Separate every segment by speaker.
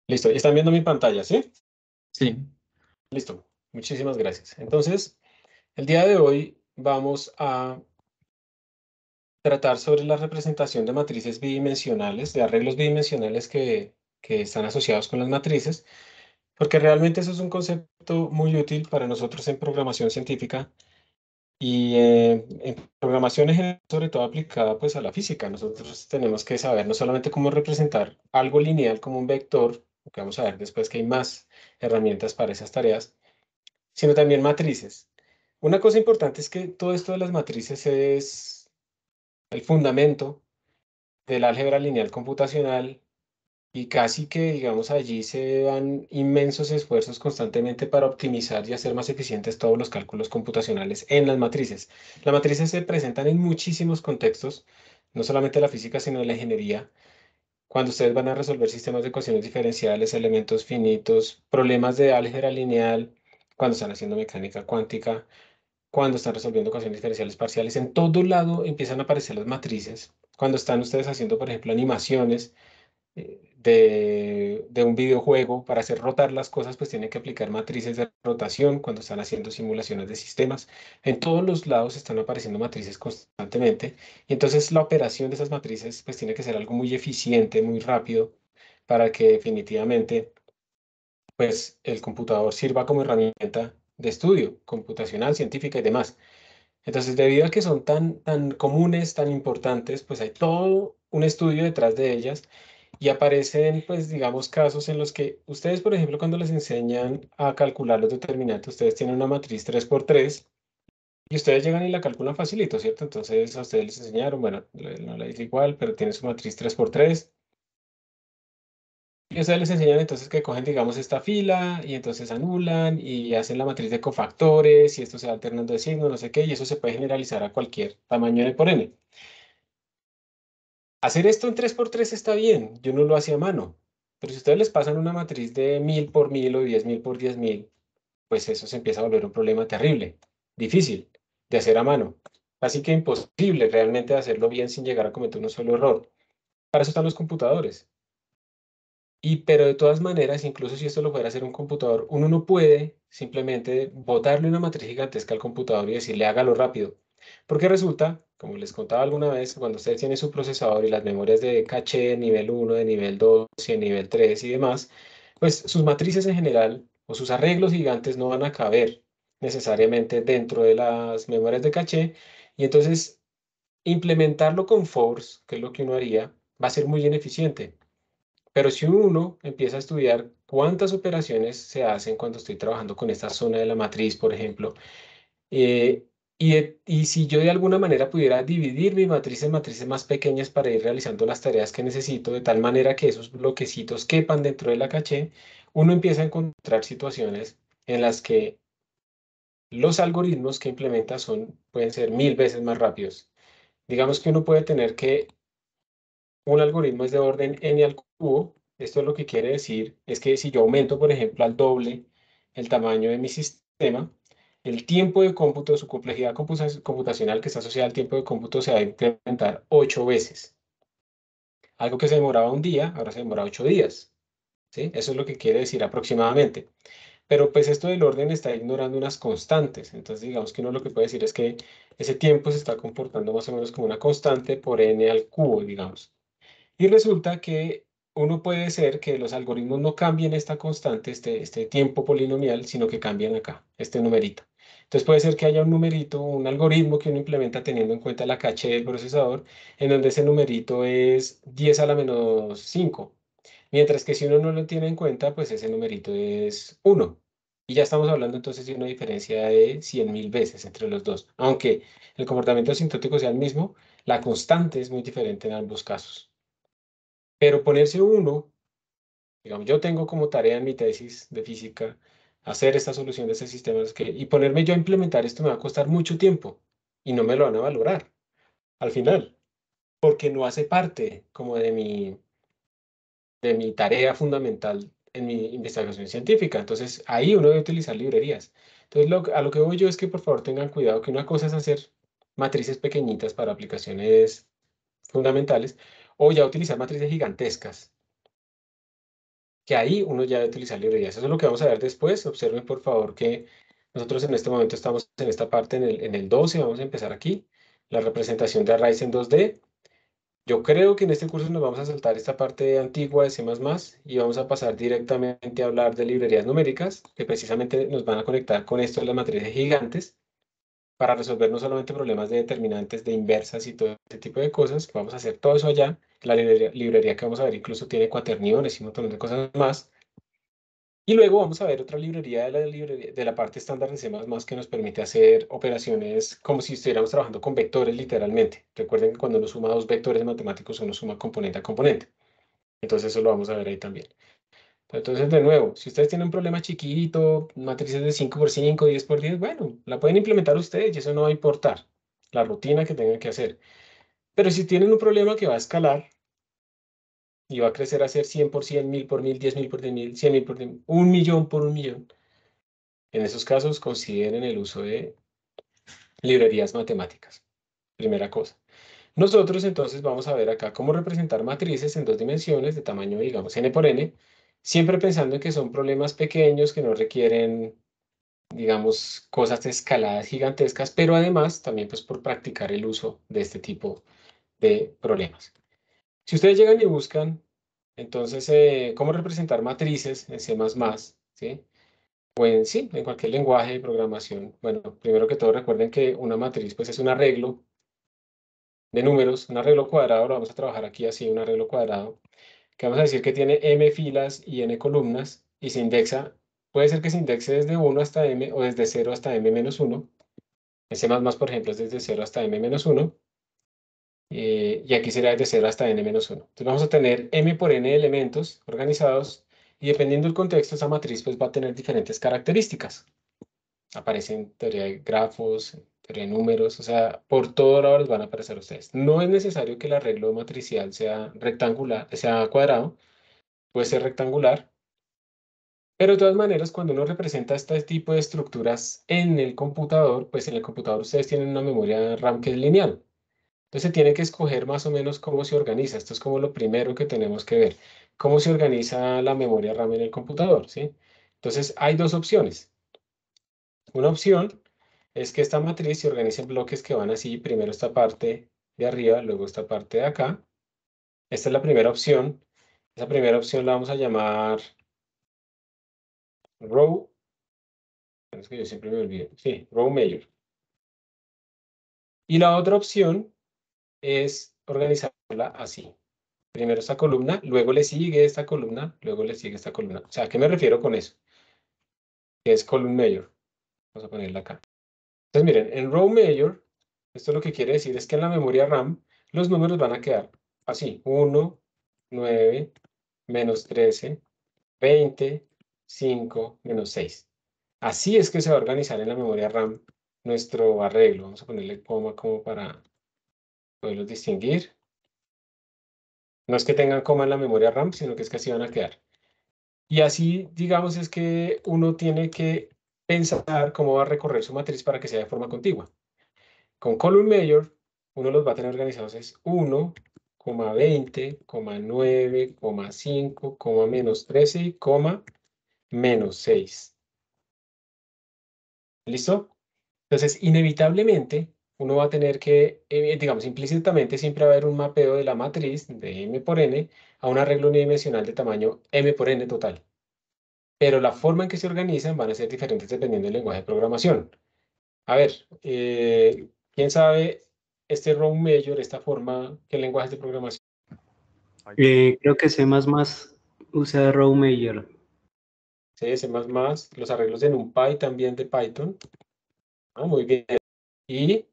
Speaker 1: Listo, están viendo mi pantalla, ¿sí?
Speaker 2: Sí,
Speaker 1: Listo, muchísimas gracias. Entonces, el día de hoy vamos a tratar sobre la representación de matrices bidimensionales, de arreglos bidimensionales que están asociados con las matrices, porque realmente eso es un concepto muy útil para nosotros en programación científica y en programación en general, sobre todo aplicada pues a la física. Nosotros tenemos que saber no solamente cómo representar algo lineal como un vector, que vamos a ver después que hay más herramientas para esas tareas, sino también matrices. Una cosa importante es que todo esto de las matrices es el fundamento del álgebra lineal computacional y casi que, digamos, allí se dan inmensos esfuerzos constantemente para optimizar y hacer más eficientes todos los cálculos computacionales en las matrices. Las matrices se presentan en muchísimos contextos, no solamente de la física, sino de la ingeniería. Cuando ustedes van a resolver sistemas de ecuaciones diferenciales, elementos finitos, problemas de álgebra lineal, cuando están haciendo mecánica cuántica, cuando están resolviendo ecuaciones diferenciales parciales, en todo lado empiezan a aparecer las matrices. Cuando están ustedes haciendo, por ejemplo, animaciones de un videojuego, para hacer rotar las cosas, pues tienen que aplicar matrices de rotación cuando están haciendo simulaciones de sistemas. En todos los lados están apareciendo matrices constantemente. Y entonces la operación de esas matrices, pues tiene que ser algo muy eficiente, muy rápido, para que definitivamente pues el computador sirva como herramienta de estudio computacional, científica y demás. Entonces, debido a que son tan comunes, tan importantes, pues hay todo un estudio detrás de ellas y aparecen, pues, digamos, casos en los que ustedes, por ejemplo, cuando les enseñan a calcular los determinantes, ustedes tienen una matriz 3 por 3 y ustedes llegan y la calculan facilito, ¿cierto? Entonces, a ustedes les enseñaron, bueno, no la hice igual, pero tiene su matriz 3 por 3. Y ustedes les enseñan entonces que cogen, digamos, esta fila y entonces anulan y hacen la matriz de cofactores y esto se va alternando de signo, no sé qué, y eso se puede generalizar a cualquier tamaño n por n. Hacer esto en 3 por 3 está bien, yo no lo hacía a mano, pero si ustedes les pasan una matriz de 1000 por 1000 o 10.000 por 10.000, pues eso se empieza a volver un problema terrible, difícil de hacer a mano, así que imposible realmente hacerlo bien sin llegar a cometer un solo error. Para eso están los computadores. Pero de todas maneras, incluso si esto lo fuera a hacer un computador, uno no puede simplemente botarle una matriz gigantesca al computador y decirle hágalo rápido. Porque resulta, como les contaba alguna vez, cuando ustedes tienen su procesador y las memorias de caché de nivel 1, de nivel 2 y de nivel 3 y demás, pues sus matrices en general o sus arreglos gigantes no van a caber necesariamente dentro de las memorias de caché. Y entonces implementarlo con force, que es lo que uno haría, va a ser muy ineficiente. Pero si uno empieza a estudiar cuántas operaciones se hacen cuando estoy trabajando con esta zona de la matriz, por ejemplo, eh, y si yo de alguna manera pudiera dividir mi matriz en matrices más pequeñas para ir realizando las tareas que necesito, de tal manera que esos bloquecitos quepan dentro de la caché, uno empieza a encontrar situaciones en las que los algoritmos que implementa pueden ser 1000 veces más rápidos. Digamos que uno puede tener que un algoritmo es de orden n al cubo. Esto lo que quiere decir es que si yo aumento, por ejemplo, al doble el tamaño de mi sistema, el tiempo de cómputo, su complejidad computacional que está asociada al tiempo de cómputo se va a incrementar 8 veces. Algo que se demoraba un día, ahora se demora 8 días. ¿Sí? Eso es lo que quiere decir aproximadamente. Pero pues esto del orden está ignorando unas constantes. Entonces digamos que uno lo que puede decir es que ese tiempo se está comportando más o menos como una constante por n al cubo, digamos. Y resulta que uno puede ser que los algoritmos no cambien esta constante, este tiempo polinomial, sino que cambien acá, este numerito. Entonces puede ser que haya un numerito, un algoritmo que uno implementa teniendo en cuenta la caché del procesador, en donde ese numerito es 10 a la menos 5. Mientras que si uno no lo tiene en cuenta, pues ese numerito es 1. Y ya estamos hablando entonces de una diferencia de 100.000 veces entre los dos. Aunque el comportamiento asintótico sea el mismo, la constante es muy diferente en ambos casos. Pero ponerse uno, digamos, yo tengo como tarea en mi tesis de física hacer esta solución de ese sistema, y ponerme yo a implementar esto me va a costar mucho tiempo y no me lo van a valorar al final, porque no hace parte como de mi tarea fundamental en mi investigación científica. Entonces, ahí uno debe utilizar librerías. Entonces, a lo que voy yo es que por favor tengan cuidado que una cosa es hacer matrices pequeñitas para aplicaciones fundamentales o ya utilizar matrices gigantescas que ahí uno ya debe utilizar librerías. Eso es lo que vamos a ver después. Observen, por favor, que nosotros en este momento estamos en esta parte, en el 12. Vamos a empezar aquí. La representación de arrays en 2D. Yo creo que en este curso nos vamos a saltar esta parte antigua de C++ y vamos a pasar directamente a hablar de librerías numéricas, que precisamente nos van a conectar con esto de las matrices gigantes para resolver no solamente problemas de determinantes, de inversas y todo ese tipo de cosas. Vamos a hacer todo eso allá. La librería que vamos a ver incluso tiene cuaterniones y un montón de cosas más. Y luego vamos a ver otra librería de la parte estándar de C++ que nos permite hacer operaciones como si estuviéramos trabajando con vectores literalmente. Recuerden que cuando uno suma dos vectores matemáticos, uno suma componente a componente. Entonces eso lo vamos a ver ahí también. Entonces, de nuevo, si ustedes tienen un problema chiquito, matrices de 5 por 5, 10 por 10, bueno, la pueden implementar ustedes y eso no va a importar la rutina que tengan que hacer. Pero si tienen un problema que va a escalar y va a crecer a ser 100 por 100, 1000 por 1000, 10.000 por 10.000, 100.000 por 100.000, 1.000.000 por 1.000.000, en esos casos consideren el uso de librerías matemáticas. Primera cosa. Nosotros entonces vamos a ver acá cómo representar matrices en 2 dimensiones de tamaño, digamos, n por n, siempre pensando en que son problemas pequeños que no requieren, digamos, cosas de escaladas gigantescas, pero además también pues por practicar el uso de este tipo de problemas. Si ustedes llegan y buscan, entonces, cómo representar matrices en C++, ¿sí? O en cualquier lenguaje de programación. Bueno, primero que todo recuerden que una matriz pues es un arreglo de números, un arreglo cuadrado, lo vamos a trabajar aquí así, un arreglo cuadrado, que vamos a decir que tiene m filas y n columnas y se indexa, puede ser que se indexe desde 1 hasta m o desde 0 hasta m-1. En C++, por ejemplo, es desde 0 hasta m-1. Y aquí será desde 0 hasta n-1. Entonces vamos a tener m por n elementos organizados y dependiendo del contexto, esa matriz pues va a tener diferentes características. Aparecen teoría de grafos, teoría de números, o sea, por todo lado les van a aparecer a ustedes. No es necesario que el arreglo matricial sea rectangular, sea cuadrado, puede ser rectangular, pero de todas maneras, cuando uno representa este tipo de estructuras en el computador, pues en el computador ustedes tienen una memoria RAM que es lineal. Entonces se tiene que escoger más o menos cómo se organiza. Esto es como lo primero que tenemos que ver. Cómo se organiza la memoria RAM en el computador, ¿sí? Entonces hay dos opciones. Una opción es que esta matriz se organice en bloques que van así, primero esta parte de arriba, luego esta parte de acá. Esta es la primera opción. Esa primera opción la vamos a llamar row. Es que yo siempre me olvido. Sí, row major. Y la otra opción es organizarla así. Primero esta columna, luego le sigue esta columna, luego le sigue esta columna. O sea, ¿a qué me refiero con eso? Que es column major. Vamos a ponerla acá. Entonces, miren, en row major, esto lo que quiere decir es que en la memoria RAM los números van a quedar así: 1, 9, -13, 20, 5, -6. Así es que se va a organizar en la memoria RAM nuestro arreglo. Vamos a ponerle coma como para poderlos distinguir. No es que tengan coma en la memoria RAM, sino que es que así van a quedar. Y así, digamos, es que uno tiene que pensar cómo va a recorrer su matriz para que sea de forma contigua. Con column major, uno los va a tener organizados es 1, 20, 9, 5, -13 y -6. ¿Listo? Entonces, inevitablemente, uno va a tener que, digamos, implícitamente siempre va a haber un mapeo de la matriz de m por n a un arreglo unidimensional de tamaño m por n total. Pero la forma en que se organizan van a ser diferentes dependiendo del lenguaje de programación. A ver, ¿quién sabe este row major, esta forma, qué lenguaje de programación?
Speaker 2: Creo que C++ usa row major.
Speaker 1: C, C++, los arreglos de NumPy también de Python. Ah, muy bien. ¿Y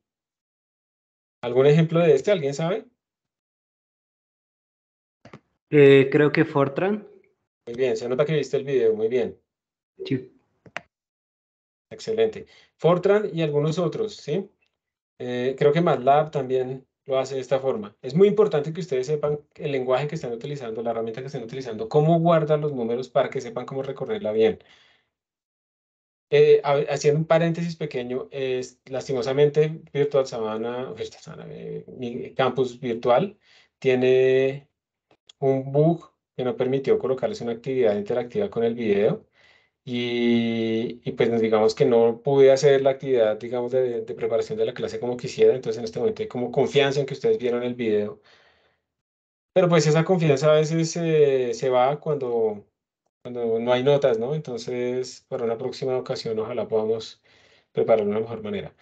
Speaker 1: algún ejemplo de este? ¿Alguien sabe?
Speaker 2: Creo que Fortran.
Speaker 1: Muy bien, se nota que viste el video, muy bien.
Speaker 2: Sí.
Speaker 1: Excelente. Fortran y algunos otros, ¿sí? Creo que MATLAB también lo hace de esta forma. Es muy importante que ustedes sepan el lenguaje que están utilizando, la herramienta que están utilizando, cómo guardan los números para que sepan cómo recorrerla bien. Haciendo un paréntesis pequeño, lastimosamente mi campus virtual tiene un bug que no permitió colocarles una actividad interactiva con el video. Y pues digamos que no pude hacer la actividad, digamos, de preparación de la clase como quisiera. Entonces en este momento hay como confianza en que ustedes vieron el video. Pero pues esa confianza a veces se va cuando no hay notas, ¿no? Entonces, para una próxima ocasión, ojalá podamos prepararlo de una mejor manera.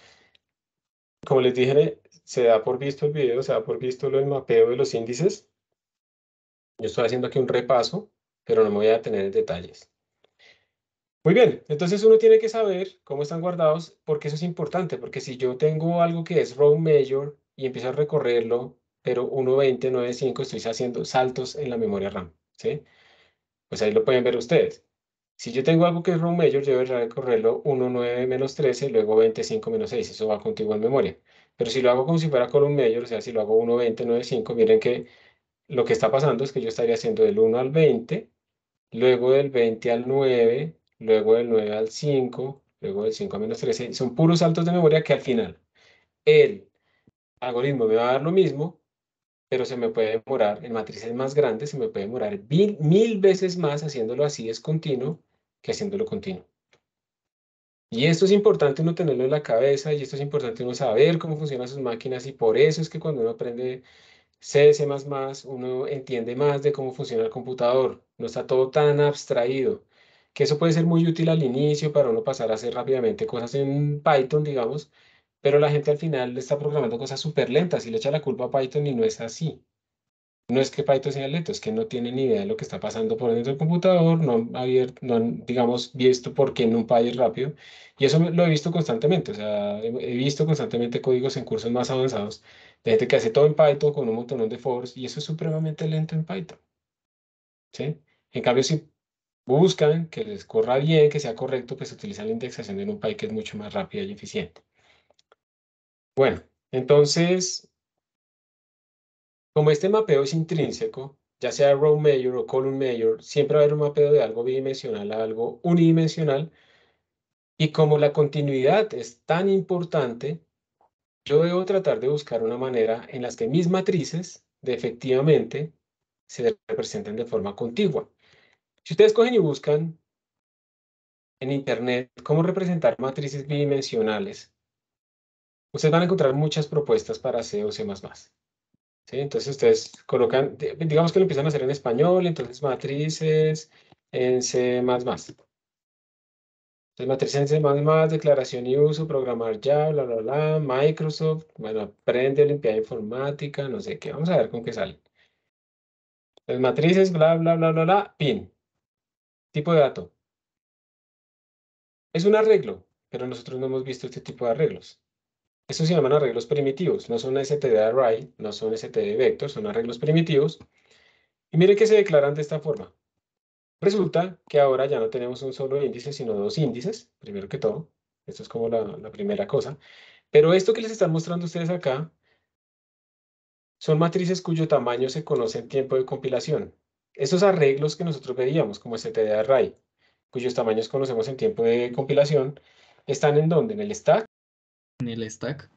Speaker 1: Como les dije, se da por visto el video, se da por visto el mapeo de los índices. Yo estoy haciendo aquí un repaso, pero no me voy a detener en detalles. Muy bien, entonces uno tiene que saber cómo están guardados, porque eso es importante, porque si yo tengo algo que es row major y empiezo a recorrerlo, pero 1.20, 9.5, estoy haciendo saltos en la memoria RAM, ¿sí? Pues ahí lo pueden ver ustedes. Si yo tengo algo que es row major, yo debería recorrerlo 1.9 menos 13, luego 25 menos 6, eso va contigo en memoria. Pero si lo hago como si fuera column major, o sea, si lo hago 1.20, 9.5, miren que lo que está pasando es que yo estaría haciendo del 1 al 20, luego del 20 al 9, luego del 9 al 5, luego del 5 a menos 13. Son puros saltos de memoria que al final el algoritmo me va a dar lo mismo, pero se me puede demorar, en matrices más grandes, se me puede demorar mil veces más haciéndolo así es continuo que haciéndolo continuo. Y esto es importante uno tenerlo en la cabeza y esto es importante uno saber cómo funcionan sus máquinas y por eso es que cuando uno aprende C, C++, uno entiende más de cómo funciona el computador. No está todo tan abstraído, que eso puede ser muy útil al inicio para uno pasar a hacer rápidamente cosas en Python, digamos, pero la gente al final le está programando cosas súper lentas y le echa la culpa a Python y no es así. No es que Python sea lento, es que no tienen ni idea de lo que está pasando por dentro del computador, no han, digamos, visto por qué no ir rápido. Y eso lo he visto constantemente, o sea, he visto constantemente códigos en cursos más avanzados de gente que hace todo en Python con un montón de fors y eso es supremamente lento en Python, ¿sí? En cambio, si buscan que les corra bien, que sea correcto, pues utilizan la indexación en NumPy que es mucho más rápida y eficiente. Bueno, entonces, como este mapeo es intrínseco, ya sea row major o column major, siempre va a haber un mapeo de algo bidimensional a algo unidimensional. Y como la continuidad es tan importante, yo debo tratar de buscar una manera en las que mis matrices de efectivamente se representen de forma contigua. Si ustedes cogen y buscan en Internet cómo representar matrices bidimensionales, ustedes van a encontrar muchas propuestas para C o C++. ¿Sí? Entonces ustedes colocan, digamos que lo empiezan a hacer en español, entonces matrices en C++. Entonces matrices en C++, declaración y uso, programar ya, bla, bla, bla, Microsoft, bueno, aprende Olimpiada Informática, no sé qué, vamos a ver con qué sale. Las matrices, bla, bla, bla, bla, bla, pin, tipo de dato. Es un arreglo, pero nosotros no hemos visto este tipo de arreglos. Estos se llaman arreglos primitivos, no son std array, no son std vector, son arreglos primitivos. Y mire que se declaran de esta forma. Resulta que ahora ya no tenemos un solo índice, sino dos índices, primero que todo. Esto es como la primera cosa. Pero esto que les están mostrando ustedes acá son matrices cuyo tamaño se conoce en tiempo de compilación. Esos arreglos que nosotros veíamos como std_array, cuyos tamaños conocemos en tiempo de compilación, ¿están en dónde? ¿En el stack?
Speaker 3: En el stack.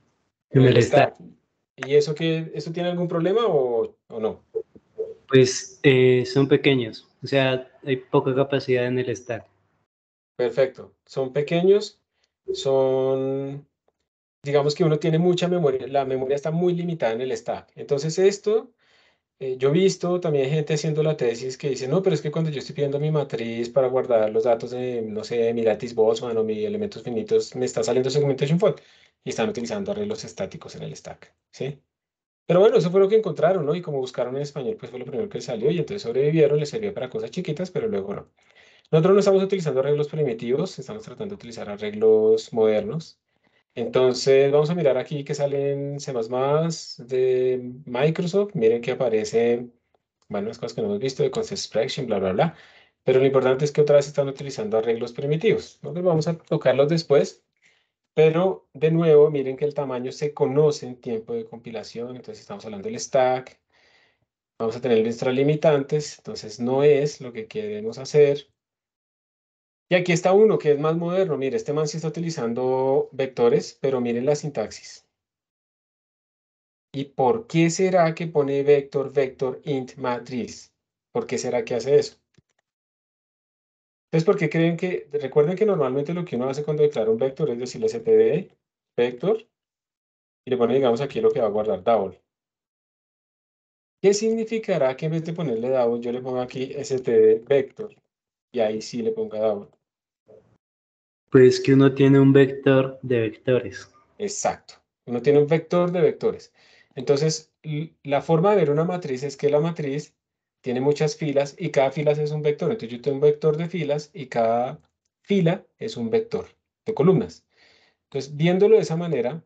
Speaker 1: En
Speaker 2: En
Speaker 1: el
Speaker 2: el stack.
Speaker 1: stack. ¿Y eso tiene algún problema o no?
Speaker 2: Pues son pequeños, o sea, hay poca capacidad en el stack.
Speaker 1: Perfecto. Son pequeños, son digamos que uno tiene mucha memoria, la memoria está muy limitada en el stack. Entonces esto, yo he visto también gente haciendo la tesis que dice, no, pero es que cuando yo estoy pidiendo mi matriz para guardar los datos de, no sé, mi lattice Boltzmann o mi elementos finitos, me está saliendo segmentation fault y están utilizando arreglos estáticos en el stack, ¿sí? Pero bueno, eso fue lo que encontraron, ¿no? Y como buscaron en español, pues fue lo primero que salió y entonces sobrevivieron, les servía para cosas chiquitas, pero luego no. Nosotros no estamos utilizando arreglos primitivos, estamos tratando de utilizar arreglos modernos. Entonces, vamos a mirar aquí que salen C++ de Microsoft. Miren que aparece, bueno, unas cosas que no hemos visto de concept expression, bla, bla, bla. Pero lo importante es que otra vez están utilizando arreglos primitivos. Nosotros vamos a tocarlos después. Pero, de nuevo, miren que el tamaño se conoce en tiempo de compilación. Entonces, estamos hablando del stack. Vamos a tener nuestras limitantes. Entonces, no es lo que queremos hacer. Y aquí está uno que es más moderno. Mire, este man sí está utilizando vectores, pero miren la sintaxis. ¿Y por qué será que pone vector, vector, int, matriz? ¿Por qué será que hace eso? Entonces, ¿por qué creen que, recuerden que normalmente lo que uno hace cuando declara un vector es decirle std vector y le pone, digamos, aquí lo que va a guardar double. ¿Qué significará que en vez de ponerle double, yo le pongo aquí std vector y ahí sí le ponga double?
Speaker 2: Pues que uno tiene un vector de vectores.
Speaker 1: Exacto. Uno tiene un vector de vectores. Entonces, la forma de ver una matriz es que la matriz tiene muchas filas y cada fila es un vector. Entonces, yo tengo un vector de filas y cada fila es un vector de columnas. Entonces, viéndolo de esa manera,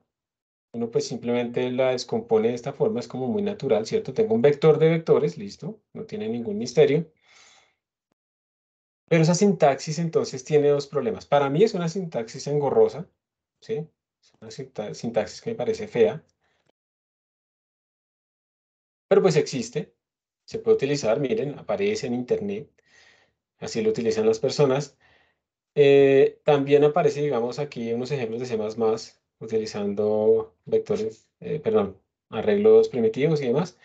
Speaker 1: uno pues simplemente la descompone de esta forma, es como muy natural, ¿cierto? Tengo un vector de vectores, listo, no tiene ningún misterio. Pero esa sintaxis entonces tiene dos problemas. Para mí es una sintaxis engorrosa, ¿sí? Es una sintaxis que me parece fea. Pero pues existe, se puede utilizar, miren, aparece en internet, así lo utilizan las personas. También aparece, digamos, aquí unos ejemplos de C++ utilizando vectores, perdón, arreglos primitivos y demás.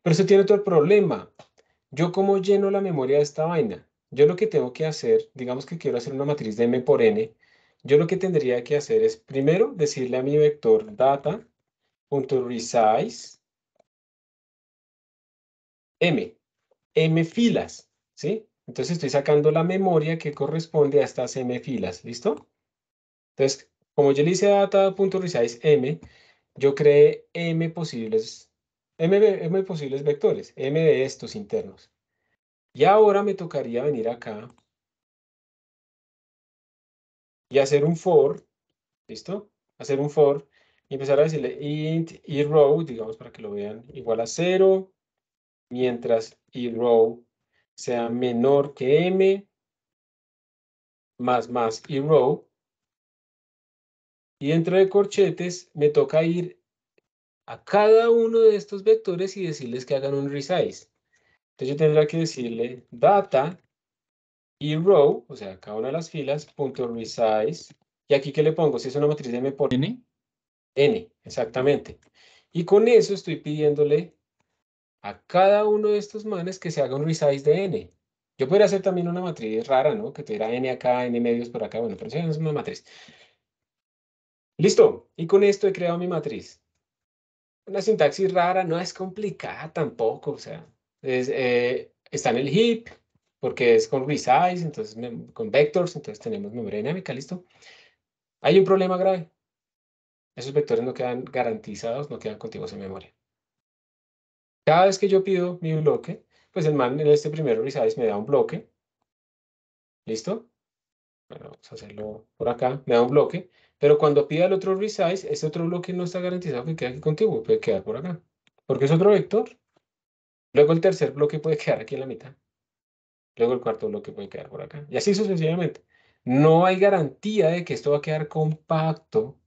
Speaker 1: Pero eso tiene otro problema. ¿Yo cómo lleno la memoria de esta vaina? Yo lo que tengo que hacer, digamos que quiero hacer una matriz de m por n, yo lo que tendría que hacer es primero decirle a mi vector data.resize m filas, ¿sí? Entonces estoy sacando la memoria que corresponde a estas m filas, ¿listo? Entonces, como yo le hice a data.resize m, yo creé m posibles vectores, m de estos internos. Y ahora me tocaría venir acá y hacer un for, ¿listo? Hacer un for y empezar a decirle int row, digamos para que lo vean, igual a 0, mientras row sea menor que m, más row. Y dentro de corchetes me toca ir a cada uno de estos vectores y decirles que hagan un resize. Entonces yo tendría que decirle data y row, o sea, cada una de las filas, punto resize. Y aquí, ¿qué le pongo? Si es una matriz de m por
Speaker 3: ¿N?
Speaker 1: n, exactamente. Y con eso estoy pidiéndole a cada uno de estos manes que se haga un resize de n. Yo podría hacer también una matriz rara, ¿no? Que tuviera n acá, n medios por acá. Bueno, pero eso es una matriz. Listo. Y con esto he creado mi matriz. Una sintaxis rara, no es complicada tampoco, o sea, está en el heap, porque es con resize, entonces con vectors, entonces tenemos memoria dinámica, listo. Hay un problema grave, esos vectores no quedan garantizados, no quedan contiguos en memoria. Cada vez que yo pido mi bloque, pues el man en este primer resize me da un bloque, listo. Bueno, vamos a hacerlo por acá, me da un bloque, pero cuando pida el otro resize, ese otro bloque no está garantizado que quede aquí contiguo, puede quedar por acá, porque es otro vector. Luego el tercer bloque puede quedar aquí en la mitad. Luego el cuarto bloque puede quedar por acá. Y así sucesivamente. No hay garantía de que esto va a quedar compacto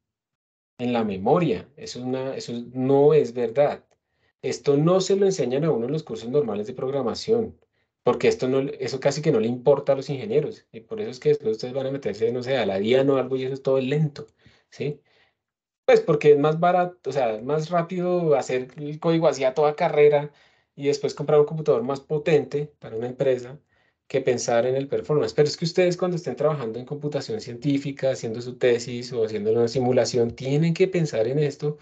Speaker 1: en la memoria. Eso no es verdad. Esto no se lo enseñan a uno en los cursos normales de programación. Porque eso casi que no le importa a los ingenieros. Y por eso es que después ustedes van a meterse, no sé, a la DIAN o algo y eso es todo lento. ¿Sí? Pues porque es más barato, o sea, es más rápido hacer el código así a toda carrera y después comprar un computador más potente para una empresa que pensar en el performance. Pero es que ustedes cuando estén trabajando en computación científica, haciendo su tesis o haciendo una simulación, tienen que pensar en esto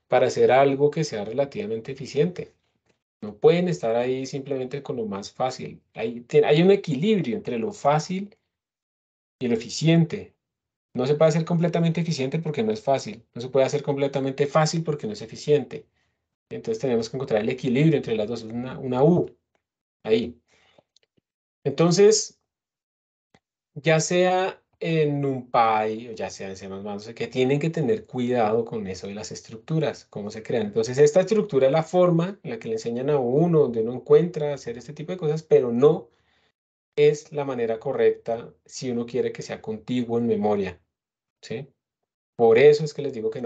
Speaker 1: para hacer algo que sea relativamente eficiente. No pueden estar ahí simplemente con lo más fácil. Hay un equilibrio entre lo fácil y lo eficiente. No se puede hacer completamente eficiente porque no es fácil. No se puede hacer completamente fácil porque no es eficiente. Entonces tenemos que encontrar el equilibrio entre las dos, una U ahí. Entonces, ya sea en NumPy o ya sea en C++, no sé qué, tienen que tener cuidado con eso de las estructuras, cómo se crean. Entonces, esta estructura es la forma en la que le enseñan a uno, donde uno encuentra hacer este tipo de cosas, pero no es la manera correcta si uno quiere que sea contiguo en memoria, ¿sí? Por eso es que les digo que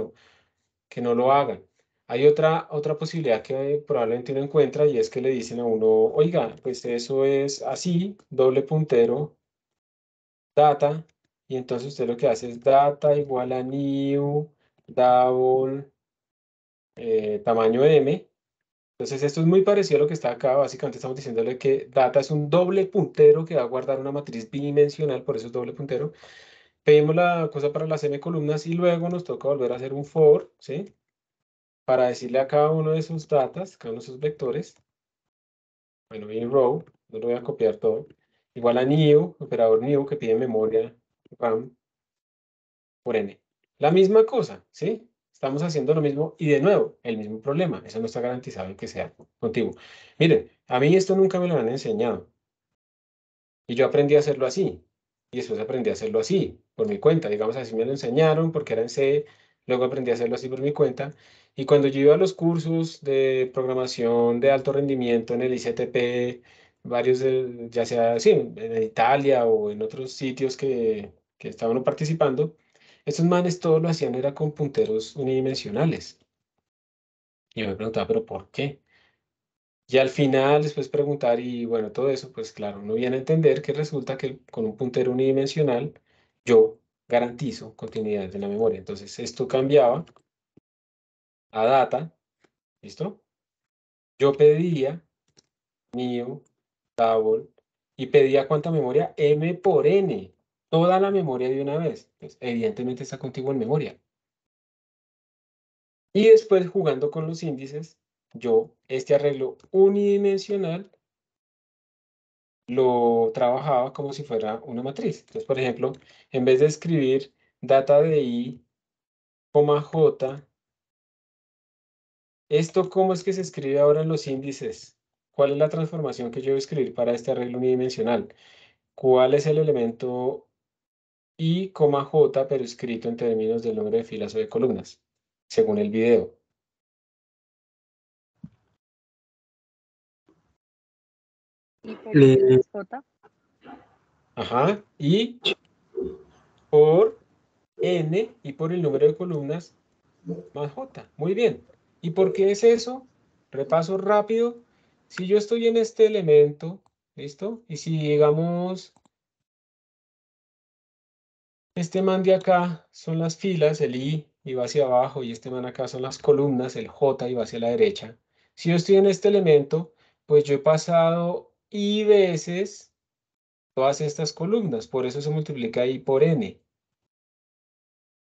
Speaker 1: no lo hagan. Hay otra posibilidad que probablemente uno encuentra y es que le dicen a uno, oiga, pues eso es así, doble puntero, data, y entonces usted lo que hace es data igual a new, double, tamaño m, Entonces esto es muy parecido a lo que está acá. Básicamente estamos diciéndole que data es un doble puntero que va a guardar una matriz bidimensional, por eso es doble puntero. Pedimos la cosa para las m columnas y luego nos toca volver a hacer un for, ¿sí? Para decirle a cada uno de esos datas, cada uno de esos vectores, bueno, in row, no lo voy a copiar todo, igual a new, operador new que pide memoria RAM por n. La misma cosa, ¿sí? Estamos haciendo lo mismo y de nuevo, el mismo problema. Eso no está garantizado en que sea contigo. Miren, a mí esto nunca me lo han enseñado. Y yo aprendí a hacerlo así. Y después aprendí a hacerlo así, por mi cuenta. Digamos, así me lo enseñaron porque era en C. Luego aprendí a hacerlo así por mi cuenta. Y cuando yo iba a los cursos de programación de alto rendimiento en el ICTP, varios, ya sea, sí, en Italia o en otros sitios que estaban participando, estos manes todo lo hacían era con punteros unidimensionales. Y yo me preguntaba, ¿pero por qué? Y al final, después preguntar y bueno, todo eso, pues claro, uno viene a entender que resulta que con un puntero unidimensional yo garantizo continuidad de la memoria. Entonces esto cambiaba a data, ¿listo? Yo pedía new, double, y pedía cuánta memoria, m por n, toda la memoria de una vez. Pues evidentemente está contigo en memoria. Y después jugando con los índices, yo este arreglo unidimensional lo trabajaba como si fuera una matriz. Entonces, por ejemplo, en vez de escribir data de i, j, ¿esto cómo es que se escribe ahora en los índices? ¿Cuál es la transformación que yo voy a escribir para este arreglo unidimensional? ¿Cuál es el elemento i, j, pero escrito en términos del número de filas o de columnas, según el video?
Speaker 3: Y por n
Speaker 2: Eh,
Speaker 3: más j.
Speaker 1: Ajá, y por n y por el número de columnas más j. Muy bien. ¿Y por qué es eso? Repaso rápido. Si yo estoy en este elemento, ¿listo? Y si digamos, este man de acá son las filas, el i y va hacia abajo, y este man acá son las columnas, el j y va hacia la derecha. Si yo estoy en este elemento, pues yo he pasado i veces todas estas columnas, por eso se multiplica i por n.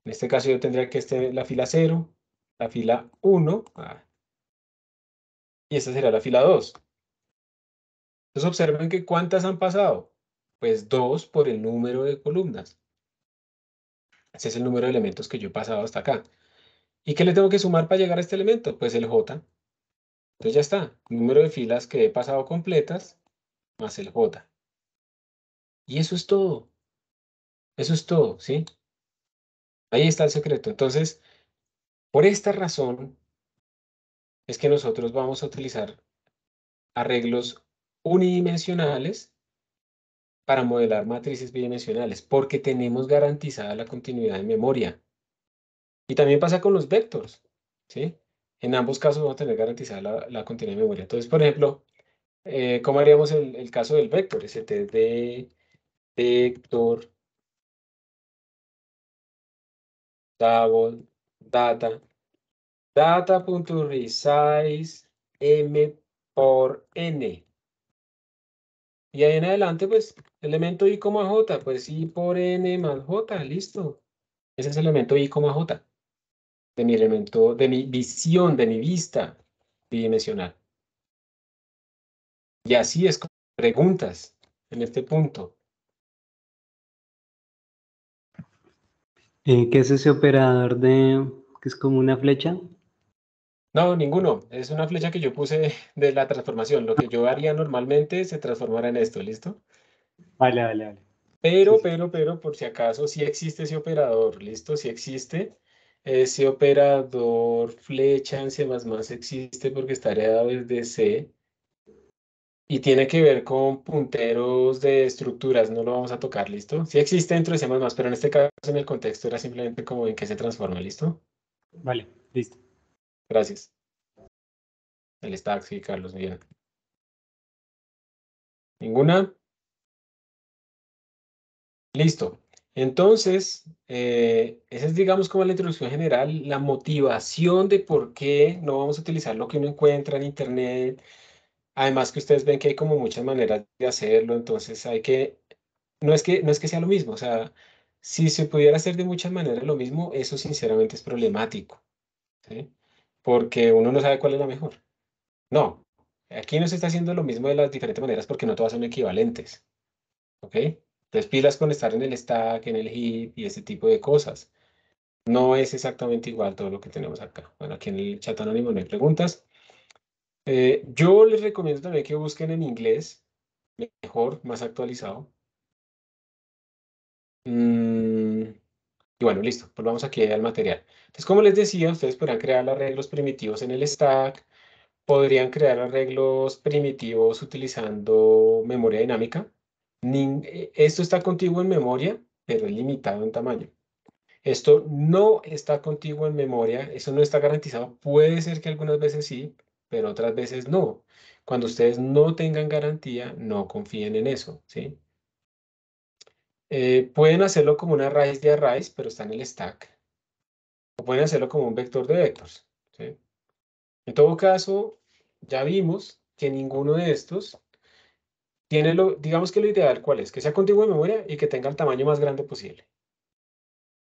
Speaker 1: En este caso yo tendría que estar la fila 0, la fila 1, y esta sería la fila 2. Entonces observen que ¿cuántas han pasado? Pues 2 por el número de columnas. Ese es el número de elementos que yo he pasado hasta acá. ¿Y qué le tengo que sumar para llegar a este elemento? Pues el j. Entonces ya está. Número de filas que he pasado completas más el j. Y eso es todo. Eso es todo, ¿sí? Ahí está el secreto. Entonces, por esta razón es que nosotros vamos a utilizar arreglos unidimensionales para modelar matrices bidimensionales, porque tenemos garantizada la continuidad de memoria. Y también pasa con los vectors, ¿sí? En ambos casos vamos a tener garantizada la continuidad de memoria. Entonces, por ejemplo, ¿cómo haríamos el caso del vector? St de vector, double, data, data.resize m por n. Y ahí en adelante, pues, elemento i, j, pues i por n más j, listo. Ese es el elemento i, j, de mi elemento, de mi visión, de mi vista bidimensional. Y así es como preguntas en este punto.
Speaker 2: ¿Qué es ese operador que es como una flecha?
Speaker 1: No, ninguno. Es una flecha que yo puse de la transformación. Lo que yo haría normalmente se transformará en esto, ¿listo?
Speaker 2: Vale, vale, vale. Sí, sí.
Speaker 1: Pero, por si acaso, sí existe ese operador, ¿listo? Sí existe. Ese operador flecha en C++ existe porque está heredado desde C y tiene que ver con punteros de estructuras. No lo vamos a tocar, ¿listo? Sí existe dentro de C++, pero en este caso, en el contexto, era simplemente como en qué se transforma, ¿listo?
Speaker 2: Vale, listo.
Speaker 1: Gracias. El stack, sí, Carlos, bien. ¿Ninguna? Listo. Entonces, esa es, digamos, como la introducción general, la motivación de por qué no vamos a utilizar lo que uno encuentra en Internet. Además que ustedes ven que hay como muchas maneras de hacerlo, entonces hay que, no es que sea lo mismo, o sea, si se pudiera hacer de muchas maneras lo mismo, eso sinceramente es problemático, ¿sí? Porque uno no sabe cuál es la mejor. No, aquí no se está haciendo lo mismo de las diferentes maneras porque no todas son equivalentes, ¿ok? Entonces pilas con estar en el stack, en el heap y ese tipo de cosas. No es exactamente igual todo lo que tenemos acá. Bueno, aquí en el chat anónimo no hay preguntas. Yo les recomiendo también que busquen en inglés, mejor, más actualizado. Y bueno, listo, volvamos aquí al material. Entonces, como les decía, ustedes podrían crear arreglos primitivos en el stack, podrían crear arreglos primitivos utilizando memoria dinámica. Esto está contiguo en memoria, pero es limitado en tamaño. Esto no está contiguo en memoria, eso no está garantizado. Puede ser que algunas veces sí, pero otras veces no. Cuando ustedes no tengan garantía, no confíen en eso, ¿sí? Pueden hacerlo como una raíz de arrays, pero está en el stack. O pueden hacerlo como un vector de vectors, ¿sí? En todo caso, ya vimos que ninguno de estos tiene digamos que lo ideal, ¿cuál es? Que sea contiguo en memoria y que tenga el tamaño más grande posible.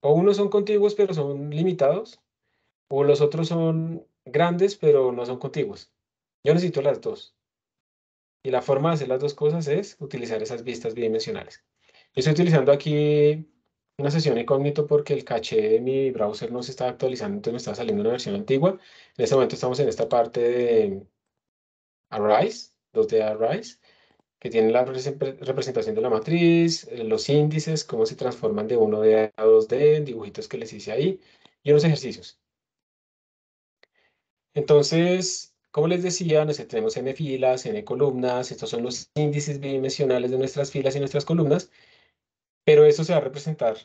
Speaker 1: O unos son contiguos, pero son limitados, o los otros son grandes, pero no son contiguos. Yo necesito las dos. Y la forma de hacer las dos cosas es utilizar esas vistas bidimensionales. Yo estoy utilizando aquí una sesión incógnito porque el caché de mi browser no se estaba actualizando, entonces me estaba saliendo una versión antigua. En este momento estamos en esta parte de Arise, 2D Arise, que tiene la representación de la matriz, los índices, cómo se transforman de 1D a 2D, dibujitos que les hice ahí, y unos ejercicios. Entonces, como les decía, nosotros tenemos n filas, n columnas, estos son los índices bidimensionales de nuestras filas y nuestras columnas, pero eso se va a representar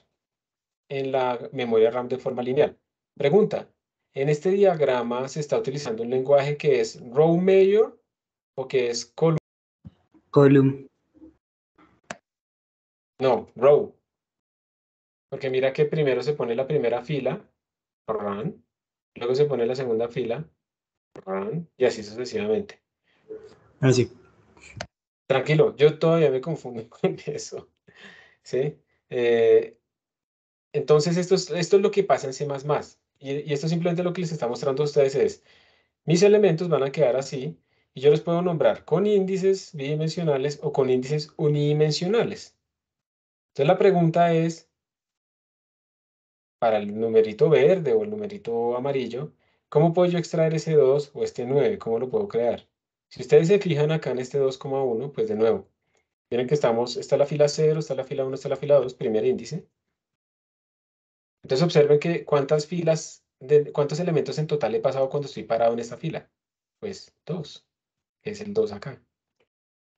Speaker 1: en la memoria RAM de forma lineal. Pregunta, ¿en este diagrama se está utilizando un lenguaje que es row major o que es column?
Speaker 2: Column.
Speaker 1: No, row, porque mira que primero se pone la primera fila, run, luego se pone la segunda fila, run, y así sucesivamente.
Speaker 2: Así.
Speaker 1: Tranquilo, yo todavía me confundo con eso, ¿sí? Eh, entonces, esto es lo que pasa en C++. Y esto simplemente lo que les está mostrando a ustedes es, mis elementos van a quedar así, y yo los puedo nombrar con índices bidimensionales o con índices unidimensionales. Entonces, la pregunta es, para el numerito verde o el numerito amarillo, ¿cómo puedo yo extraer ese 2 o este 9? ¿Cómo lo puedo crear? Si ustedes se fijan acá en este 2,1, pues de nuevo, miren que está la fila 0, está la fila 1, está la fila 2, primer índice. Entonces observen que cuántos elementos en total he pasado cuando estoy parado en esta fila. Pues 2, es el 2 acá.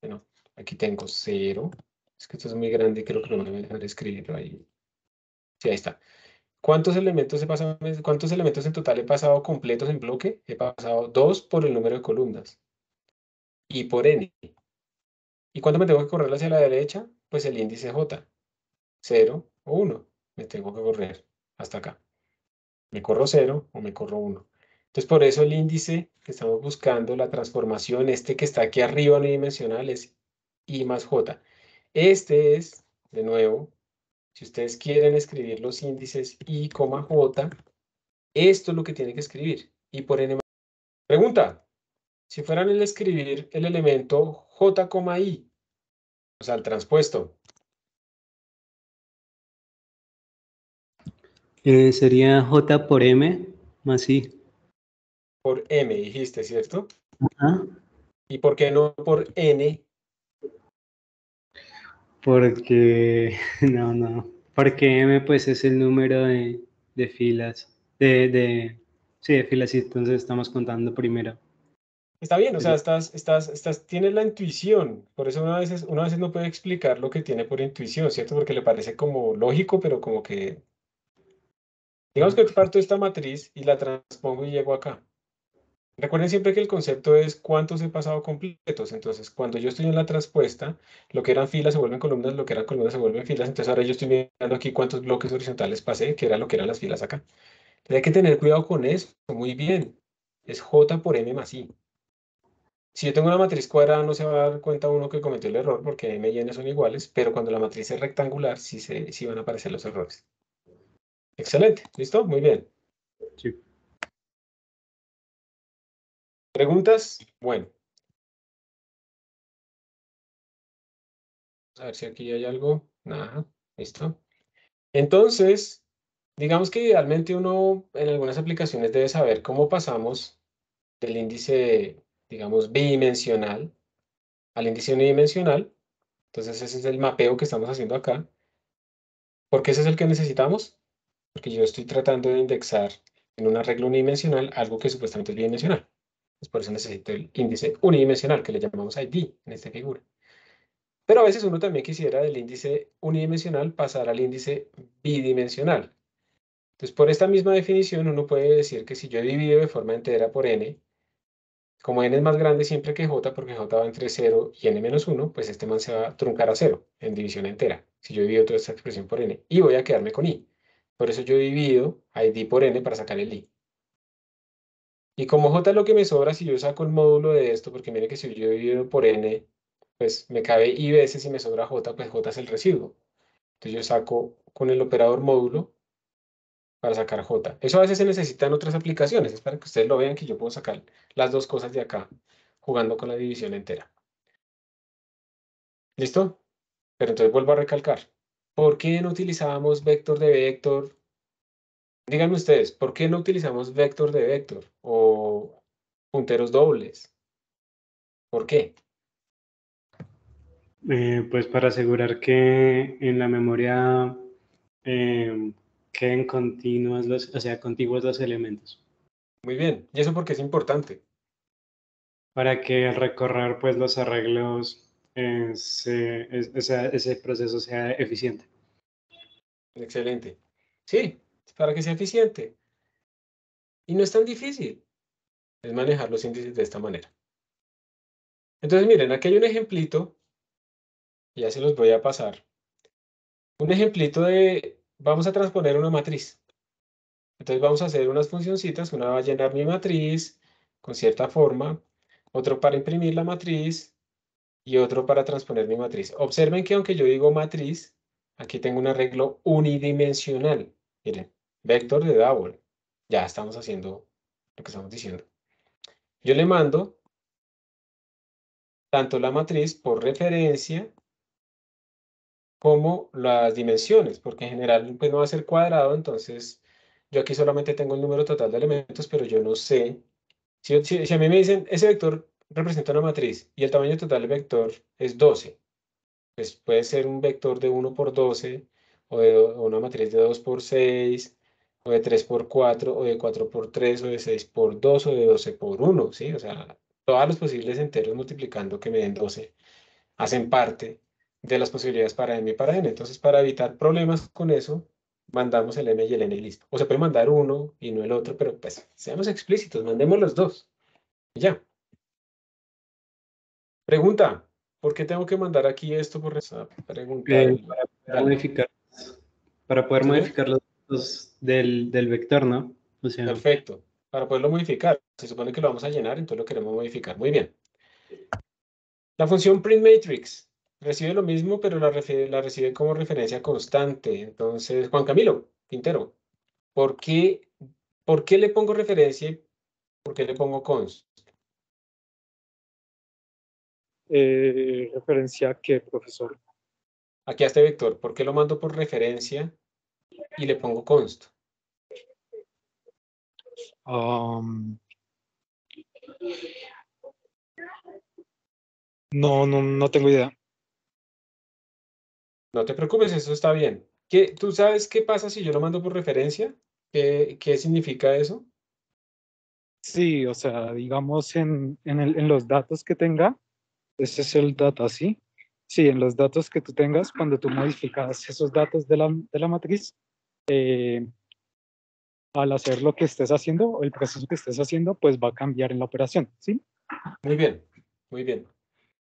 Speaker 1: Bueno, aquí tengo 0. Es que esto es muy grande y creo que no me voy a dejar escribirlo ahí. Sí, ahí está. ¿Cuántos elementos en total he pasado completos en bloque? He pasado 2 por el número de columnas y por n. ¿Y cuánto me tengo que correr hacia la derecha? Pues el índice j, 0 o 1. Me tengo que correr hasta acá. Me corro 0 o me corro 1. Entonces, por eso el índice que estamos buscando, la transformación, este que está aquí arriba unidimensional, es I más J. Este es, de nuevo, si ustedes quieren escribir los índices I, J, esto es lo que tienen que escribir. I por N. Pregunta, si fueran el escribir el elemento J, I, o sea, el transpuesto,
Speaker 2: Sería J por M más I.
Speaker 1: por M, dijiste, ¿cierto?
Speaker 2: Ajá.
Speaker 1: ¿Y por qué no por N?
Speaker 2: Porque, no. Porque M pues es el número de filas. Sí, de filas, y entonces estamos contando primero.
Speaker 1: Está bien, o sea, tienes la intuición, por eso uno a veces no puede explicar lo que tiene por intuición, ¿cierto? Porque le parece como lógico, pero como que, digamos que parto esta matriz y la transpongo y llego acá. Recuerden siempre que el concepto es cuántos he pasado completos. Entonces, cuando yo estoy en la transpuesta, lo que eran filas se vuelven columnas, lo que eran columnas se vuelven filas. Entonces, ahora yo estoy mirando aquí cuántos bloques horizontales pasé, que era lo que eran las filas acá. Entonces, hay que tener cuidado con eso. Muy bien. Es J por M más I. Si yo tengo una matriz cuadrada, no se va a dar cuenta uno que cometió el error porque M y N son iguales, pero cuando la matriz es rectangular, sí van a aparecer los errores. Excelente. ¿Listo? Muy bien.
Speaker 2: Sí.
Speaker 1: ¿Preguntas? Bueno, a ver si aquí hay algo. Nada. ¿Listo? Entonces, digamos que idealmente uno en algunas aplicaciones debe saber cómo pasamos del índice, digamos, bidimensional al índice unidimensional. Entonces, ese es el mapeo que estamos haciendo acá. ¿Por qué ese es el que necesitamos? Porque yo estoy tratando de indexar en un arreglo unidimensional algo que supuestamente es bidimensional. Pues por eso necesito el índice unidimensional, que le llamamos ID en esta figura. Pero a veces uno también quisiera del índice unidimensional pasar al índice bidimensional. Entonces, por esta misma definición, uno puede decir que si yo divido de forma entera por n, como n es más grande siempre que j, porque j va entre 0 y n menos 1, pues este man se va a truncar a 0 en división entera. Si yo divido toda esta expresión por n, y voy a quedarme con i. Por eso yo divido id por n para sacar el i. Y como j es lo que me sobra, si yo saco el módulo de esto, porque mire que si yo divido por n, pues me cabe i veces y me sobra j, pues j es el residuo. Entonces yo saco con el operador módulo para sacar j. Eso a veces se necesita en otras aplicaciones. Es para que ustedes lo vean que yo puedo sacar las dos cosas de acá jugando con la división entera. ¿Listo? Pero entonces vuelvo a recalcar. ¿Por qué no utilizábamos vector de vector? Díganme ustedes, ¿por qué no utilizamos vector de vector o punteros dobles? ¿Por qué?
Speaker 2: Pues para asegurar que en la memoria queden continuos o sea, contiguos los elementos.
Speaker 1: Muy bien. ¿Y eso por qué es importante?
Speaker 2: Para que al recorrer pues los arreglos ese proceso sea eficiente.
Speaker 1: Excelente. Sí, para que sea eficiente. Y no es tan difícil. Es manejar los índices de esta manera. Entonces, miren, aquí hay un ejemplito. Ya se los voy a pasar. Un ejemplito de, vamos a transponer una matriz. Entonces vamos a hacer unas funcioncitas. Una va a llenar mi matriz con cierta forma, otro para imprimir la matriz y otro para transponer mi matriz. Observen que aunque yo digo matriz, aquí tengo un arreglo unidimensional. Miren, vector de double. Ya estamos haciendo lo que estamos diciendo. Yo le mando tanto la matriz por referencia como las dimensiones, porque en general pues no va a ser cuadrado, entonces yo aquí solamente tengo el número total de elementos, pero yo no sé, si a mí me dicen, ese vector representa una matriz y el tamaño total del vector es 12, pues puede ser un vector de 1 por 12, o una matriz de 2 por 6, o de 3 por 4, o de 4 por 3, o de 6 por 2, o de 12 por 1, ¿sí? O sea, todos los posibles enteros multiplicando que me den 12 hacen parte de las posibilidades para M y para N. Entonces, para evitar problemas con eso, mandamos el M y el N y listo. O se puede mandar uno y no el otro, pero pues seamos explícitos, mandemos los dos. Y ya. Pregunta, ¿por qué tengo que mandar aquí esto por preguntarle?
Speaker 2: Para poder
Speaker 1: Dale.
Speaker 2: modificar, para poder
Speaker 1: ¿Señor?
Speaker 2: modificar los datos del vector, ¿no? O sea,
Speaker 1: Perfecto. Para poderlo modificar. Se supone que lo vamos a llenar, entonces lo queremos modificar. Muy bien. La función printMatrix recibe lo mismo, pero la recibe como referencia constante. Entonces, Juan Camilo Quintero, ¿por qué, por qué le pongo referencia y por qué le pongo const?
Speaker 4: ¿Referencia a qué, profesor?
Speaker 1: Aquí a este vector, ¿por qué lo mando por referencia y le pongo const?
Speaker 4: No tengo idea.
Speaker 1: No te preocupes, eso está bien. ¿Tú sabes qué pasa si yo lo mando por referencia? ¿Qué significa eso?
Speaker 4: Sí, o sea, digamos en los datos que tenga, ese es el data, ¿sí? Sí, en los datos que tú tengas, cuando tú modificas esos datos de la matriz, al hacer lo que estés haciendo, o el proceso que estés haciendo, pues va a cambiar en la operación, ¿sí?
Speaker 1: Muy bien, muy bien.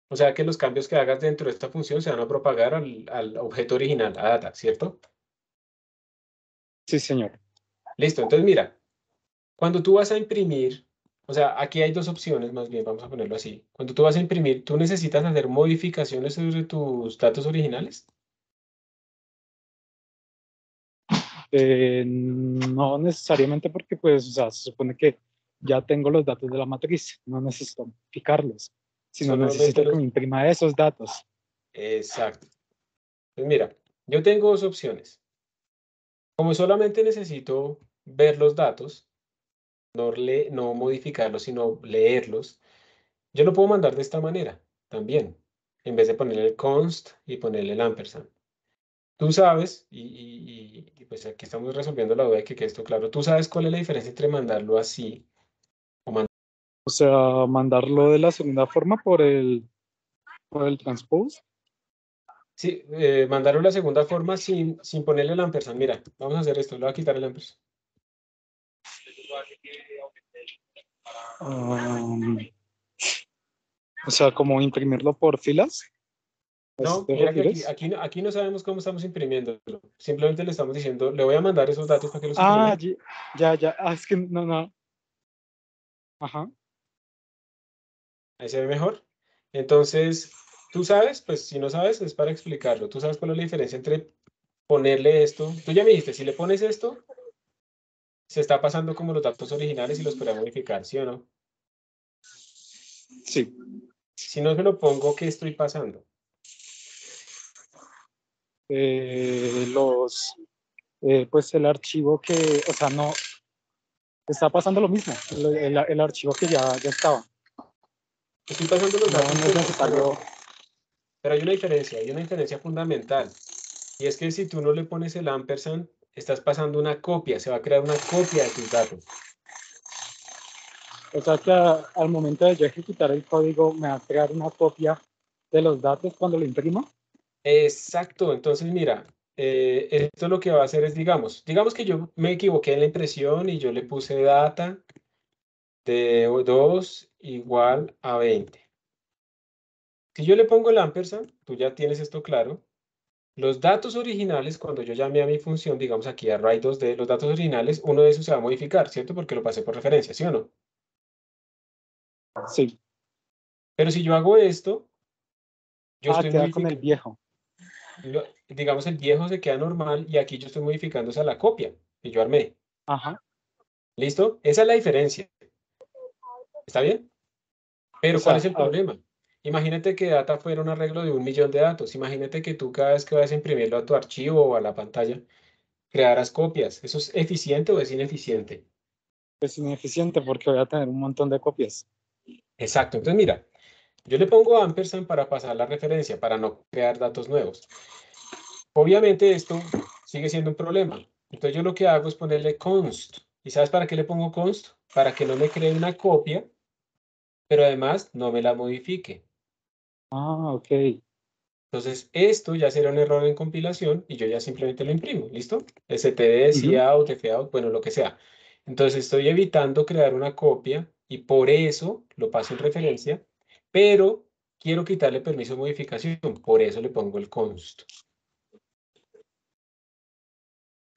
Speaker 1: O sea que los cambios que hagas dentro de esta función se van a propagar al objeto original, a data, ¿cierto?
Speaker 4: Sí, señor.
Speaker 1: Listo, entonces mira, cuando tú vas a imprimir, o sea, aquí hay dos opciones, más bien, vamos a ponerlo así. Cuando tú vas a imprimir, ¿tú necesitas hacer modificaciones sobre tus datos originales?
Speaker 4: No necesariamente porque, pues, o sea, se supone que ya tengo los datos de la matriz, no necesito modificarlos, sino
Speaker 1: Solamente
Speaker 4: necesito que
Speaker 1: los...
Speaker 4: me imprima esos datos.
Speaker 1: Exacto. Pues mira, yo tengo dos opciones. Como solamente necesito ver los datos, no modificarlos, sino leerlos, yo lo puedo mandar de esta manera también, en vez de ponerle el const y ponerle el ampersand. Tú sabes, pues aquí estamos resolviendo la duda de que quede esto claro, tú sabes cuál es la diferencia entre mandarlo así o
Speaker 4: O sea, mandarlo de la segunda forma por el transpose.
Speaker 1: sí, mandarlo de la segunda forma sin ponerle el ampersand. Mira, vamos a hacer esto, le voy a quitar el ampersand.
Speaker 4: O sea, como imprimirlo por filas. ¿A eso
Speaker 1: No,
Speaker 4: te
Speaker 1: mira que
Speaker 4: refieres?
Speaker 1: aquí no sabemos cómo estamos imprimiéndolo. Simplemente le estamos diciendo, le voy a mandar esos datos para que los
Speaker 4: Ah,
Speaker 1: imprima.
Speaker 4: ya. Ah, es que no. Ajá.
Speaker 1: Ahí se ve mejor. Entonces, tú sabes, pues si no sabes, es para explicarlo. Tú sabes cuál es la diferencia entre ponerle esto. Tú ya me dijiste, si le pones esto, se está pasando como los datos originales y los podrá modificar, ¿sí o no?
Speaker 4: Sí.
Speaker 1: Si no se lo pongo, ¿qué estoy pasando?
Speaker 4: Los, pues el archivo que, o sea, no, está pasando lo mismo, el archivo que ya estaba.
Speaker 1: Estoy pasando los
Speaker 4: No,
Speaker 1: datos,
Speaker 4: no es necesario.
Speaker 1: pero hay una diferencia fundamental. Y es que si tú no le pones el ampersand, estás pasando una copia, se va a crear una copia de tus datos.
Speaker 4: O sea que al momento de yo ejecutar el código me va a crear una copia de los datos cuando lo imprimo.
Speaker 1: Exacto, entonces mira, esto lo que va a hacer es, digamos que yo me equivoqué en la impresión y yo le puse data de 2 igual a 20. Si yo le pongo el ampersand, tú ya tienes esto claro. Los datos originales, cuando yo llame a mi función, digamos aquí a write2d, los datos originales, uno de esos se va a modificar, ¿cierto? Porque lo pasé por referencia, ¿sí o no?
Speaker 4: Sí.
Speaker 1: Pero si yo hago esto, yo
Speaker 4: Ah,
Speaker 1: estoy
Speaker 4: queda con el
Speaker 1: modificando,
Speaker 4: viejo.
Speaker 1: digamos el viejo se queda normal y aquí yo estoy modificando esa la copia que yo armé.
Speaker 4: Ajá.
Speaker 1: ¿Listo? Esa es la diferencia. ¿Está bien?
Speaker 4: O
Speaker 1: Pero ¿cuál es
Speaker 4: sea,
Speaker 1: el problema? Imagínate que data fuera un arreglo de 1 millón de datos. Imagínate que tú cada vez que vas a imprimirlo a tu archivo o a la pantalla, crearas copias. ¿Eso es eficiente o es ineficiente?
Speaker 4: es ineficiente porque voy a tener un montón de copias.
Speaker 1: Exacto. Entonces, mira, yo le pongo ampersand para pasar la referencia, para no crear datos nuevos. Obviamente esto sigue siendo un problema. Entonces yo lo que hago es ponerle const. ¿Y sabes para qué le pongo const? Para que no me cree una copia, pero además no me la modifique.
Speaker 4: Ah, ok.
Speaker 1: Entonces, esto ya será un error en compilación y yo ya simplemente lo imprimo, ¿listo? std,
Speaker 4: Ujú.
Speaker 1: cout, fout, bueno, lo que sea. Entonces, estoy evitando crear una copia y por eso lo paso en referencia, pero quiero quitarle permiso de modificación, por eso le pongo el const.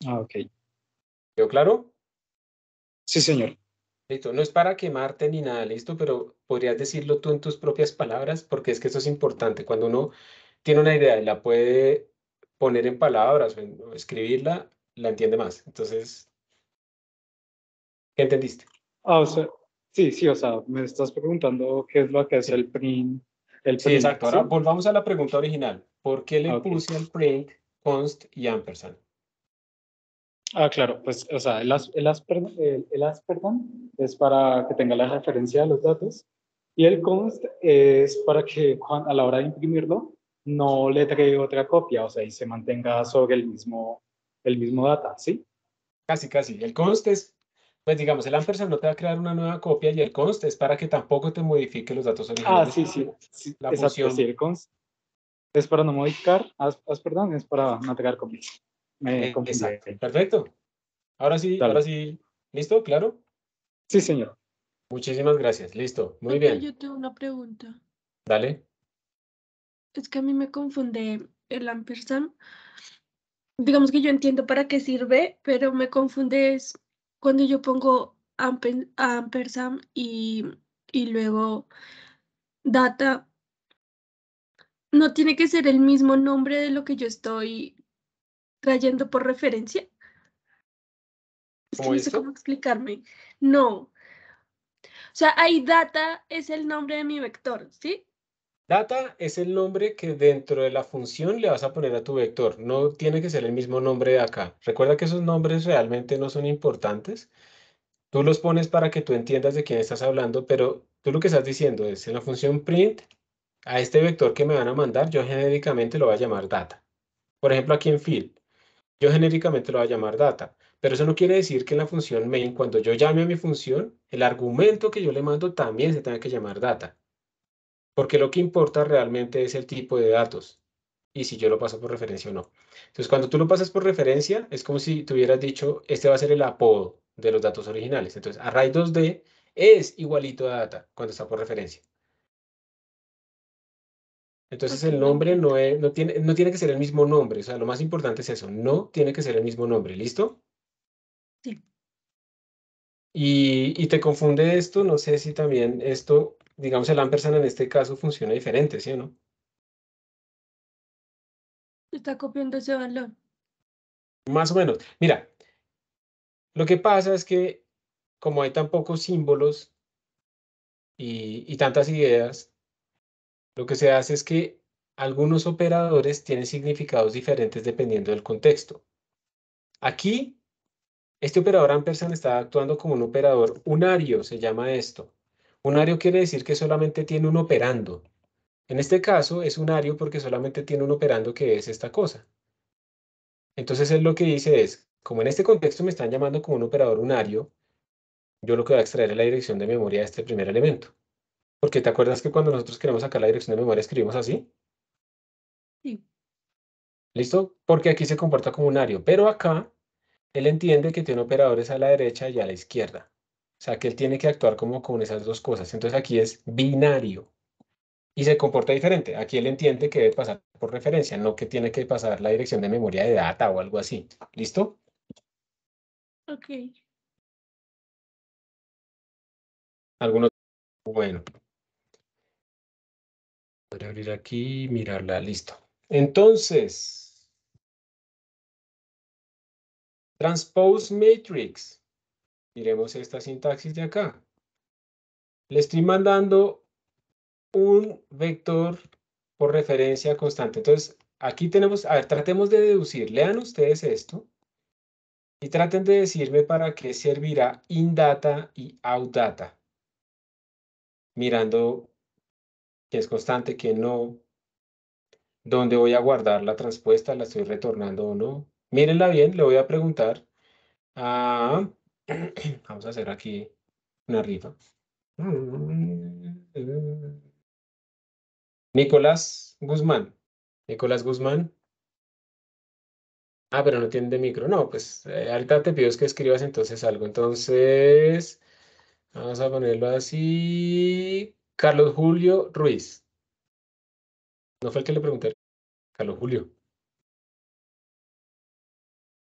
Speaker 4: Ah, ok.
Speaker 1: ¿Quedó claro?
Speaker 4: Sí, señor.
Speaker 1: Listo, no es para quemarte ni nada, listo, pero podrías decirlo tú en tus propias palabras, porque es que eso es importante. Cuando uno tiene una idea y la puede poner en palabras o escribirla, la entiende más. Entonces, ¿qué entendiste?
Speaker 4: Ah, o sea, sí, o sea, me estás preguntando qué es lo que es
Speaker 1: Sí.
Speaker 4: el
Speaker 1: Sí,
Speaker 4: print,
Speaker 1: exacto. Ahora
Speaker 4: ¿sí?
Speaker 1: volvamos a la pregunta original. ¿Por qué le
Speaker 4: Ah, ok.
Speaker 1: puse al print const y ampersand?
Speaker 4: Ah, claro, pues, o sea, el as, perdón, es para que tenga la referencia de los datos y el const es para que a la hora de imprimirlo no le traiga otra copia, o sea, y se mantenga sobre el mismo data, ¿sí?
Speaker 1: Casi, casi. El const es, pues digamos, el ampersand no te va a crear una nueva copia y el const es para que tampoco te modifique los datos
Speaker 4: Ah,
Speaker 1: originales,
Speaker 4: sí,
Speaker 1: porque la
Speaker 4: exacto, sí,
Speaker 1: función...
Speaker 4: el const es para no modificar, perdón, es para no traer copias. Me confundí
Speaker 1: Exacto.
Speaker 4: ahí.
Speaker 1: Perfecto. Ahora
Speaker 4: Dale.
Speaker 1: sí. ¿Listo? ¿Claro?
Speaker 4: Sí, señor.
Speaker 1: Muchísimas gracias. Listo. Muy
Speaker 3: Profe,
Speaker 1: bien.
Speaker 3: yo tengo una pregunta.
Speaker 1: Dale.
Speaker 3: Es que a mí me confunde el ampersand. Digamos que yo entiendo para qué sirve, pero me confunde es cuando yo pongo ampersand y luego data. No tiene que ser el mismo nombre de lo que yo estoy trayendo por referencia. Es que
Speaker 1: ¿Cómo
Speaker 3: no sé
Speaker 1: esto?
Speaker 3: cómo explicarme. No. O sea, ahí data es el nombre de mi vector, ¿sí?
Speaker 1: Data es el nombre que dentro de la función le vas a poner a tu vector. No tiene que ser el mismo nombre de acá. Recuerda que esos nombres realmente no son importantes. Tú los pones para que tú entiendas de quién estás hablando, pero tú lo que estás diciendo es en la función print, a este vector que me van a mandar, yo genéricamente lo voy a llamar data. Por ejemplo, aquí en field, yo genéricamente lo voy a llamar data. Pero eso no quiere decir que en la función main, cuando yo llame a mi función, el argumento que yo le mando también se tenga que llamar data. Porque lo que importa realmente es el tipo de datos y si yo lo paso por referencia o no. Entonces, cuando tú lo pasas por referencia, es como si tú hubieras dicho, este va a ser el apodo de los datos originales. Entonces, array2d es igualito a data cuando está por referencia. Entonces,
Speaker 3: Ok,
Speaker 1: el nombre
Speaker 3: entiendo.
Speaker 1: no tiene que ser el mismo nombre. O sea, lo más importante es eso, no tiene que ser el mismo nombre. ¿Listo?
Speaker 3: Sí.
Speaker 1: Y te confunde esto, no sé si también esto, digamos, el ampersand en este caso funciona diferente, ¿sí o no?
Speaker 3: Está copiando ese valor.
Speaker 1: Más o menos. Mira, lo que pasa es que como hay tan pocos símbolos y tantas ideas, lo que se hace es que algunos operadores tienen significados diferentes dependiendo del contexto. Aquí, este operador ampersand está actuando como un operador unario, se llama esto. Unario quiere decir que solamente tiene un operando. En este caso es unario porque solamente tiene un operando que es esta cosa. Entonces él lo que dice es, como en este contexto me están llamando como un operador unario, yo lo que voy a extraer es la dirección de memoria de este primer elemento. Porque te acuerdas que cuando nosotros queremos sacar la dirección de memoria escribimos así.
Speaker 3: Sí.
Speaker 1: ¿Listo? Porque aquí se comporta como unario. Pero acá él entiende que tiene operadores a la derecha y a la izquierda. O sea que él tiene que actuar como con esas dos cosas. Entonces aquí es binario. Y se comporta diferente. Aquí él entiende que debe pasar por referencia, no que tiene que pasar la dirección de memoria de data o algo así. ¿Listo?
Speaker 3: Ok.
Speaker 1: Algunos. Bueno, voy a abrir aquí y mirarla. Listo. Entonces, transpose matrix. Miremos esta sintaxis de acá. Le estoy mandando un vector por referencia constante. Entonces, aquí tenemos, a ver, tratemos de deducir. Lean ustedes esto y traten de decirme para qué servirá indata y outdata. Mirando quién es constante, quién no, dónde voy a guardar la transpuesta, la estoy retornando o no. Mírenla bien, le voy a preguntar a... Vamos a hacer aquí una rifa. Nicolás Guzmán. Nicolás Guzmán. Ah, pero no tienen de micro. No, pues ahorita te pido es que escribas entonces algo. Entonces, vamos a ponerlo así. Carlos Julio Ruiz. No fue el que le pregunté. Carlos Julio.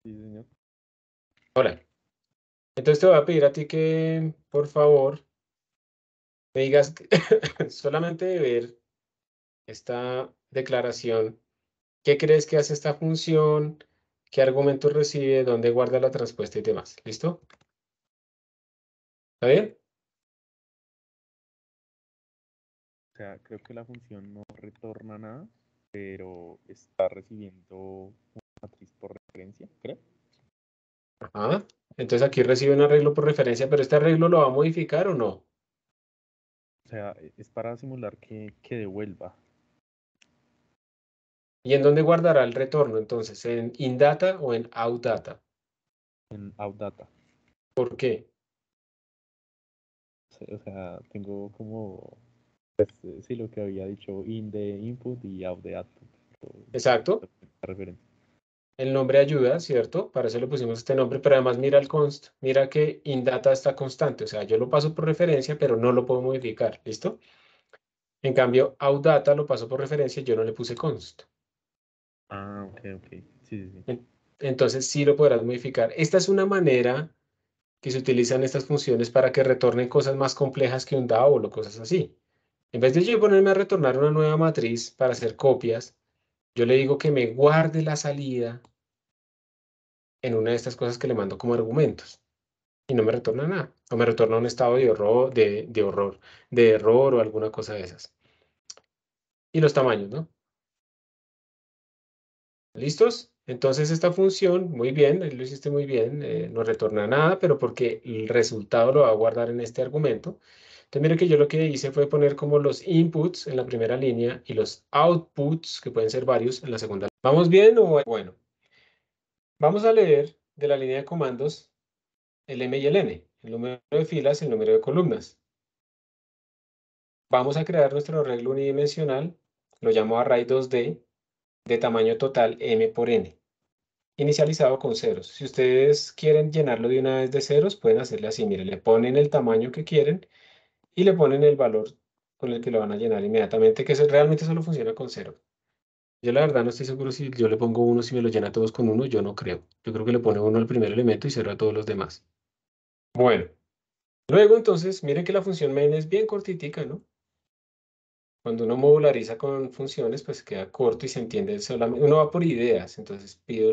Speaker 5: Sí, señor.
Speaker 1: Hola. Entonces te voy a pedir a ti que, por favor, me digas solamente de ver esta declaración. ¿Qué crees que hace esta función? ¿Qué argumentos recibe? ¿Dónde guarda la transpuesta y demás? ¿Listo? ¿Está bien?
Speaker 5: O sea, creo que la función no retorna nada, pero está recibiendo una matriz por referencia, creo.
Speaker 1: Ajá. Entonces aquí recibe un arreglo por referencia, pero este arreglo lo va a modificar o no.
Speaker 5: O sea, es para simular que devuelva
Speaker 1: ¿Y en dónde guardará el retorno entonces? ¿En indata o en outdata?
Speaker 5: en outdata.
Speaker 1: ¿Por qué?
Speaker 5: O sea, tengo como, sí, lo que había dicho in the input y out the output.
Speaker 1: Exacto.
Speaker 5: La referencia.
Speaker 1: El nombre ayuda, ¿cierto? Para eso le pusimos este nombre, pero además mira el const, mira que indata está constante, o sea, yo lo paso por referencia, pero no lo puedo modificar, ¿listo? En cambio, outdata lo paso por referencia y yo no le puse const.
Speaker 5: Ah, ok, ok. Sí, sí, sí.
Speaker 1: Entonces sí lo podrás modificar. Esta es una manera que se utilizan estas funciones para que retornen cosas más complejas que un DAO o cosas así. En vez de yo ponerme a retornar una nueva matriz para hacer copias, yo le digo que me guarde la salida en una de estas cosas que le mando como argumentos y no me retorna nada. O me retorna un estado de horror, de error o alguna cosa de esas. Y los tamaños, ¿no? ¿Listos? Entonces esta función, muy bien, lo hiciste muy bien, no retorna nada, pero porque el resultado lo va a guardar en este argumento. Entonces mire que yo lo que hice fue poner como los inputs en la primera línea y los outputs, que pueden ser varios, en la segunda. ¿Vamos bien o bueno? Vamos a leer de la línea de comandos el M y el N, el número de filas, el número de columnas. Vamos a crear nuestro arreglo unidimensional, lo llamo array 2D, de tamaño total M por N, inicializado con ceros. Si ustedes quieren llenarlo de una vez de ceros, pueden hacerle así. Mire, le ponen el tamaño que quieren y le ponen el valor con el que lo van a llenar inmediatamente, que realmente solo funciona con cero. Yo la verdad no estoy seguro si yo le pongo uno, si me lo llena todos con uno, yo no creo. Yo creo que le pone uno al primer elemento y cero a todos los demás. Bueno, luego entonces, miren que la función main es bien cortitica, ¿no? Cuando uno modulariza con funciones, pues queda corto y se entiende solamente. Uno va por ideas, entonces pido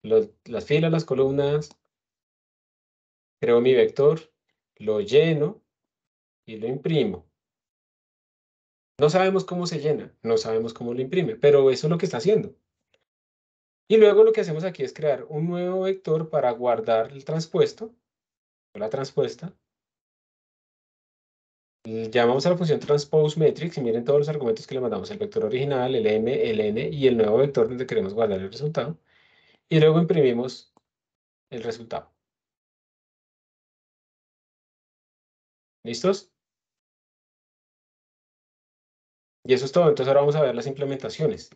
Speaker 1: las filas, las columnas, creo mi vector, lo lleno y lo imprimo. No sabemos cómo se llena, no sabemos cómo lo imprime, pero eso es lo que está haciendo. Y luego lo que hacemos aquí es crear un nuevo vector para guardar el transpuesto, o la transpuesta. Llamamos a la función transpose matrix y miren todos los argumentos que le mandamos, el vector original, el m, el n y el nuevo vector donde queremos guardar el resultado. Y luego imprimimos el resultado. ¿Listos? Y eso es todo. Entonces ahora vamos a ver las implementaciones.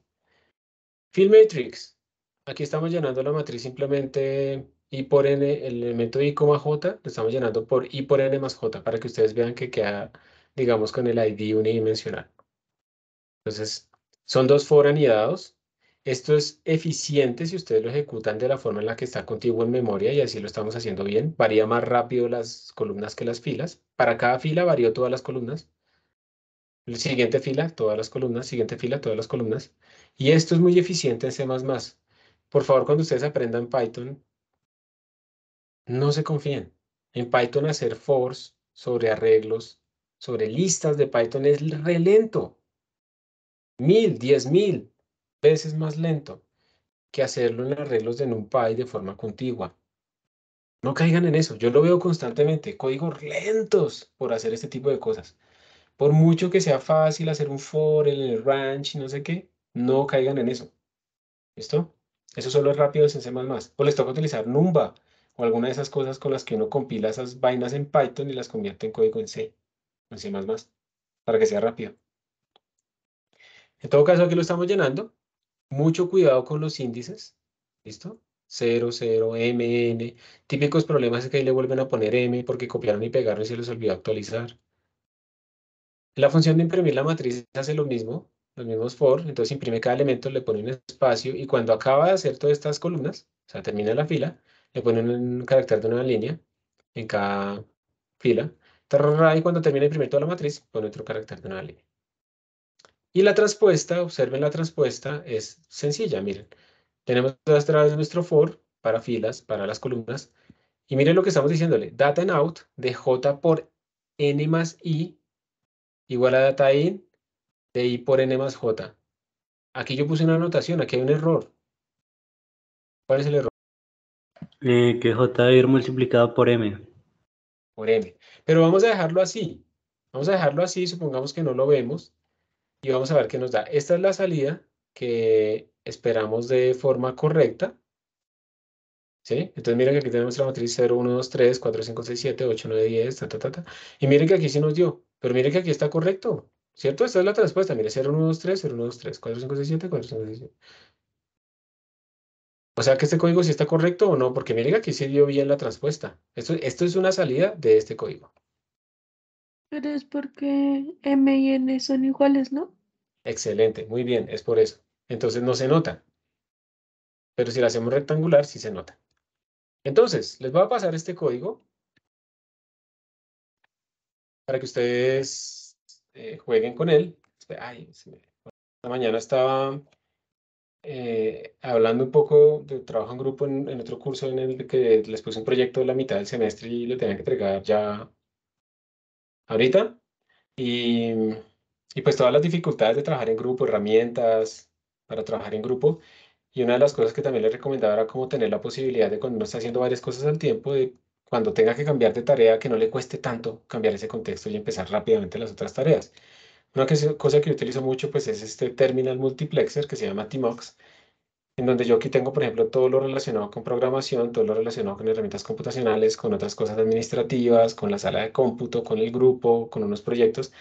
Speaker 1: Fill matrix. Aquí estamos llenando la matriz simplemente i por n, el elemento i, j, lo estamos llenando por i por n más j para que ustedes vean que queda, digamos, con el ID unidimensional. Entonces, son dos for anidados. Esto es eficiente si ustedes lo ejecutan de la forma en la que está contiguo en memoria y así lo estamos haciendo bien. Varía más rápido las columnas que las filas. Para cada fila varío todas las columnas. Siguiente fila, todas las columnas. Siguiente fila, todas las columnas. Y esto es muy eficiente en C++. Por favor, cuando ustedes aprendan Python, no se confíen. En Python hacer fors sobre arreglos, sobre listas de Python es re lento. 1000, 10.000 veces más lento que hacerlo en arreglos de NumPy de forma contigua. No caigan en eso. Yo lo veo constantemente. Códigos lentos por hacer este tipo de cosas. Por mucho que sea fácil hacer un for, el range, no sé qué, no caigan en eso. ¿Listo? Eso solo es rápido en C++. O les toca utilizar Numba o alguna de esas cosas con las que uno compila esas vainas en Python y las convierte en código en C, en C++, para que sea rápido. En todo caso, aquí lo estamos llenando. Mucho cuidado con los índices. ¿Listo? 0, 0, M, N. Típicos problemas es que ahí le vuelven a poner M porque copiaron y pegaron y se les olvidó actualizar. La función de imprimir la matriz hace lo mismo, los mismos for, entonces imprime cada elemento, le pone un espacio y cuando acaba de hacer todas estas columnas, o sea, termina la fila, le pone un carácter de una línea en cada fila, tarará, y cuando termina de imprimir toda la matriz, pone otro carácter de una línea. Y la transpuesta, observen la transpuesta, es sencilla, miren. Tenemos otra vez nuestro for para filas, para las columnas, y miren lo que estamos diciéndole, data in out de j por n más i igual a data in de i por n más j. Aquí yo puse una anotación, aquí hay un error. ¿Cuál es el error?
Speaker 2: Que J debe ir multiplicado por M.
Speaker 1: Por m. Pero vamos a dejarlo así. Vamos a dejarlo así, supongamos que no lo vemos y vamos a ver qué nos da. Esta es la salida que esperamos de forma correcta. ¿Sí? Entonces miren que aquí tenemos la matriz 0, 1, 2, 3, 4, 5, 6, 7, 8, 9, 10, ta, ta, ta, ta. Y miren que aquí sí nos dio, pero miren que aquí está correcto, ¿cierto? Esta es la respuesta, mire, 0, 1, 2, 3, 0, 1, 2, 3, 4, 5, 6, 7, 4, 5, 6, 7. O sea que este código sí está correcto o no, porque mire que aquí se dio bien la transpuesta. Esto es una salida de este código.
Speaker 3: Pero es porque M y N son iguales, ¿no?
Speaker 1: Excelente, muy bien, es por eso. Entonces no se nota, pero si lo hacemos rectangular, sí se nota. Entonces, les voy a pasar este código para que ustedes jueguen con él. Ay, esta mañana estaba hablando un poco de trabajo en grupo en otro curso en el que les puse un proyecto de la mitad del semestre y lo tenían que entregar ya ahorita. Y, y pues todas las dificultades de trabajar en grupo, herramientas para trabajar en grupo. Y una de las cosas que también les recomendaba era como tener la posibilidad de cuando uno está haciendo varias cosas al tiempo, de cuando tenga que cambiar de tarea, que no le cueste tanto cambiar ese contexto y empezar rápidamente las otras tareas. Una cosa que yo utilizo mucho pues es este terminal multiplexer que se llama Tmux, en donde yo aquí tengo, por ejemplo, todo lo relacionado con programación, todo lo relacionado con herramientas computacionales, con otras cosas administrativas, con la sala de cómputo, con el grupo, con unos proyectos.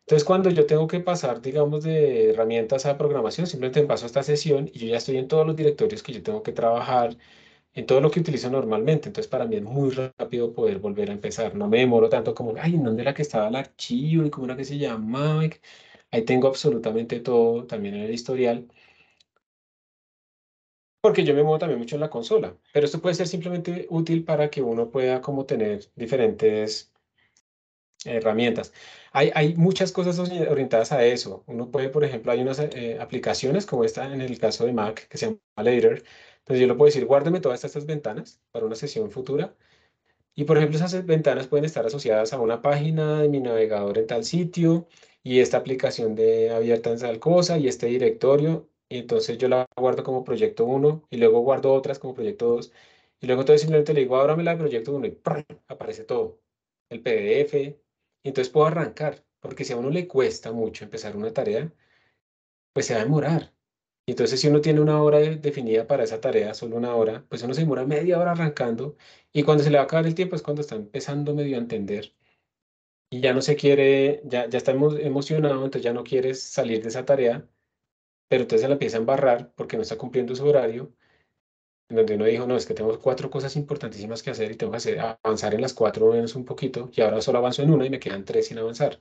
Speaker 1: Entonces, cuando yo tengo que pasar, digamos, de herramientas a programación, simplemente paso a esta sesión y yo ya estoy en todos los directorios que yo tengo que trabajar, en todo lo que utilizo normalmente. Entonces, para mí es muy rápido poder volver a empezar. No me demoro tanto como, ay, ¿en dónde era que estaba el archivo y cómo era que se llamaba? Ahí tengo absolutamente todo también en el historial, porque yo me muevo también mucho en la consola. Pero esto puede ser simplemente útil para que uno pueda como tener diferentes herramientas. Hay muchas cosas orientadas a eso. Uno puede, por ejemplo, hay unas aplicaciones como esta en el caso de Mac que se llama Later. Entonces yo le puedo decir, guárdame todas estas ventanas para una sesión futura. Y por ejemplo, esas ventanas pueden estar asociadas a una página de mi navegador en tal sitio y esta aplicación de abierta en tal cosa y este directorio. Y entonces yo la guardo como proyecto uno y luego guardo otras como proyecto 2. Y luego entonces simplemente le digo, ábrame la de proyecto uno y ¡prum! Aparece todo. El PDF. Y entonces puedo arrancar. Porque si a uno le cuesta mucho empezar una tarea, pues se va a demorar. Y entonces, si uno tiene una hora definida para esa tarea, solo una hora, pues uno se demora media hora arrancando y cuando se le va a acabar el tiempo es cuando está empezando medio a entender y ya no se quiere, ya está emocionado, entonces ya no quiere salir de esa tarea, pero entonces se la empieza a embarrar porque no está cumpliendo su horario, en donde uno dijo, no, es que tengo cuatro cosas importantísimas que hacer y tengo que avanzar en las cuatro menos un poquito y ahora solo avanzo en una y me quedan tres sin avanzar.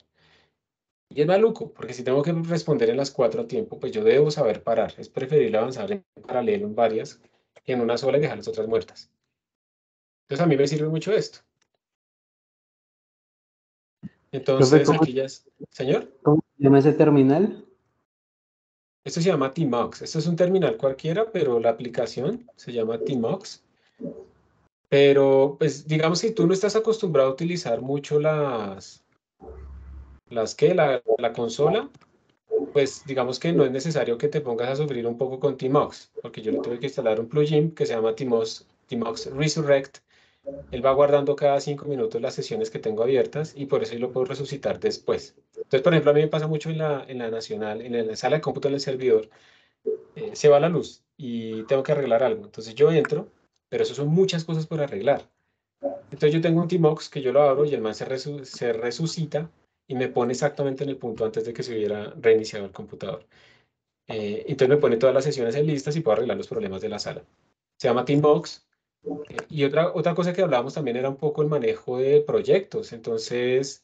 Speaker 1: Y es maluco, porque si tengo que responder en las cuatro a tiempo, pues yo debo saber parar. Es preferible avanzar en paralelo en varias que en una sola y dejar las otras muertas. Entonces a mí me sirve mucho esto.
Speaker 2: Profe,
Speaker 1: Entonces
Speaker 2: ¿cómo,
Speaker 1: aquí ya es, señor,
Speaker 2: cómo se llama ese terminal?
Speaker 1: esto se llama Tmux. Esto es un terminal cualquiera, pero la aplicación se llama Tmux. Pero pues digamos que tú no estás acostumbrado a utilizar mucho la consola, pues digamos que no es necesario que te pongas a sufrir un poco con Tmux, porque yo le tuve que instalar un plugin que se llama Tmux Resurrect. Él va guardando cada 5 minutos las sesiones que tengo abiertas y por eso yo lo puedo resucitar después. Entonces, por ejemplo, a mí me pasa mucho en la nacional, en la sala de cómputo en el servidor, se va la luz y tengo que arreglar algo. Entonces yo entro, pero eso son muchas cosas por arreglar. Entonces yo tengo un Tmux que yo lo abro y el man se resucita y me pone exactamente en el punto antes de que se hubiera reiniciado el computador. Entonces me pone todas las sesiones en listas y puedo arreglar los problemas de la sala. Se llama Teambox. Y otra cosa que hablábamos también era un poco el manejo de proyectos. Entonces,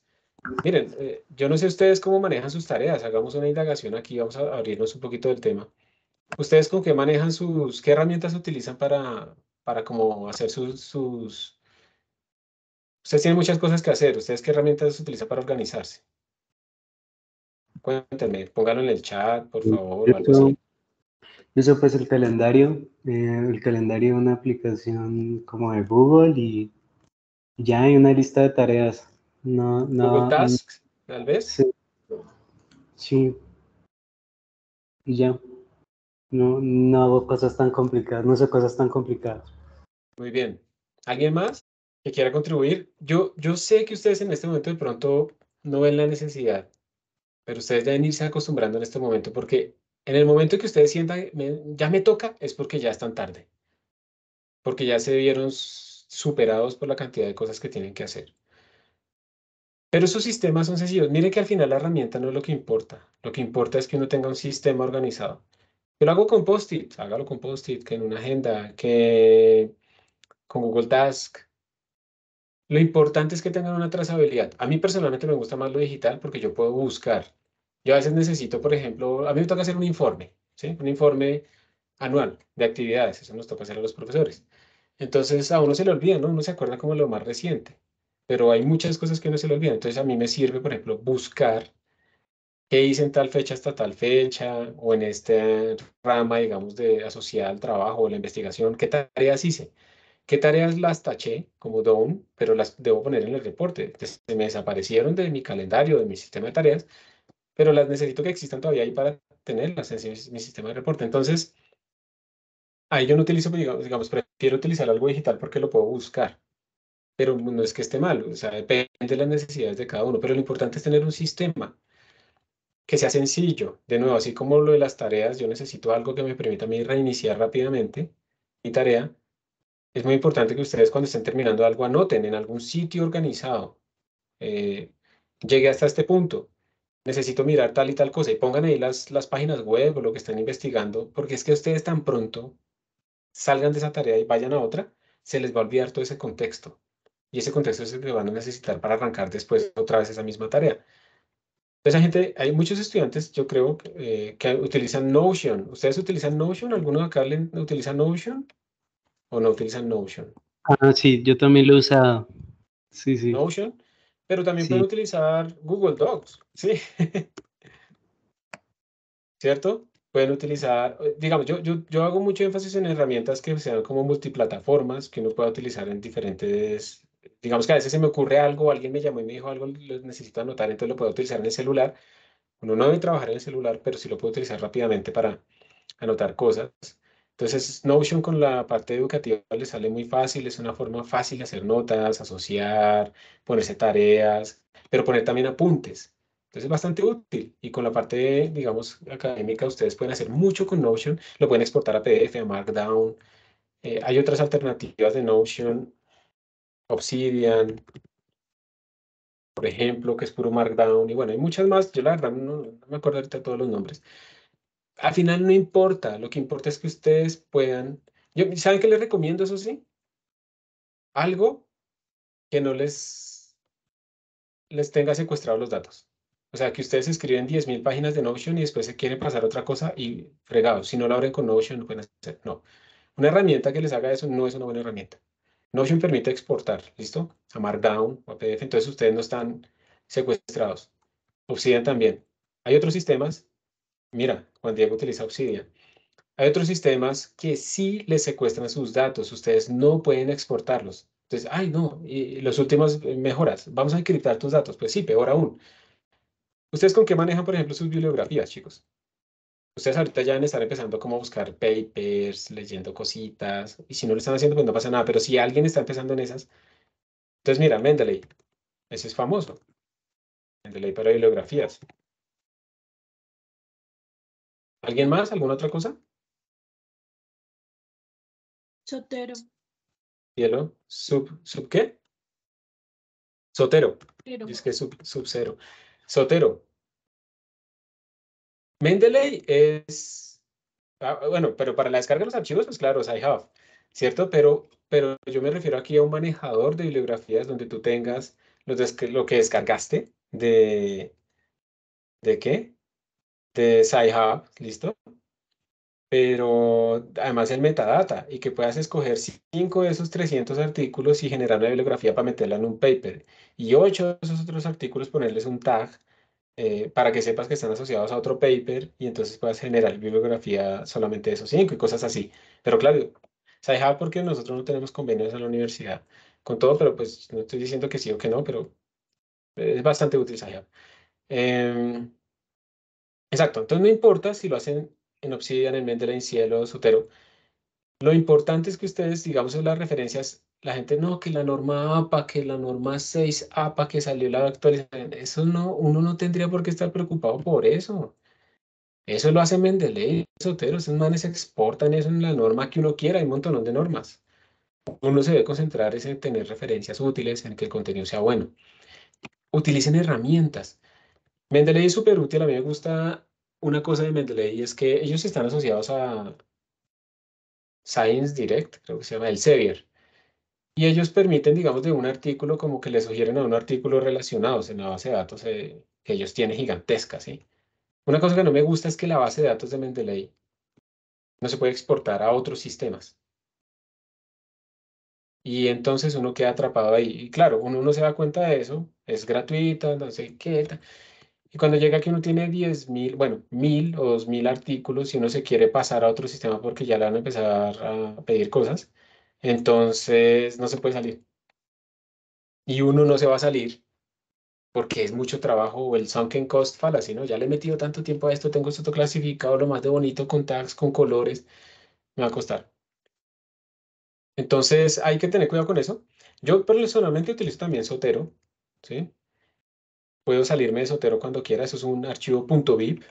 Speaker 1: miren, yo no sé ustedes cómo manejan sus tareas. Hagamos una indagación aquí, vamos a abrirnos un poquito del tema. ¿Ustedes con qué manejan qué herramientas utilizan para como hacer Ustedes tienen muchas cosas que hacer. ¿Ustedes qué herramientas utilizan para organizarse? Cuéntenme, pónganlo en el chat, por favor, o algo
Speaker 2: Eso,
Speaker 1: así.
Speaker 2: eso pues el calendario es una aplicación como de Google y ya hay una lista de tareas. No,
Speaker 1: Google
Speaker 2: no,
Speaker 1: Tasks, tal vez.
Speaker 2: sí, sí, y ya. No, no hago cosas tan complicadas, no sé cosas tan complicadas.
Speaker 1: Muy bien. ¿Alguien más que quiera contribuir? Yo sé que ustedes en este momento de pronto no ven la necesidad, pero ustedes deben irse acostumbrando en este momento porque en el momento que ustedes sientan, ya me toca, es porque ya están tarde, porque ya se vieron superados por la cantidad de cosas que tienen que hacer. Pero esos sistemas son sencillos. Mire que al final la herramienta no es lo que importa. Lo que importa es que uno tenga un sistema organizado. Yo lo hago con Post-it, hágalo con Post-it, que en una agenda, que con Google Task. Lo importante es que tengan una trazabilidad. A mí personalmente me gusta más lo digital porque yo puedo buscar. Yo a veces necesito, por ejemplo, a mí me toca hacer un informe, ¿sí? Un informe anual de actividades, eso nos toca hacer a los profesores. Entonces a uno se le olvida, ¿no? Uno se acuerda como lo más reciente, pero hay muchas cosas que uno se le olvida. Entonces a mí me sirve, por ejemplo, buscar qué hice en tal fecha hasta tal fecha, o en esta rama, digamos, de asociada al trabajo o la investigación, qué tareas hice. ¿Qué tareas las taché como done, pero las debo poner en el reporte? Entonces, se me desaparecieron de mi calendario, de mi sistema de tareas, pero las necesito que existan todavía ahí para tenerlas en mi sistema de reporte. Entonces, ahí yo no utilizo, pues, digamos, prefiero utilizar algo digital porque lo puedo buscar, pero no es que esté mal, o sea, depende de las necesidades de cada uno, pero lo importante es tener un sistema que sea sencillo. De nuevo, así como lo de las tareas, yo necesito algo que me permita a mí reiniciar rápidamente mi tarea. Es muy importante que ustedes cuando estén terminando algo anoten en algún sitio organizado. Llegué hasta este punto, necesito mirar tal y tal cosa y pongan ahí las páginas web o lo que estén investigando, porque es que ustedes tan pronto salgan de esa tarea y vayan a otra, se les va a olvidar todo ese contexto. Y ese contexto es el que van a necesitar para arrancar después otra vez esa misma tarea. Entonces, hay muchos estudiantes, yo creo, que utilizan Notion. ¿Ustedes utilizan Notion? ¿Alguno de acá utiliza Notion o no utilizan Notion?
Speaker 2: Ah, sí, yo también lo he usado. Sí, sí,
Speaker 1: Notion, pero también pueden
Speaker 2: sí.
Speaker 1: utilizar Google Docs, ¿sí? ¿Cierto? Pueden utilizar, digamos, yo hago mucho énfasis en herramientas que sean como multiplataformas, que uno pueda utilizar en diferentes, digamos que a veces se me ocurre algo, alguien me llamó y me dijo algo, lo necesito anotar, entonces lo puedo utilizar en el celular. Uno no debe trabajar en el celular, pero sí lo puede utilizar rápidamente para anotar cosas. Entonces, Notion con la parte educativa le sale muy fácil, es una forma fácil de hacer notas, asociar, ponerse tareas, pero poner también apuntes. Entonces, es bastante útil. Y con la parte, digamos, académica, ustedes pueden hacer mucho con Notion, lo pueden exportar a PDF, a Markdown. Hay otras alternativas de Notion, Obsidian, por ejemplo, que es puro Markdown. Y bueno, hay muchas más. Yo la verdad no me acuerdo ahorita todos los nombres. Al final no importa, lo que importa es que ustedes puedan. ¿Saben qué les recomiendo, eso sí? Algo que no les tenga secuestrados los datos. O sea, que ustedes escriben 10.000 páginas de Notion y después se quieren pasar a otra cosa y fregados. Si no lo abren con Notion, no pueden hacer. No. Una herramienta que les haga eso no es una buena herramienta. Notion permite exportar, ¿listo? A Markdown o a PDF, entonces ustedes no están secuestrados. Obsidian también. Hay otros sistemas. Mira, Juan Diego utiliza Obsidian. Hay otros sistemas que sí les secuestran sus datos, ustedes no pueden exportarlos. Entonces, ay, no, y los últimos mejoras, vamos a encriptar tus datos. Pues sí, peor aún. ¿Ustedes con qué manejan, por ejemplo, sus bibliografías, chicos? Ustedes ahorita ya deben estar empezando como a buscar papers, leyendo cositas, y si no lo están haciendo, pues no pasa nada. Pero si alguien está empezando en esas, entonces mira, Mendeley, ese es famoso, Mendeley para bibliografías. ¿Alguien más? ¿Alguna otra cosa?
Speaker 3: Sotero.
Speaker 1: Cielo, ¿sub qué? Sotero.
Speaker 3: Pero
Speaker 1: Es que es sub cero. Sotero. Mendeley es, bueno, pero para la descarga de los archivos, pues claro, es iHave, ¿cierto? Pero yo me refiero aquí a un manejador de bibliografías donde tú tengas lo que descargaste ¿de qué? De Sci-Hub, ¿listo? Pero además el metadata y que puedas escoger 5 de esos 300 artículos y generar una bibliografía para meterla en un paper y 8 de esos otros artículos ponerles un tag para que sepas que están asociados a otro paper y entonces puedas generar bibliografía solamente de esos 5 y cosas así. Pero claro, Sci-Hub porque nosotros no tenemos convenios en la universidad con todo, pero pues no estoy diciendo que sí o que no, pero es bastante útil Sci-Hub. Exacto, entonces no importa si lo hacen en Obsidian, en Mendeley, en Cielo, Zotero. Lo importante es que ustedes, digamos, en las referencias, la gente no, que la norma APA, que la norma 6 APA, que salió la actualización, eso no, uno no tendría por qué estar preocupado por eso. Eso lo hace Mendeley, Zotero, esos manes exportan eso en la norma que uno quiera, hay un montón de normas. Uno se debe concentrar es en tener referencias útiles, en que el contenido sea bueno. Utilicen herramientas. Mendeley es súper útil, a mí me gusta una cosa de Mendeley y es que ellos están asociados a Science Direct, creo que se llama Elsevier. Y ellos permiten, digamos, de un artículo como que le sugieren a un artículo relacionados en la base de datos que ellos tienen gigantesca, ¿sí? Una cosa que no me gusta es que la base de datos de Mendeley no se puede exportar a otros sistemas. Y entonces uno queda atrapado ahí. Y claro, uno no se da cuenta de eso, es gratuita, no sé qué. Y cuando llega que uno tiene 10.000, bueno, 1.000 o 2.000 artículos y uno se quiere pasar a otro sistema porque ya le van a empezar a pedir cosas, entonces no se puede salir. Y uno no se va a salir porque es mucho trabajo o el sunken cost fallacy, ¿no? Ya le he metido tanto tiempo a esto, tengo esto todo clasificado, lo más de bonito con tags, con colores, me va a costar. Entonces hay que tener cuidado con eso. Yo personalmente utilizo también Zotero, ¿sí? Puedo salirme de Zotero cuando quiera, eso es un archivo .bib.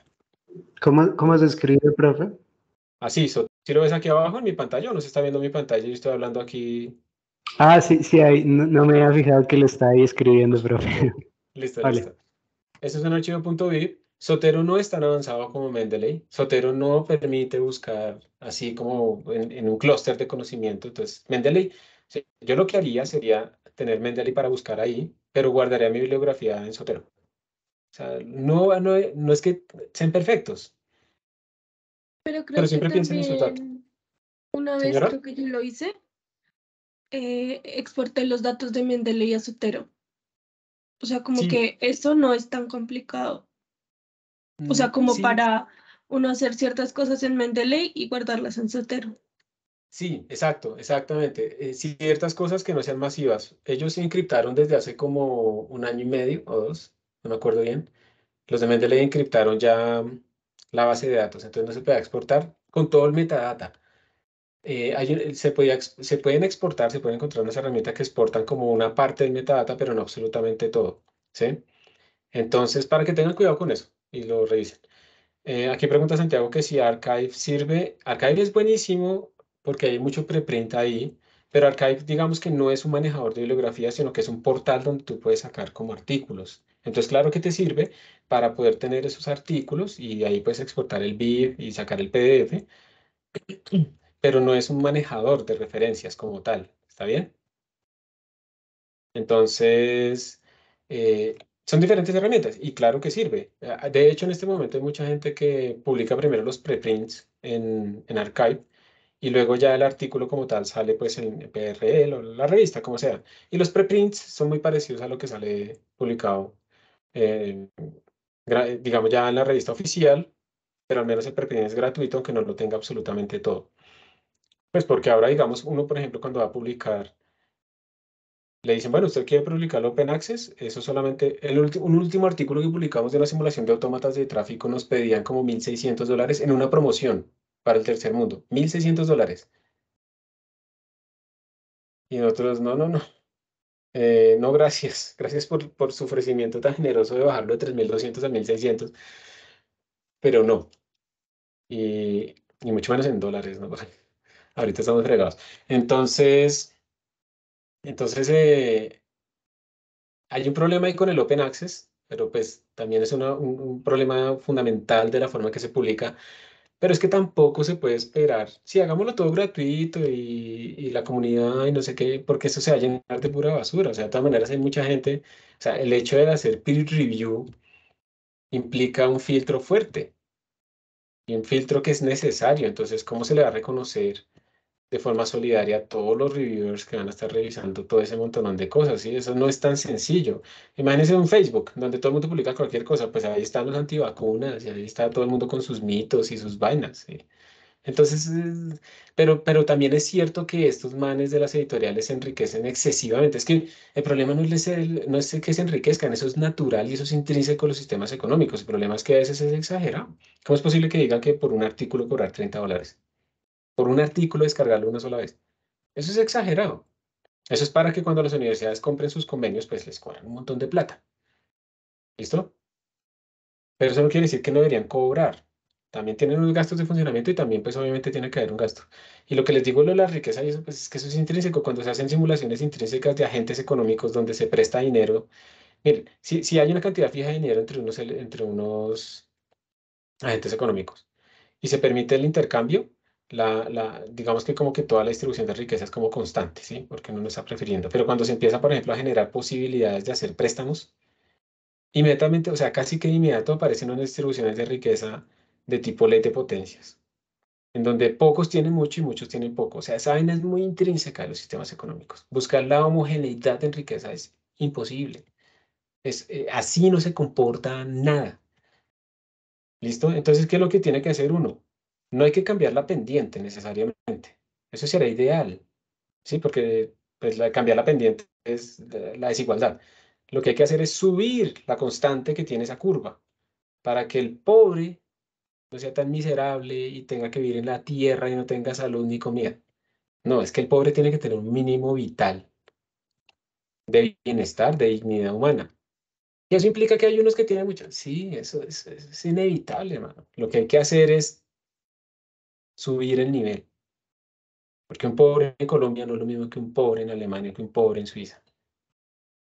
Speaker 2: ¿Cómo se escribe, profe?
Speaker 1: Así, si lo ves aquí abajo en mi pantalla o no se está viendo mi pantalla, yo estoy hablando aquí.
Speaker 2: Ah, sí, sí, ahí, no me había fijado que lo está ahí escribiendo, profe.
Speaker 1: Listo,
Speaker 2: Vale.
Speaker 1: listo. Eso es un archivo .bib. Zotero no es tan avanzado como Mendeley. Zotero no permite buscar así como en un clúster de conocimiento. Entonces, Mendeley, sí, yo lo que haría sería tener Mendeley para buscar ahí, pero guardaría mi bibliografía en Zotero. O sea, no es que sean perfectos,
Speaker 3: Pero
Speaker 1: pero
Speaker 3: creo que
Speaker 1: siempre piensen en sus datos.
Speaker 3: también una vez
Speaker 1: Señora,
Speaker 3: creo que yo lo hice, exporté los datos de Mendeley a Zotero. O sea, como
Speaker 1: sí,
Speaker 3: que eso no es tan complicado. O sea, como
Speaker 1: sí,
Speaker 3: para uno hacer ciertas cosas en Mendeley y guardarlas en Zotero.
Speaker 1: sí, exacto, exactamente. Ciertas cosas que no sean masivas. Ellos se encriptaron desde hace como 1 año y medio o 2, no me acuerdo bien. Los de Mendeley encriptaron ya la base de datos, entonces no se puede exportar con todo el metadata. Se pueden exportar, se pueden encontrar unas herramientas que exportan como una parte del metadata, pero no absolutamente todo, ¿sí? Entonces, para que tengan cuidado con eso y lo revisen. Aquí pregunta Santiago que si Archive sirve. Archive es buenísimo porque hay mucho preprint ahí, pero Archive digamos que no es un manejador de bibliografía, sino que es un portal donde tú puedes sacar como artículos. Entonces, claro que te sirve para poder tener esos artículos y ahí puedes exportar el BIB y sacar el PDF, pero no es un manejador de referencias como tal. ¿Está bien? Entonces, son diferentes herramientas y claro que sirve. De hecho, en este momento hay mucha gente que publica primero los preprints en Archive y luego ya el artículo como tal sale pues en PRL o la revista, como sea. Y los preprints son muy parecidos a lo que sale publicado, eh, digamos ya en la revista oficial, pero al menos el preprint es gratuito aunque no lo tenga absolutamente todo. Pues porque ahora, digamos, uno, por ejemplo, cuando va a publicar le dicen, bueno, ¿usted quiere publicarlo Open Access? Eso solamente, un último artículo que publicamos de una simulación de autómatas de tráfico nos pedían como $1.600 en una promoción para el tercer mundo. $1.600. Y nosotros, no, no, no, no, gracias. Gracias por su ofrecimiento tan generoso de bajarlo de 3.200 a 1.600, pero no. Y mucho menos en dólares, ¿no? Ahorita estamos fregados. Entonces, hay un problema ahí con el Open Access, pero pues también es un problema fundamental de la forma que se publica. Pero es que tampoco se puede esperar. Si hagámoslo todo gratuito y la comunidad y no sé qué, porque eso se va a llenar de pura basura. O sea, de todas maneras hay mucha gente. O sea, el hecho de hacer peer review implica un filtro fuerte y un filtro que es necesario. Entonces, ¿cómo se le va a reconocer de forma solidaria a todos los reviewers que van a estar revisando todo ese montón de cosas? ¿Sí? Eso no es tan sencillo. Imagínense un Facebook donde todo el mundo publica cualquier cosa, pues ahí están los antivacunas y ahí está todo el mundo con sus mitos y sus vainas, ¿sí? Entonces, pero también es cierto que estos manes de las editoriales se enriquecen excesivamente. Es que el problema no es que se enriquezcan, eso es natural y eso es intrínseco a los sistemas económicos. El problema es que a veces es exagerado. ¿Cómo es posible que digan que por un artículo cobrar $30? Por un artículo descargarlo una sola vez. Eso es exagerado. Eso es para que cuando las universidades compren sus convenios, pues les cobran un montón de plata. ¿Listo? Pero eso no quiere decir que no deberían cobrar. También tienen unos gastos de funcionamiento y también pues obviamente tiene que haber un gasto. Y lo que les digo, lo de la riqueza y eso, pues es que eso es intrínseco. Cuando se hacen simulaciones intrínsecas de agentes económicos donde se presta dinero, miren, si hay una cantidad fija de dinero entre unos agentes económicos. Y se permite el intercambio, digamos que como que toda la distribución de riqueza es como constante, ¿sí? Porque uno no está prefiriendo. Pero cuando se empieza, por ejemplo, a generar posibilidades de hacer préstamos, inmediatamente, o sea, casi que de inmediato aparecen unas distribuciones de riqueza de tipo ley de potencias, en donde pocos tienen mucho y muchos tienen poco. O sea, esa vaina es muy intrínseca de los sistemas económicos. Buscar la homogeneidad en riqueza es imposible. Así no se comporta nada. ¿Listo? Entonces, ¿qué es lo que tiene que hacer uno? No hay que cambiar la pendiente necesariamente. Eso sería ideal, ¿sí? Porque pues, cambiar la pendiente es la desigualdad. Lo que hay que hacer es subir la constante que tiene esa curva para que el pobre no sea tan miserable y tenga que vivir en la tierra y no tenga salud ni comida. No, es que el pobre tiene que tener un mínimo vital de bienestar, de dignidad humana. Y eso implica que hay unos que tienen mucho. Sí, eso es inevitable, hermano. Lo que hay que hacer es subir el nivel. Porque un pobre en Colombia no es lo mismo que un pobre en Alemania, que un pobre en Suiza.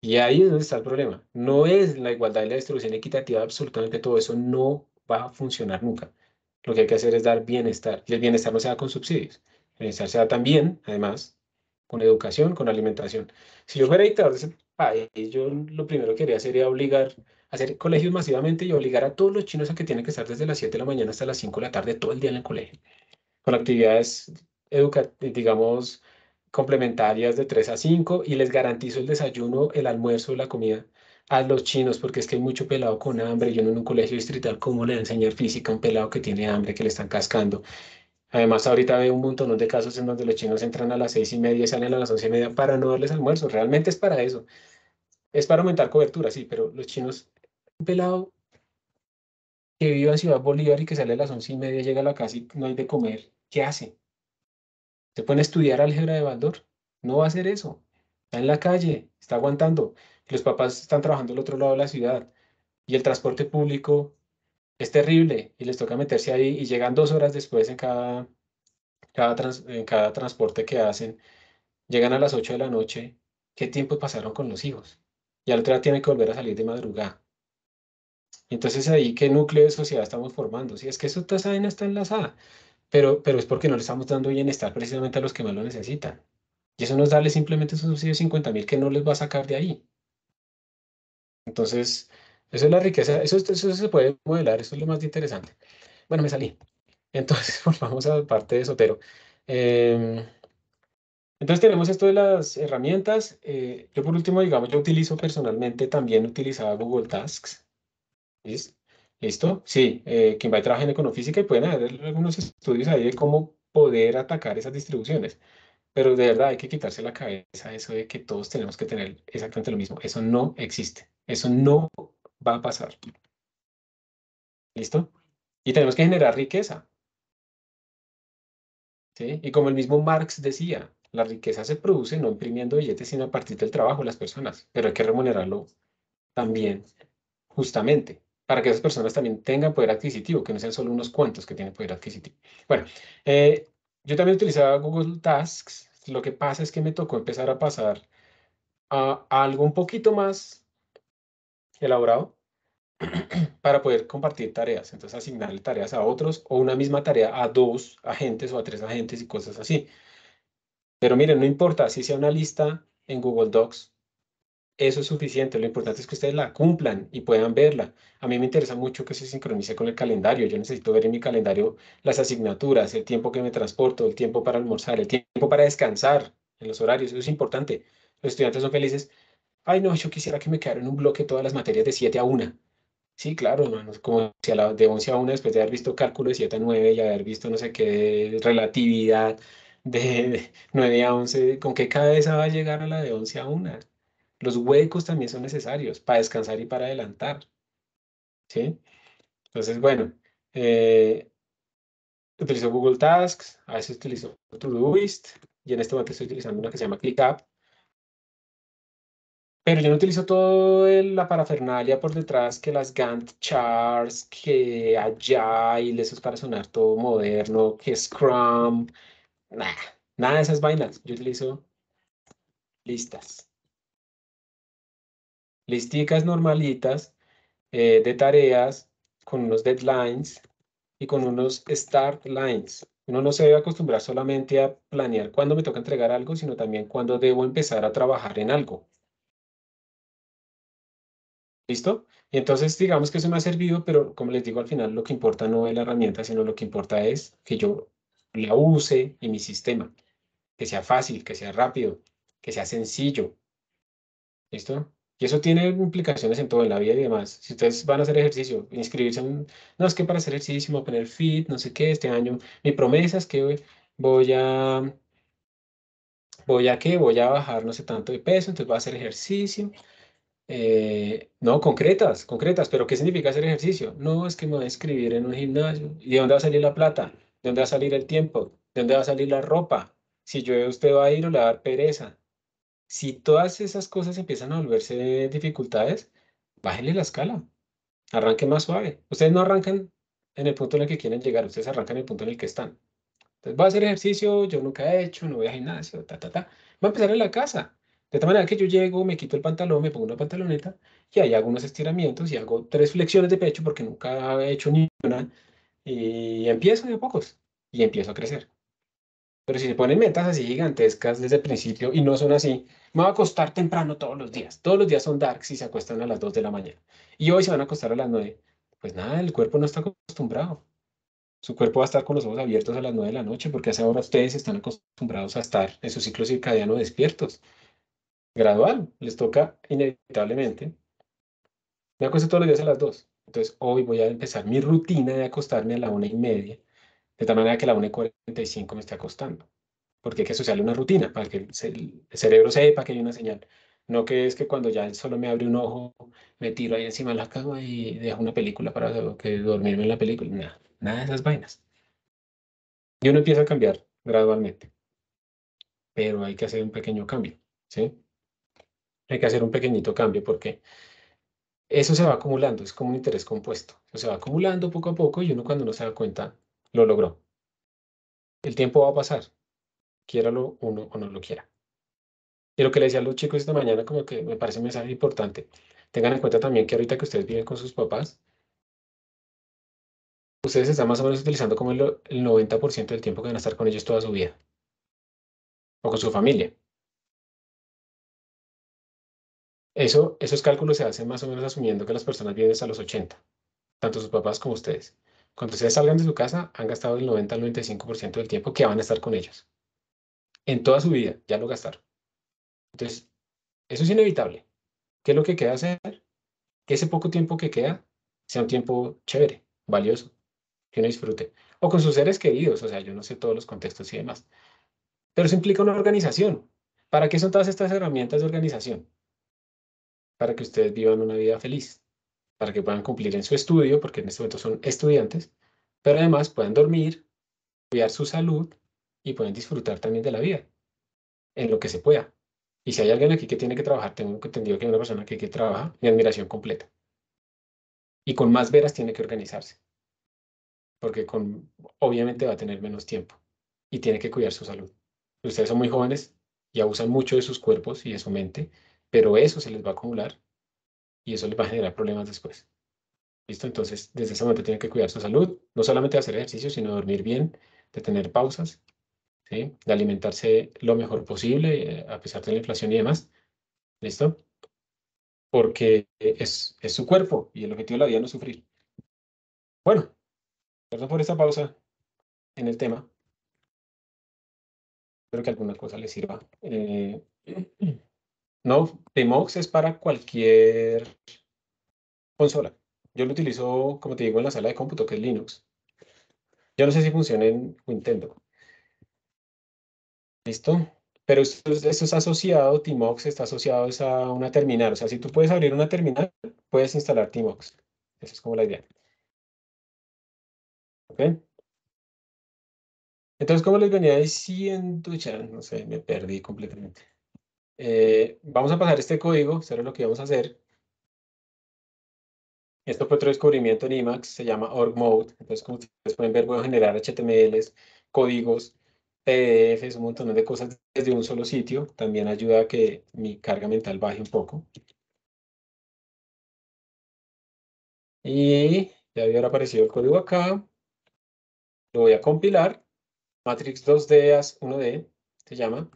Speaker 1: Y ahí es donde está el problema. No es la igualdad y la distribución equitativa, absolutamente todo eso no va a funcionar nunca. Lo que hay que hacer es dar bienestar. Y el bienestar no se da con subsidios. El bienestar se da también, además, con educación, con alimentación. Si yo fuera dictador de ese país, yo lo primero que haría sería obligar a hacer colegios masivamente y obligar a todos los chinos a que tienen que estar desde las 7 de la mañana hasta las 5 de la tarde todo el día en el colegio con actividades digamos, complementarias de 3 a 5 y les garantizo el desayuno, el almuerzo, la comida a los chinos, porque es que hay mucho pelado con hambre. Yo no en un colegio distrital, ¿cómo le va a enseñar física a un pelado que tiene hambre, que le están cascando? Además, ahorita veo un montón de casos en donde los chinos entran a las 6:30 y salen a las 11:30 para no darles almuerzo. Realmente es para eso. Es para aumentar cobertura, sí, pero los chinos, un pelado que vive en Ciudad Bolívar y que sale a las 11:30, llega a la casa y no hay de comer, ¿qué hace? ¿Se pone a estudiar álgebra de Baldor? No va a hacer eso. Está en la calle, está aguantando. Los papás están trabajando al otro lado de la ciudad y el transporte público es terrible y les toca meterse ahí y llegan 2 horas después en en cada transporte que hacen. Llegan a las 8 de la noche. ¿Qué tiempo pasaron con los hijos? Y al otro día tienen que volver a salir de madrugada. Entonces ahí, ¿qué núcleo de sociedad estamos formando? Si es que eso, toda esa vaina está enlazada, pero es porque no le estamos dando bienestar precisamente a los que más lo necesitan. Y eso no es darle simplemente esos subsidios de 50.000 que no les va a sacar de ahí. Entonces, eso es la riqueza, eso se puede modelar, eso es lo más interesante. Bueno, me salí. Entonces, volvamos a la parte de Sotero. Em, entonces, tenemos esto de las herramientas. Yo por último, digamos, yo utilizo personalmente, también utilizaba Google Tasks. ¿Listo? ¿Listo? Sí, quien va a trabajar en econofísica y pueden haber algunos estudios ahí de cómo poder atacar esas distribuciones. Pero de verdad hay que quitarse la cabeza eso de que todos tenemos que tener exactamente lo mismo. Eso no existe. Eso no va a pasar. ¿Listo? Y tenemos que generar riqueza. ¿Sí? Y como el mismo Marx decía, la riqueza se produce no imprimiendo billetes, sino a partir del trabajo de las personas. Pero hay que remunerarlo también justamente para que esas personas también tengan poder adquisitivo, que no sean solo unos cuantos que tienen poder adquisitivo. Bueno, yo también utilizaba Google Tasks. Lo que pasa es que me tocó empezar a pasar a algo un poquito más elaborado para poder compartir tareas. Entonces, asignarle tareas a otros o una misma tarea a 2 agentes o a 3 agentes y cosas así. Pero miren, no importa si sea una lista en Google Docs, eso es suficiente. Lo importante es que ustedes la cumplan y puedan verla. A mí me interesa mucho que se sincronice con el calendario. Yo necesito ver en mi calendario las asignaturas, el tiempo que me transporto, el tiempo para almorzar, el tiempo para descansar en los horarios. Eso es importante. Los estudiantes son felices. Ay, no, yo quisiera que me quedara en un bloque todas las materias de 7 a 1. Sí, claro, hermano, es como si de 11 a 1, después de haber visto cálculo de 7 a 9 y haber visto no sé qué, relatividad de 9 a 11, ¿con qué cabeza va a llegar a la de 11 a 1? Los huecos también son necesarios para descansar y para adelantar, ¿sí? Entonces, bueno, eh, utilizo Google Tasks, a veces utilizo Todoist y en este momento estoy utilizando una que se llama ClickUp. Pero yo no utilizo toda la parafernalia por detrás, que las Gantt charts, que Agile, eso es para sonar todo moderno, que Scrum, nada, nada de esas vainas. Yo utilizo listas, listicas normalitas de tareas con unos deadlines y con unos start lines. Uno no se debe acostumbrar solamente a planear cuándo me toca entregar algo, sino también cuándo debo empezar a trabajar en algo. ¿Listo? Y entonces digamos que eso me ha servido, pero como les digo, al final lo que importa no es la herramienta, sino lo que importa es que yo la use en mi sistema, que sea fácil, que sea rápido, que sea sencillo. ¿Listo? Y eso tiene implicaciones en todo, en la vida y demás. Si ustedes van a hacer ejercicio, inscribirse en no, es que para hacer ejercicio, me voy a poner fit, no sé qué, este año, mi promesa es que voy a, voy a bajar no sé tanto de peso, entonces voy a hacer ejercicio. No, concretas, pero ¿qué significa hacer ejercicio? No, es que me voy a inscribir en un gimnasio. ¿Y de dónde va a salir la plata? ¿De dónde va a salir el tiempo? ¿De dónde va a salir la ropa? Si yo usted va a ir o le va a dar pereza. Si todas esas cosas empiezan a volverse dificultades, bájenle la escala, arranque más suave. Ustedes no arrancan en el punto en el que quieren llegar, ustedes arrancan en el punto en el que están. Entonces, voy a hacer ejercicio, yo nunca he hecho, no voy a gimnasio, ta, ta, ta. Voy a empezar en la casa. De tal manera que yo llego, me quito el pantalón, me pongo una pantaloneta y ahí hago unos estiramientos y hago 3 flexiones de pecho porque nunca he hecho ni una y empiezo de a pocos y empiezo a crecer. Pero si se ponen metas así gigantescas desde el principio y no son así, me voy a acostar temprano todos los días. Todos los días son darks y se acuestan a las 2 de la mañana. Y hoy se van a acostar a las 9. Pues nada, el cuerpo no está acostumbrado. Su cuerpo va a estar con los ojos abiertos a las 9 de la noche porque a esa hora ustedes están acostumbrados a estar en su ciclo circadiano despiertos. Gradual, les toca inevitablemente. Me acuesto todos los días a las 2. Entonces hoy voy a empezar mi rutina de acostarme a la 1:30, de tal manera que a la 1:45 me esté acostando porque hay que asociarle una rutina para que el cerebro sepa que hay una señal. No que es que cuando ya él solo me abre un ojo, me tiro ahí encima de la cama y dejo una película para que dormirme en la película. Nada, nada de esas vainas. Y uno empieza a cambiar gradualmente, pero hay que hacer un pequeño cambio, ¿sí? Hay que hacer un pequeñito cambio porque eso se va acumulando, es como un interés compuesto. Eso se va acumulando poco a poco y uno cuando no se da cuenta, lo logró. El tiempo va a pasar, quiéralo uno o no lo quiera. Y lo que le decía a los chicos esta mañana, como que me parece un mensaje importante. Tengan en cuenta también que ahorita que ustedes viven con sus papás, ustedes están más o menos utilizando como el 90% del tiempo que van a estar con ellos toda su vida, o con su familia. Esos cálculos se hacen más o menos asumiendo que las personas viven hasta los 80, tanto sus papás como ustedes. Cuando ustedes salgan de su casa, han gastado el 90 al 95% del tiempo que van a estar con ellos. En toda su vida, ya lo gastaron. Entonces, eso es inevitable. ¿Qué es lo que queda hacer? Que ese poco tiempo que queda sea un tiempo chévere, valioso, que uno disfrute. O con sus seres queridos, o sea, yo no sé todos los contextos y demás. Pero eso implica una organización. ¿Para qué son todas estas herramientas de organización? Para que ustedes vivan una vida feliz, para que puedan cumplir en su estudio, porque en este momento son estudiantes, pero además puedan dormir, cuidar su salud y pueden disfrutar también de la vida, en lo que se pueda. Y si hay alguien aquí que tiene que trabajar, tengo entendido que hay una persona aquí que trabaja, mi admiración completa. Y con más veras tiene que organizarse, porque obviamente va a tener menos tiempo y tiene que cuidar su salud. Ustedes son muy jóvenes y abusan mucho de sus cuerpos y de su mente, pero eso se les va a acumular y eso les va a generar problemas después. ¿Listo? Entonces, desde ese momento tienen que cuidar su salud, no solamente de hacer ejercicio, sino de dormir bien, de tener pausas, ¿sí? De alimentarse lo mejor posible, a pesar de la inflación y demás. ¿Listo? Porque es su cuerpo y el objetivo de la vida no es sufrir. Bueno, perdón por esta pausa en el tema. Espero que alguna cosa les sirva. No, Tmox es para cualquier consola. Yo lo utilizo, como te digo, en la sala de cómputo, que es Linux. Yo no sé si funciona en Nintendo. ¿Listo? Pero esto es asociado, Tmox está asociado es a una terminal. O sea, si tú puedes abrir una terminal, puedes instalar Tmox. Esa es como la idea. ¿Ok? Entonces, como les venía diciendo, ya no sé, me perdí completamente. Vamos a pasar este código, eso es lo que vamos a hacer. Esto fue otro descubrimiento en Emacs, se llama org mode. Entonces, como ustedes pueden ver, voy a generar HTMLs, códigos, PDFs, un montón de cosas desde un solo sitio. También ayuda a que mi carga mental baje un poco. Y ya había aparecido el código acá. Lo voy a compilar. Matrix 2D as 1D se llama.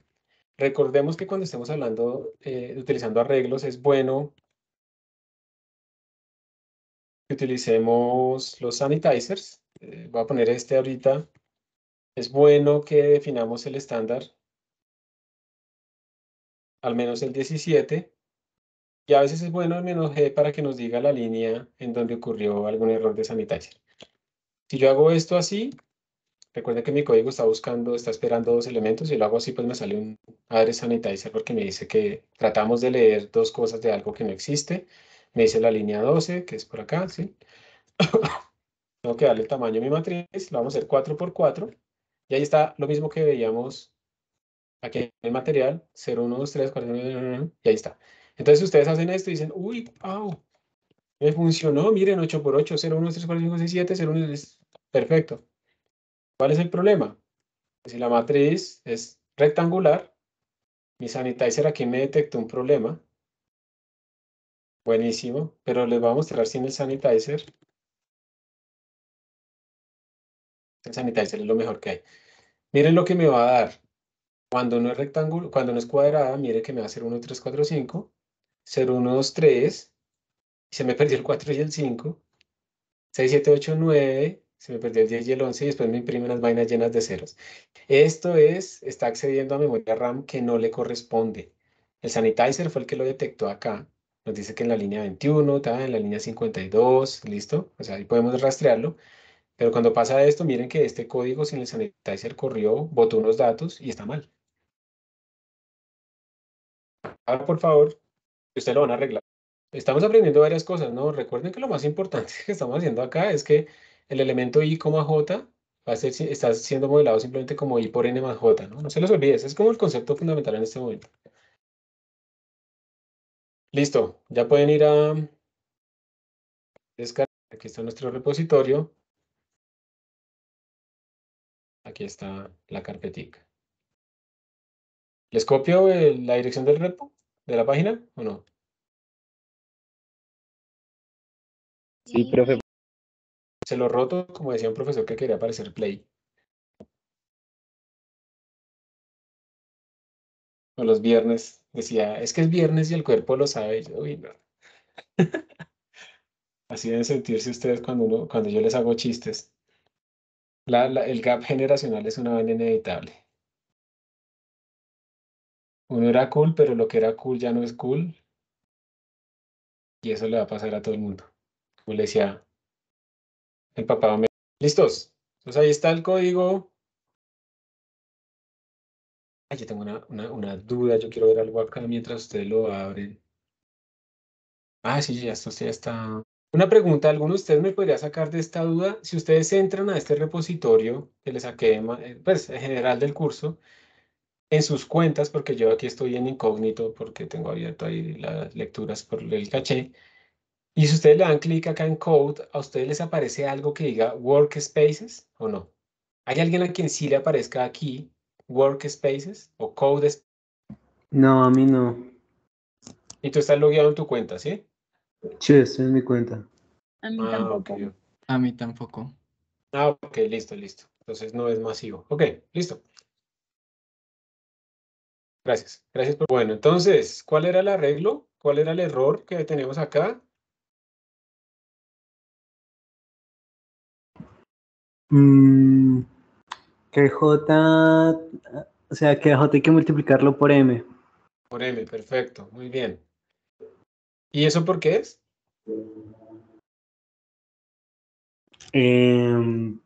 Speaker 1: Recordemos que cuando estemos hablando, utilizando arreglos, es bueno que utilicemos los sanitizers. Voy a poner este ahorita. Es bueno que definamos el estándar, al menos el 17. Y a veces es bueno el "-g" para que nos diga la línea en donde ocurrió algún error de sanitizer. Si yo hago esto así, recuerden que mi código está esperando dos elementos, y lo hago así, pues me sale un address sanitizer porque me dice que tratamos de leer dos cosas de algo que no existe. Me dice la línea 12, que es por acá, ¿sí? Tengo que darle el tamaño a mi matriz, lo vamos a hacer 4 por 4. Y ahí está lo mismo que veíamos aquí en el material, 0, 1, 2, 3, 4, y ahí está. Entonces, si ustedes hacen esto y dicen, uy, wow, me funcionó, miren, 8 por 8, 0, 1, 2, 3, 4, 5, 6, 7, 0, 1, 2, perfecto. ¿Cuál es el problema? Si la matriz es rectangular, mi sanitizer aquí me detectó un problema. Buenísimo, pero les voy a mostrar sin el sanitizer. El sanitizer es lo mejor que hay. Miren lo que me va a dar. Cuando no es rectángulo, cuando no es cuadrada, mire que me va a hacer 1, 3, 4, 5, 0, 1, 2, 3, y se me perdió el 4 y el 5, 6, 7, 8, 9, se me perdió el 10 y el 11, y después me imprime unas vainas llenas de ceros. Esto está accediendo a memoria RAM que no le corresponde. El sanitizer fue el que lo detectó acá. Nos dice que en la línea 21, en la línea 52, ¿listo? O sea, ahí podemos rastrearlo. Pero cuando pasa esto, miren que este código sin el sanitizer corrió, botó unos datos y está mal. Ahora, por favor, ustedes lo van a arreglar. Estamos aprendiendo varias cosas, ¿no? Recuerden que lo más importante que estamos haciendo acá es que el elemento i, j está siendo modelado simplemente como i por n más j, ¿no? No se los olvide, ese es como el concepto fundamental en este momento. Listo, ya pueden ir a descargar. Aquí está nuestro repositorio. Aquí está la carpetica. ¿Les copio la dirección del repo de la página o no?
Speaker 5: Sí, profe.
Speaker 1: Se lo roto, como decía un profesor que quería aparecer play. O los viernes decía, es que es viernes y el cuerpo lo sabe. Y yo, uy, no. Así deben sentirse ustedes cuando yo les hago chistes. El gap generacional es una vaina inevitable. Uno era cool, pero lo que era cool ya no es cool. Y eso le va a pasar a todo el mundo. Como le decía el papá. ¿Listos? Entonces ahí está el código. Ay, yo tengo una duda. Yo quiero ver algo acá mientras ustedes lo abren. Ah, sí, ya esto sí ya está. Una pregunta, ¿alguno de ustedes me podría sacar de esta duda? Si ustedes entran a este repositorio que les saqué, pues, en general del curso, en sus cuentas, porque yo aquí estoy en incógnito porque tengo abierto ahí las lecturas por el caché, y si ustedes le dan clic acá en Code, ¿a ustedes les aparece algo que diga Workspaces o no? ¿Hay alguien a quien sí le aparezca aquí Workspaces o Code?
Speaker 2: No, a mí no.
Speaker 1: Y tú estás logueado en tu cuenta, ¿sí?
Speaker 2: Sí, estoy en mi cuenta.
Speaker 6: A mí
Speaker 1: Ah,
Speaker 6: tampoco.
Speaker 1: ok.
Speaker 7: A mí tampoco.
Speaker 1: Ah, ok, listo, listo. Entonces no es masivo. Ok, listo. Gracias. Gracias por... Bueno, entonces, ¿cuál era el arreglo? ¿Cuál era el error que tenemos acá?
Speaker 2: Que J, o sea, que a J hay que multiplicarlo por M.
Speaker 1: Por M, perfecto, muy bien. ¿Y eso por qué es?
Speaker 2: Em,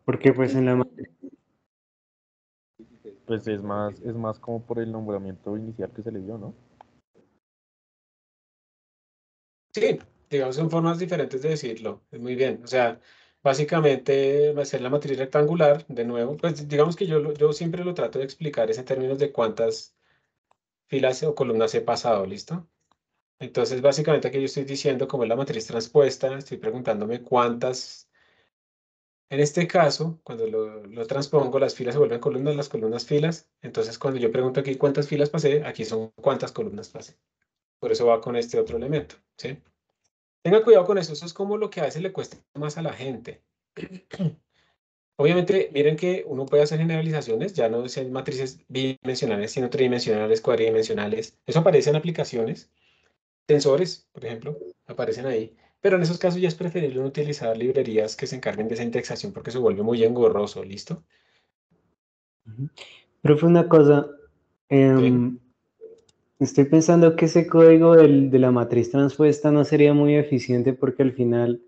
Speaker 2: Porque pues en la
Speaker 5: Pues es más como por el nombramiento inicial que se le dio, ¿no?
Speaker 1: Sí, digamos, son formas diferentes de decirlo. Es muy bien. O sea, básicamente va a ser la matriz rectangular, de nuevo. Pues digamos que yo siempre lo trato de explicar es en términos de cuántas filas o columnas he pasado, ¿listo? Entonces, básicamente aquí yo estoy diciendo como es la matriz transpuesta, estoy preguntándome cuántas. En este caso, cuando lo transpongo, las filas se vuelven columnas, las columnas filas. Entonces, cuando yo pregunto aquí cuántas filas pasé, aquí son cuántas columnas pasé. Por eso va con este otro elemento, ¿sí? Tenga cuidado con eso. Eso es como lo que a veces le cuesta más a la gente. Obviamente, miren que uno puede hacer generalizaciones, ya no sean matrices bidimensionales, sino tridimensionales, cuadridimensionales. Eso aparece en aplicaciones. Tensores, por ejemplo, aparecen ahí. Pero en esos casos ya es preferible no utilizar librerías que se encarguen de esa indexación porque se vuelve muy engorroso, ¿listo?
Speaker 2: Pero fue una cosa,
Speaker 1: Sí.
Speaker 2: estoy pensando que ese código de la matriz transpuesta no sería muy eficiente porque al final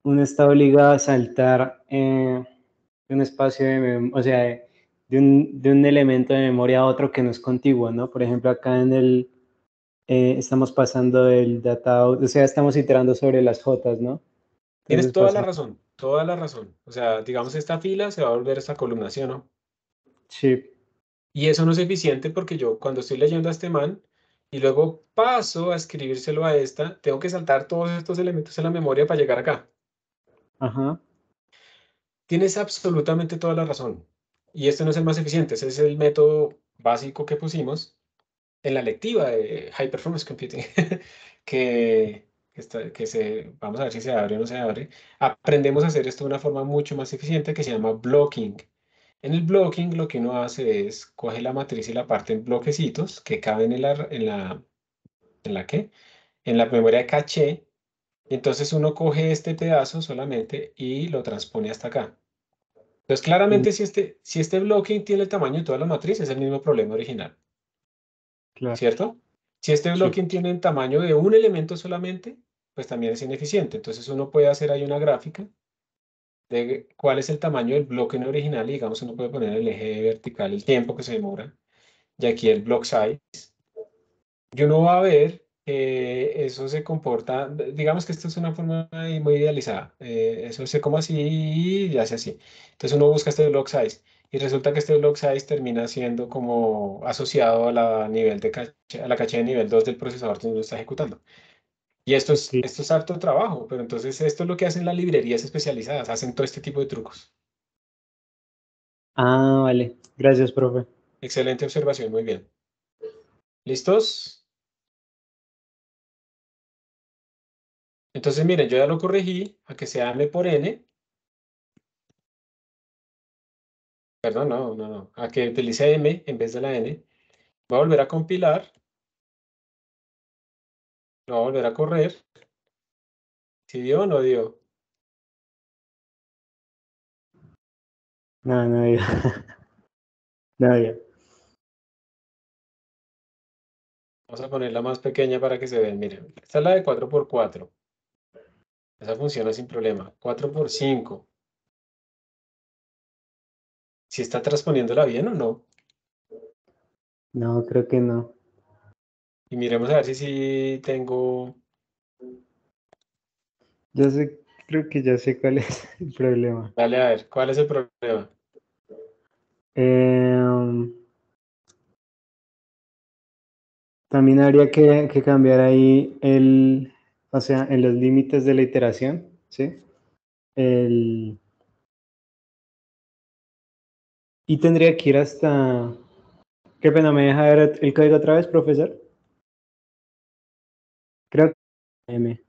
Speaker 2: uno está obligado a saltar de un espacio o sea, de un elemento de memoria a otro que no es contiguo, ¿no? Por ejemplo, acá estamos pasando del data out, o sea, estamos iterando sobre las jotas, ¿no?
Speaker 1: Tienes
Speaker 2: Entonces
Speaker 1: toda la
Speaker 2: pasa,
Speaker 1: razón, toda la razón. O sea, digamos, esta fila se va a volver esta columna, ¿sí o no?
Speaker 2: sí,
Speaker 1: Y eso no es eficiente porque yo cuando estoy leyendo a este man y luego paso a escribírselo a esta, tengo que saltar todos estos elementos en la memoria para llegar acá.
Speaker 2: ajá,
Speaker 1: Tienes absolutamente toda la razón. Y este no es el más eficiente, ese es el método básico que pusimos en la lectiva de High Performance Computing, vamos a ver si se abre o no se abre. Aprendemos a hacer esto de una forma mucho más eficiente que se llama blocking. En el blocking lo que uno hace es coge la matriz y la parte en bloquecitos que caben ¿qué? En la memoria de caché. Y entonces uno coge este pedazo solamente y lo transpone hasta acá. Entonces,
Speaker 2: mm,
Speaker 1: claramente, si este blocking tiene el tamaño de toda la matriz, es el mismo problema original,
Speaker 2: claro,
Speaker 1: ¿cierto? Si este
Speaker 2: sí.
Speaker 1: blocking tiene el tamaño de un elemento solamente, pues también es ineficiente. Entonces, uno puede hacer ahí una gráfica de cuál es el tamaño del bloque original y, digamos, uno puede poner en el eje vertical el tiempo que se demora y aquí el block size. Y uno va a ver que eso se comporta, digamos que esto es una forma ahí muy idealizada, eso se como así y hace así. Entonces uno busca este block size y resulta que este block size termina siendo como asociado a la caché de nivel 2 del procesador que uno está ejecutando. Y
Speaker 2: Ok.
Speaker 1: esto es harto trabajo, pero entonces esto es lo que hacen las librerías especializadas, hacen todo este tipo de trucos.
Speaker 2: Ah, vale, gracias, profe.
Speaker 1: Excelente observación, muy bien. ¿Listos? Entonces miren, yo ya lo corregí a que sea m por n. Perdón, no. A que utilice M en vez de la N. Voy a volver a compilar. Lo voy a volver a correr. ¿Si dio o no dio?
Speaker 2: No, no, no, ya.
Speaker 1: Vamos a ponerla más pequeña para que se vean. Miren, esta es la de 4x4. Esa funciona sin problema. 4x5. ¿Si está transponiéndola bien o no?
Speaker 2: No, creo que no.
Speaker 1: Y miremos a ver si sí tengo...
Speaker 2: Yo sé, creo que ya sé cuál es el problema.
Speaker 1: Dale a ver, ¿cuál es el problema?
Speaker 2: Em, También habría que cambiar ahí o sea, en los límites de la iteración, ¿sí? El, y tendría que ir hasta... Qué pena, ¿me deja ver el código otra vez, profesor? Creo que M.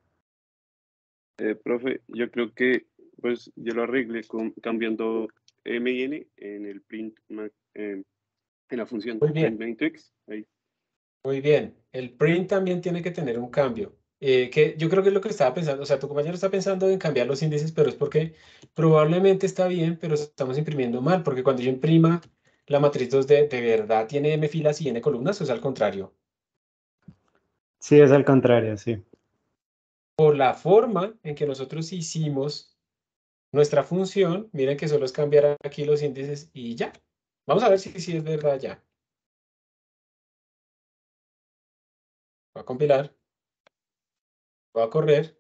Speaker 6: Profe, yo creo que pues yo lo arreglé cambiando M y N en el en la función
Speaker 1: Muy
Speaker 6: print
Speaker 1: bien,
Speaker 6: matrix. Ahí.
Speaker 1: muy bien. El print también tiene que tener un cambio. Que yo creo que es lo que estaba pensando. O sea, tu compañero está pensando en cambiar los índices, pero es porque probablemente está bien, pero estamos imprimiendo mal. Porque cuando yo imprima la matriz 2D, ¿de verdad tiene m filas y n columnas? O es al contrario.
Speaker 2: Sí, es al contrario, sí.
Speaker 1: Por la forma en que nosotros hicimos nuestra función, miren que solo es cambiar aquí los índices y ya. Vamos a ver si es verdad ya. Voy a compilar, voy a correr.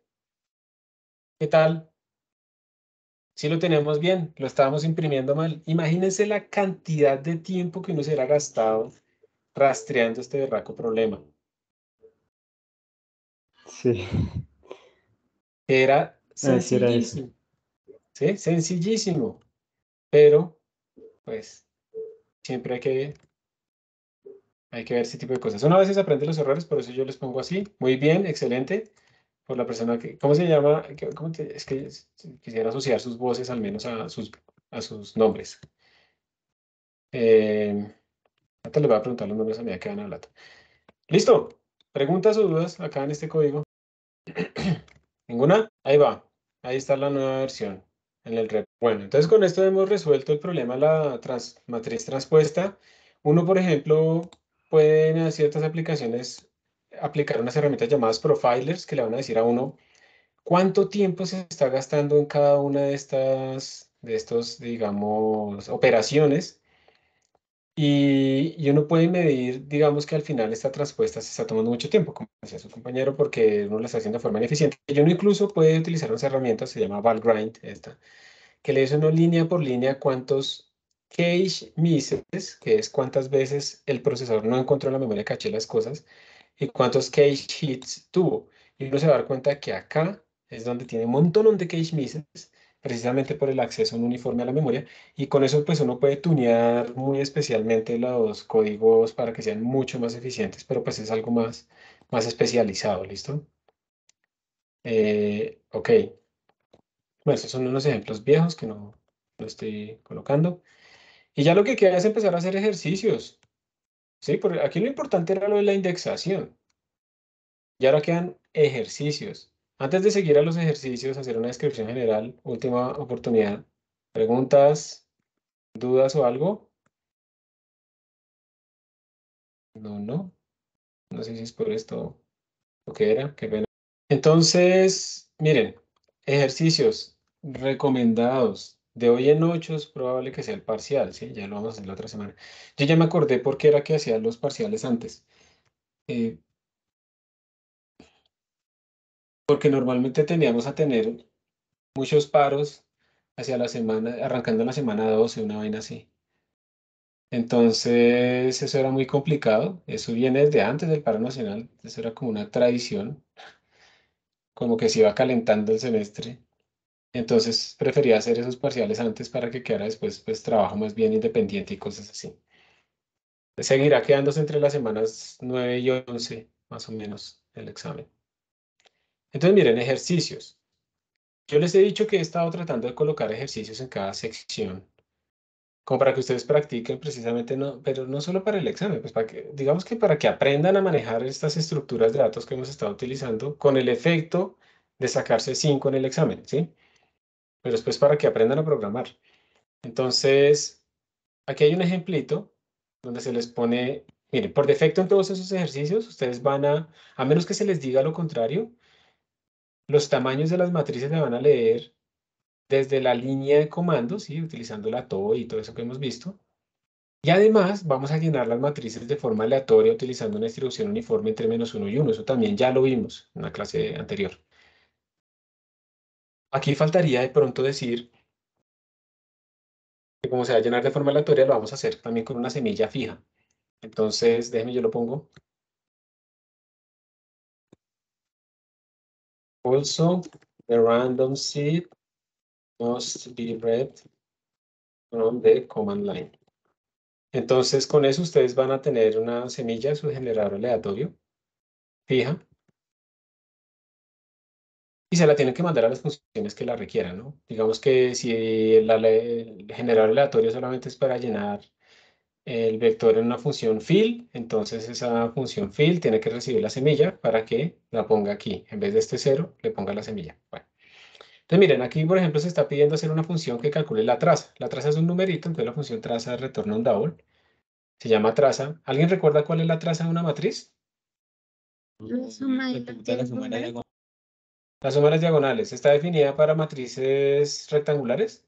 Speaker 1: ¿Qué tal? Si lo tenemos bien, lo estábamos imprimiendo mal. Imagínense la cantidad de tiempo que uno se hubiera gastado rastreando este berraco problema.
Speaker 2: Sí,
Speaker 1: Era
Speaker 2: así era eso.
Speaker 1: sencillísimo, ¿sí? Sencillísimo. Pero, pues, siempre Hay que ver ese tipo de cosas. Una vez se aprende los errores, por eso yo les pongo así. Muy bien, excelente. Por la persona que, ¿cómo se llama? Es que quisiera asociar sus voces al menos a sus nombres. Ahorita les voy a preguntar los nombres a medida que van hablando. Listo. ¿Preguntas o dudas acá en este código? ¿Ninguna? Ahí va. Ahí está la nueva versión en el rep. Bueno, entonces con esto hemos resuelto el problema de la matriz transpuesta. Uno, por ejemplo, puede en ciertas aplicaciones aplicar unas herramientas llamadas profilers que le van a decir a uno cuánto tiempo se está gastando en cada una de estos, digamos, operaciones. Y uno puede medir, digamos que al final esta transpuesta se está tomando mucho tiempo, como decía su compañero, porque uno la está haciendo de forma ineficiente. Y uno incluso puede utilizar unas herramientas, se llama Valgrind, esta, que le dice uno línea por línea cuántos cache misses, que es cuántas veces el procesador no encontró en la memoria caché las cosas, y cuántos cache hits tuvo. Y uno se va a dar cuenta que acá es donde tiene un montón de cache misses, precisamente por el acceso no uniforme a la memoria, y con eso pues uno puede tunear muy especialmente los códigos para que sean mucho más eficientes, pero pues es algo más especializado, ¿listo? Ok. Bueno, estos son unos ejemplos viejos que no estoy colocando. Y ya lo que queda es empezar a hacer ejercicios. ¿Sí? Porque aquí lo importante era lo de la indexación. Y ahora quedan ejercicios. Antes de seguir a los ejercicios, hacer una descripción general, última oportunidad. ¿Preguntas, dudas o algo? No. No sé si es por esto o qué era, qué pena. Entonces, miren, ejercicios recomendados. De hoy en 8 es probable que sea el parcial, ¿sí? Ya lo vamos a hacer la otra semana. Yo ya me acordé por qué era que hacía los parciales antes. Eh, porque normalmente teníamos a tener muchos paros hacia la semana, arrancando en la semana 12, una vaina así. Entonces, eso era muy complicado. Eso viene desde antes del paro nacional. Eso era como una tradición, como que se iba calentando el semestre. Entonces prefería hacer esos parciales antes para que quedara después pues trabajo más bien independiente y cosas así. Seguirá quedándose entre las semanas 9 y 11 más o menos el examen. Entonces miren, ejercicios. Yo les he dicho que he estado tratando de colocar ejercicios en cada sección, como para que ustedes practiquen precisamente, no, pero no solo para el examen, pues para que, digamos que para que aprendan a manejar estas estructuras de datos que hemos estado utilizando con el efecto de sacarse 5 en el examen, ¿sí? Pero después para que aprendan a programar. Entonces, aquí hay un ejemplito donde se les pone, miren, por defecto en todos esos ejercicios, ustedes van a menos que se les diga lo contrario, los tamaños de las matrices se van a leer desde la línea de comandos, ¿sí? Utilizando la TOE y todo eso que hemos visto. Y además vamos a llenar las matrices de forma aleatoria utilizando una distribución uniforme entre -1 y 1. Eso también ya lo vimos en la clase anterior. Aquí faltaría de pronto decir que como se va a llenar de forma aleatoria, lo vamos a hacer también con una semilla fija. Entonces, déjenme, yo lo pongo. Also, the random seed must be read from the command line. Entonces, con eso ustedes van a tener una semilla de su generador aleatorio fija y se la tienen que mandar a las funciones que la requieran, ¿no? Digamos que si el generador aleatorio solamente es para llenar el vector en una función fill, entonces esa función fill tiene que recibir la semilla para que la ponga aquí. En vez de este 0, le ponga la semilla. Bueno. Entonces, miren, aquí, por ejemplo, se está pidiendo hacer una función que calcule la traza. La traza es un numerito, entonces la función traza retorna un double. Se llama traza. ¿Alguien recuerda cuál es la traza de una matriz?
Speaker 3: La suma de las diagonales.
Speaker 1: La suma de las diagonales. ¿Está definida para matrices rectangulares?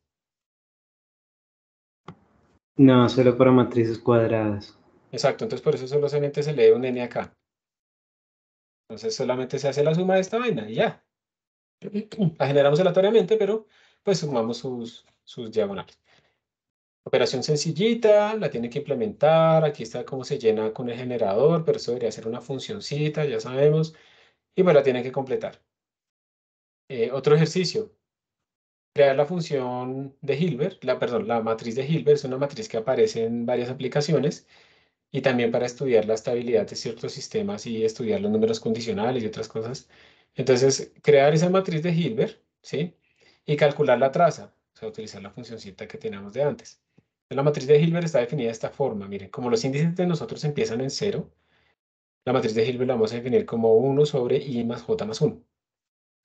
Speaker 2: No, solo para matrices cuadradas.
Speaker 1: Exacto, entonces por eso solamente se lee un n acá. Entonces solamente se hace la suma de esta vaina y ya. La generamos aleatoriamente, pero pues sumamos sus diagonales. Operación sencillita, la tiene que implementar. Aquí está cómo se llena con el generador, pero eso debería ser una funcioncita, ya sabemos. Y pues la tiene que completar. Otro ejercicio. Crear la función de Hilbert, perdón, la matriz de Hilbert es una matriz que aparece en varias aplicaciones y también para estudiar la estabilidad de ciertos sistemas y estudiar los números condicionales y otras cosas. Entonces, crear esa matriz de Hilbert, ¿sí? Y calcular la traza, o sea, utilizar la funcioncita que teníamos de antes. La matriz de Hilbert está definida de esta forma. Miren, como los índices de nosotros empiezan en 0, la matriz de Hilbert la vamos a definir como 1 sobre i más j más 1.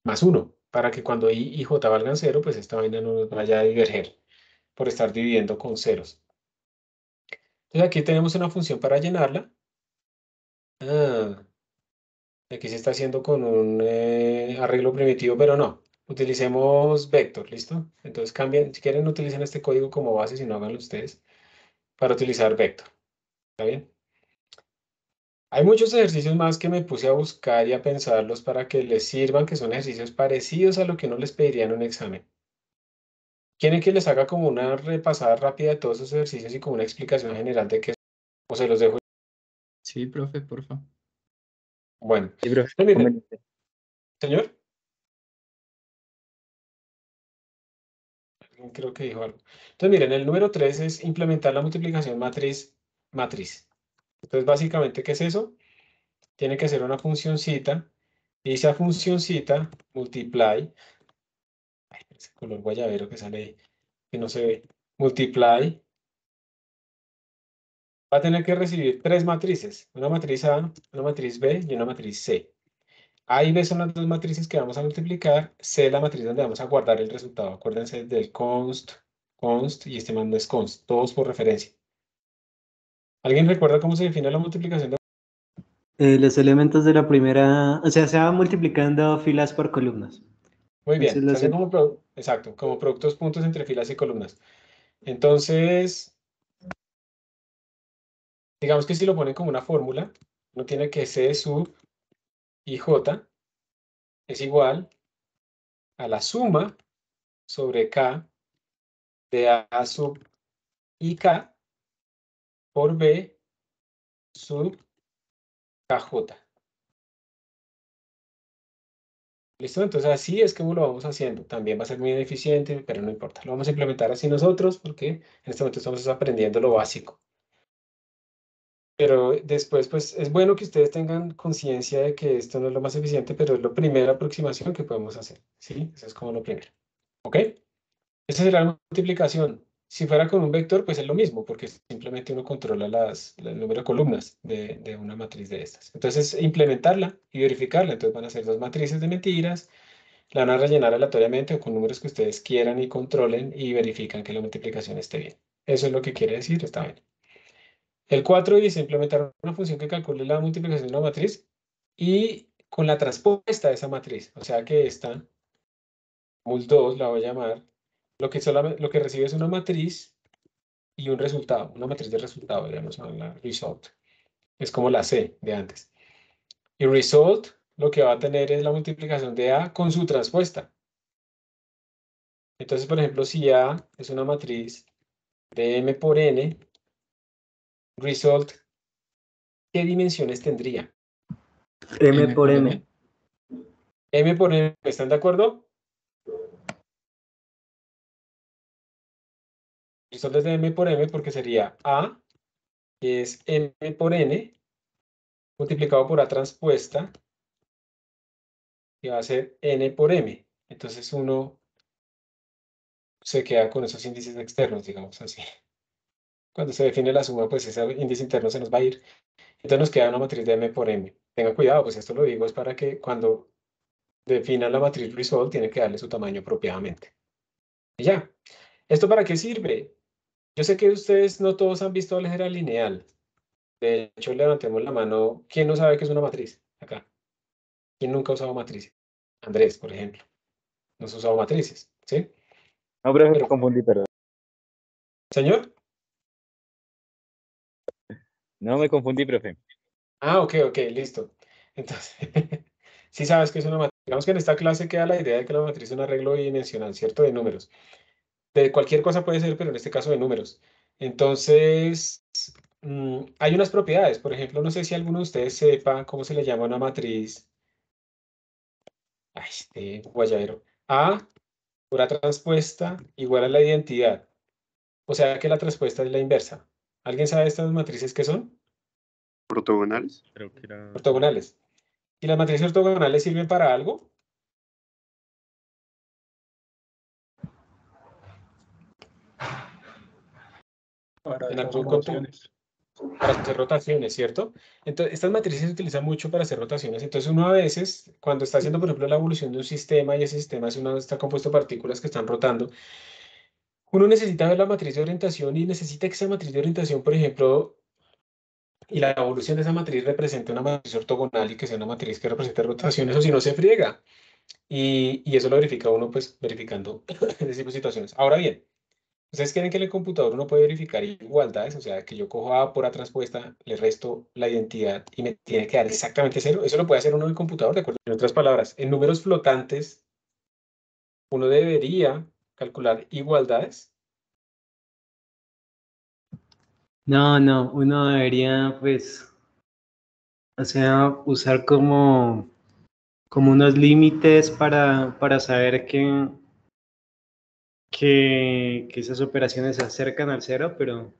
Speaker 1: Más 1, para que cuando i y j valgan 0, pues esta vaina no nos vaya a diverger por estar dividiendo con ceros. Entonces aquí tenemos una función para llenarla. Ah, aquí se está haciendo con un arreglo primitivo, pero no. Utilicemos vector, ¿listo? Entonces cambien, si quieren utilicen este código como base, si no háganlo ustedes, para utilizar vector. ¿Está bien? Hay muchos ejercicios más que me puse a buscar y a pensarlos para que les sirvan, que son ejercicios parecidos a lo que uno les pediría en un examen. ¿Quieren que les haga como una repasada rápida de todos esos ejercicios y como una explicación general de qué es? O se los dejo.
Speaker 7: Sí, profe, porfa.
Speaker 1: Bueno,
Speaker 8: Sí, profe,
Speaker 1: pues miren,
Speaker 8: conveniente.
Speaker 1: señor. Creo que dijo algo. Entonces, miren, el número 3 es implementar la multiplicación matriz. Entonces, básicamente, ¿qué es eso? Tiene que ser una funcioncita. Y esa funcioncita, multiply, ay, ese color guayabero que sale ahí, que no se ve, multiply, va a tener que recibir tres matrices, una matriz A, una matriz B y una matriz C. A y B son las dos matrices que vamos a multiplicar, C es la matriz donde vamos a guardar el resultado. Acuérdense del const y este mando es const, todos por referencia. ¿Alguien recuerda cómo se define la multiplicación de...
Speaker 2: Los elementos de la primera, o sea, se va multiplicando filas por columnas.
Speaker 1: Muy
Speaker 2: Ese es
Speaker 1: bien, se hacen
Speaker 2: los-
Speaker 1: como, exacto, como productos puntos entre filas y columnas. Entonces, digamos que si lo ponen como una fórmula, uno tiene que C sub IJ es igual a la suma sobre K de A sub IK por B sub KJ. ¿Listo? Entonces así es como lo vamos haciendo. También va a ser muy ineficiente, pero no importa. Lo vamos a implementar así nosotros porque en este momento estamos aprendiendo lo básico. Pero después, pues es bueno que ustedes tengan conciencia de que esto no es lo más eficiente, pero es la primera aproximación que podemos hacer. ¿Sí? Eso es como lo primero. ¿Ok? Esa será la multiplicación. Si fuera con un vector, pues es lo mismo, porque simplemente uno controla el número de columnas de una matriz de estas. Entonces, implementarla y verificarla. Entonces van a ser dos matrices de mentiras, la van a rellenar aleatoriamente o con números que ustedes quieran y controlen y verifican que la multiplicación esté bien. Eso es lo que quiere decir, está bien. El 4 dice implementar una función que calcule la multiplicación de una matriz y con la transpuesta de esa matriz. O sea que esta, mul2, la voy a llamar, lo que recibe es una matriz y un resultado, una matriz de resultado, digamos, la result. Es como la C de antes. Y result lo que va a tener es la multiplicación de A con su transpuesta. Entonces, por ejemplo, si A es una matriz de M por N, result, ¿qué dimensiones tendría?
Speaker 2: M por M.
Speaker 1: M por M, ¿están de acuerdo? Result es de M por M porque sería A, que es M por N, multiplicado por A transpuesta, que va a ser N por M. Entonces uno se queda con esos índices externos, digamos así. Cuando se define la suma, pues ese índice interno se nos va a ir. Entonces nos queda una matriz de M por M. Tengan cuidado, pues esto lo digo es para que cuando definan la matriz result, tienen que darle su tamaño apropiadamente. Y ya. ¿Esto para qué sirve? Yo sé que ustedes no todos han visto álgebra lineal. De hecho, levantemos la mano. ¿Quién no sabe qué es una matriz? Acá. ¿Quién nunca ha usado matrices? Andrés, por ejemplo. No has usado matrices, ¿sí?
Speaker 8: No, profe, me
Speaker 1: Pero,
Speaker 8: confundí, perdón.
Speaker 1: señor.
Speaker 8: No, me confundí, profe.
Speaker 1: Ah, ok, listo. Entonces, sí sabes que es una matriz. Digamos que en esta clase queda la idea de que la matriz es un arreglo bidimensional, ¿cierto? De números. De cualquier cosa puede ser, pero en este caso de números. Entonces, hay unas propiedades. Por ejemplo, no sé si alguno de ustedes sepa cómo se le llama una matriz. Ay, este guayabero. A por A transpuesta igual a la identidad. O sea que la transpuesta es la inversa. ¿Alguien sabe estas matrices qué son?
Speaker 6: ortogonales.
Speaker 5: Creo que era...
Speaker 1: Ortogonales. ¿Y las matrices ortogonales sirven para algo?
Speaker 4: Para
Speaker 1: En
Speaker 4: las
Speaker 1: algún contexto.
Speaker 4: rotaciones.
Speaker 1: Para hacer rotaciones, ¿cierto? Entonces, estas matrices se utilizan mucho para hacer rotaciones. Entonces, uno a veces, cuando está haciendo, por ejemplo, la evolución de un sistema y ese sistema está compuesto de partículas que están rotando, uno necesita ver la matriz de orientación y necesita que esa matriz de orientación, por ejemplo, y la evolución de esa matriz represente una matriz ortogonal y que sea una matriz que represente rotaciones, o si no se friega. Y eso lo verifica uno, pues, verificando ese tipo de situaciones. Ahora bien, ¿ustedes creen que en el computador uno puede verificar igualdades? O sea, que yo cojo A por A transpuesta, le resto la identidad y me tiene que dar exactamente cero. Eso lo puede hacer uno en el computador, ¿de acuerdo? En otras palabras, en números flotantes, uno debería calcular igualdades.
Speaker 2: No, uno debería, pues, o sea, usar como unos límites para saber que esas operaciones se acercan al cero, pero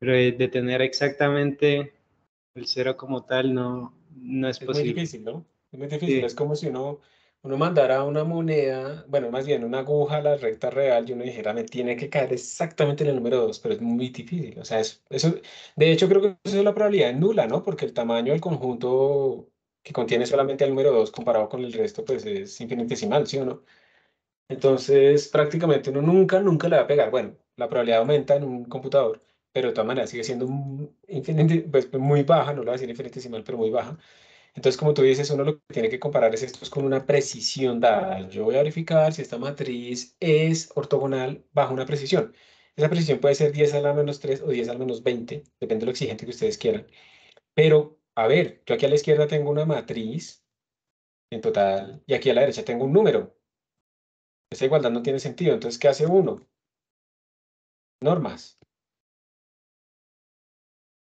Speaker 2: de tener exactamente el cero como tal no es
Speaker 1: Es muy
Speaker 2: posible.
Speaker 1: difícil, ¿no? Es muy difícil.
Speaker 2: Sí,
Speaker 1: Es como si uno mandara una moneda, bueno, más bien una aguja a la recta real y uno dijera, me tiene que caer exactamente en el número 2, pero es muy difícil. O sea, eso, de hecho, creo que eso es la probabilidad nula, ¿no? Porque el tamaño del conjunto que contiene solamente el número 2 comparado con el resto, pues es infinitesimal, ¿sí o no? Entonces, prácticamente uno nunca le va a pegar. Bueno, la probabilidad aumenta en un computador, pero de todas maneras sigue siendo pues, muy baja, no lo voy a decir infinitesimal, pero muy baja. Entonces, como tú dices, uno lo que tiene que comparar es esto con una precisión dada. Yo voy a verificar si esta matriz es ortogonal bajo una precisión. Esa precisión puede ser 10 a la menos 3 o 10 a la menos 20, depende de lo exigente que ustedes quieran. Pero, a ver, yo aquí a la izquierda tengo una matriz en total y aquí a la derecha tengo un número. Esta igualdad no tiene sentido. Entonces, ¿qué hace uno? Normas.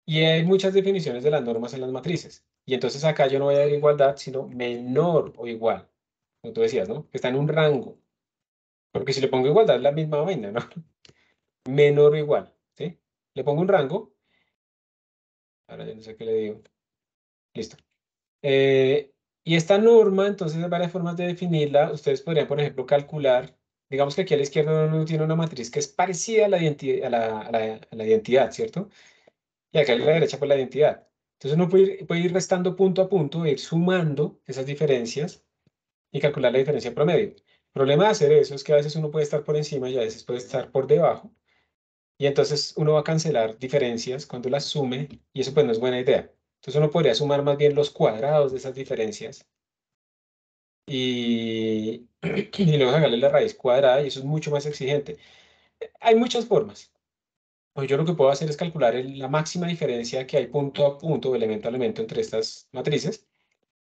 Speaker 1: Y hay muchas definiciones de las normas en las matrices. Y entonces acá yo no voy a dar igualdad, sino menor o igual. Como tú decías, ¿no? Que está en un rango. Porque si le pongo igualdad es la misma vaina, ¿no? Menor o igual, ¿sí? Le pongo un rango. Ahora ya no sé qué le digo. Listo. Y esta norma, entonces hay varias formas de definirla. Ustedes podrían, por ejemplo, calcular, digamos que aquí a la izquierda uno tiene una matriz que es parecida a la identidad, a la identidad, ¿cierto? Y acá a la derecha, pues la identidad. Entonces uno puede ir restando punto a punto, e ir sumando esas diferencias y calcular la diferencia promedio. El problema de hacer eso es que a veces uno puede estar por encima y a veces puede estar por debajo. Y entonces uno va a cancelar diferencias cuando las sume y eso pues no es buena idea. Entonces uno podría sumar más bien los cuadrados de esas diferencias y, y luego sacarle la raíz cuadrada y eso es mucho más exigente. Hay muchas formas. Pues yo lo que puedo hacer es calcular la máxima diferencia que hay punto a punto, elemento a elemento entre estas matrices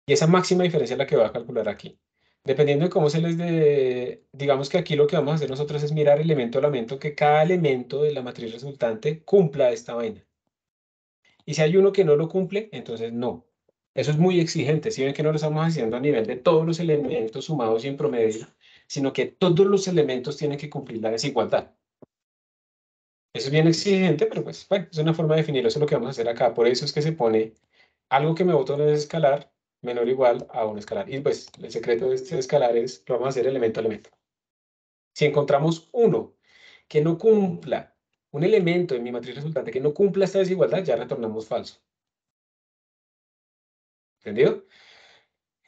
Speaker 1: y esa máxima diferencia es la que voy a calcular aquí. Dependiendo de cómo se les de, digamos que aquí lo que vamos a hacer nosotros es mirar elemento a elemento, que cada elemento de la matriz resultante cumpla esta vaina. Y si hay uno que no lo cumple, entonces no. Eso es muy exigente. Si ven que no lo estamos haciendo a nivel de todos los elementos sumados y en promedio, sino que todos los elementos tienen que cumplir la desigualdad. Eso es bien exigente, pero pues bueno, es una forma de definirlo. Eso es lo que vamos a hacer acá. Por eso es que se pone algo que me boto en es escalar menor o igual a un escalar. Y pues el secreto de este escalar es lo vamos a hacer elemento a elemento. Si encontramos uno que no cumpla, un elemento en mi matriz resultante que no cumpla esta desigualdad, ya retornamos falso. ¿Entendido?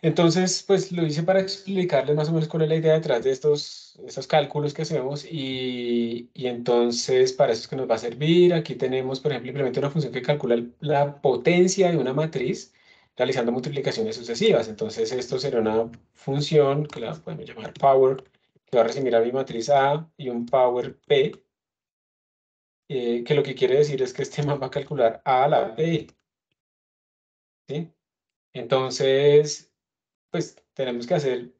Speaker 1: Entonces, pues lo hice para explicarles más o menos cuál es la idea detrás de estos cálculos que hacemos y entonces para eso es que nos va a servir. Aquí tenemos, por ejemplo, implemento una función que calcula la potencia de una matriz realizando multiplicaciones sucesivas. Entonces, esto será una función que la podemos llamar power, que va a recibir a mi matriz A y un power P, que lo que quiere decir es que este man va a calcular A a la P, ¿sí? Entonces, pues tenemos que hacer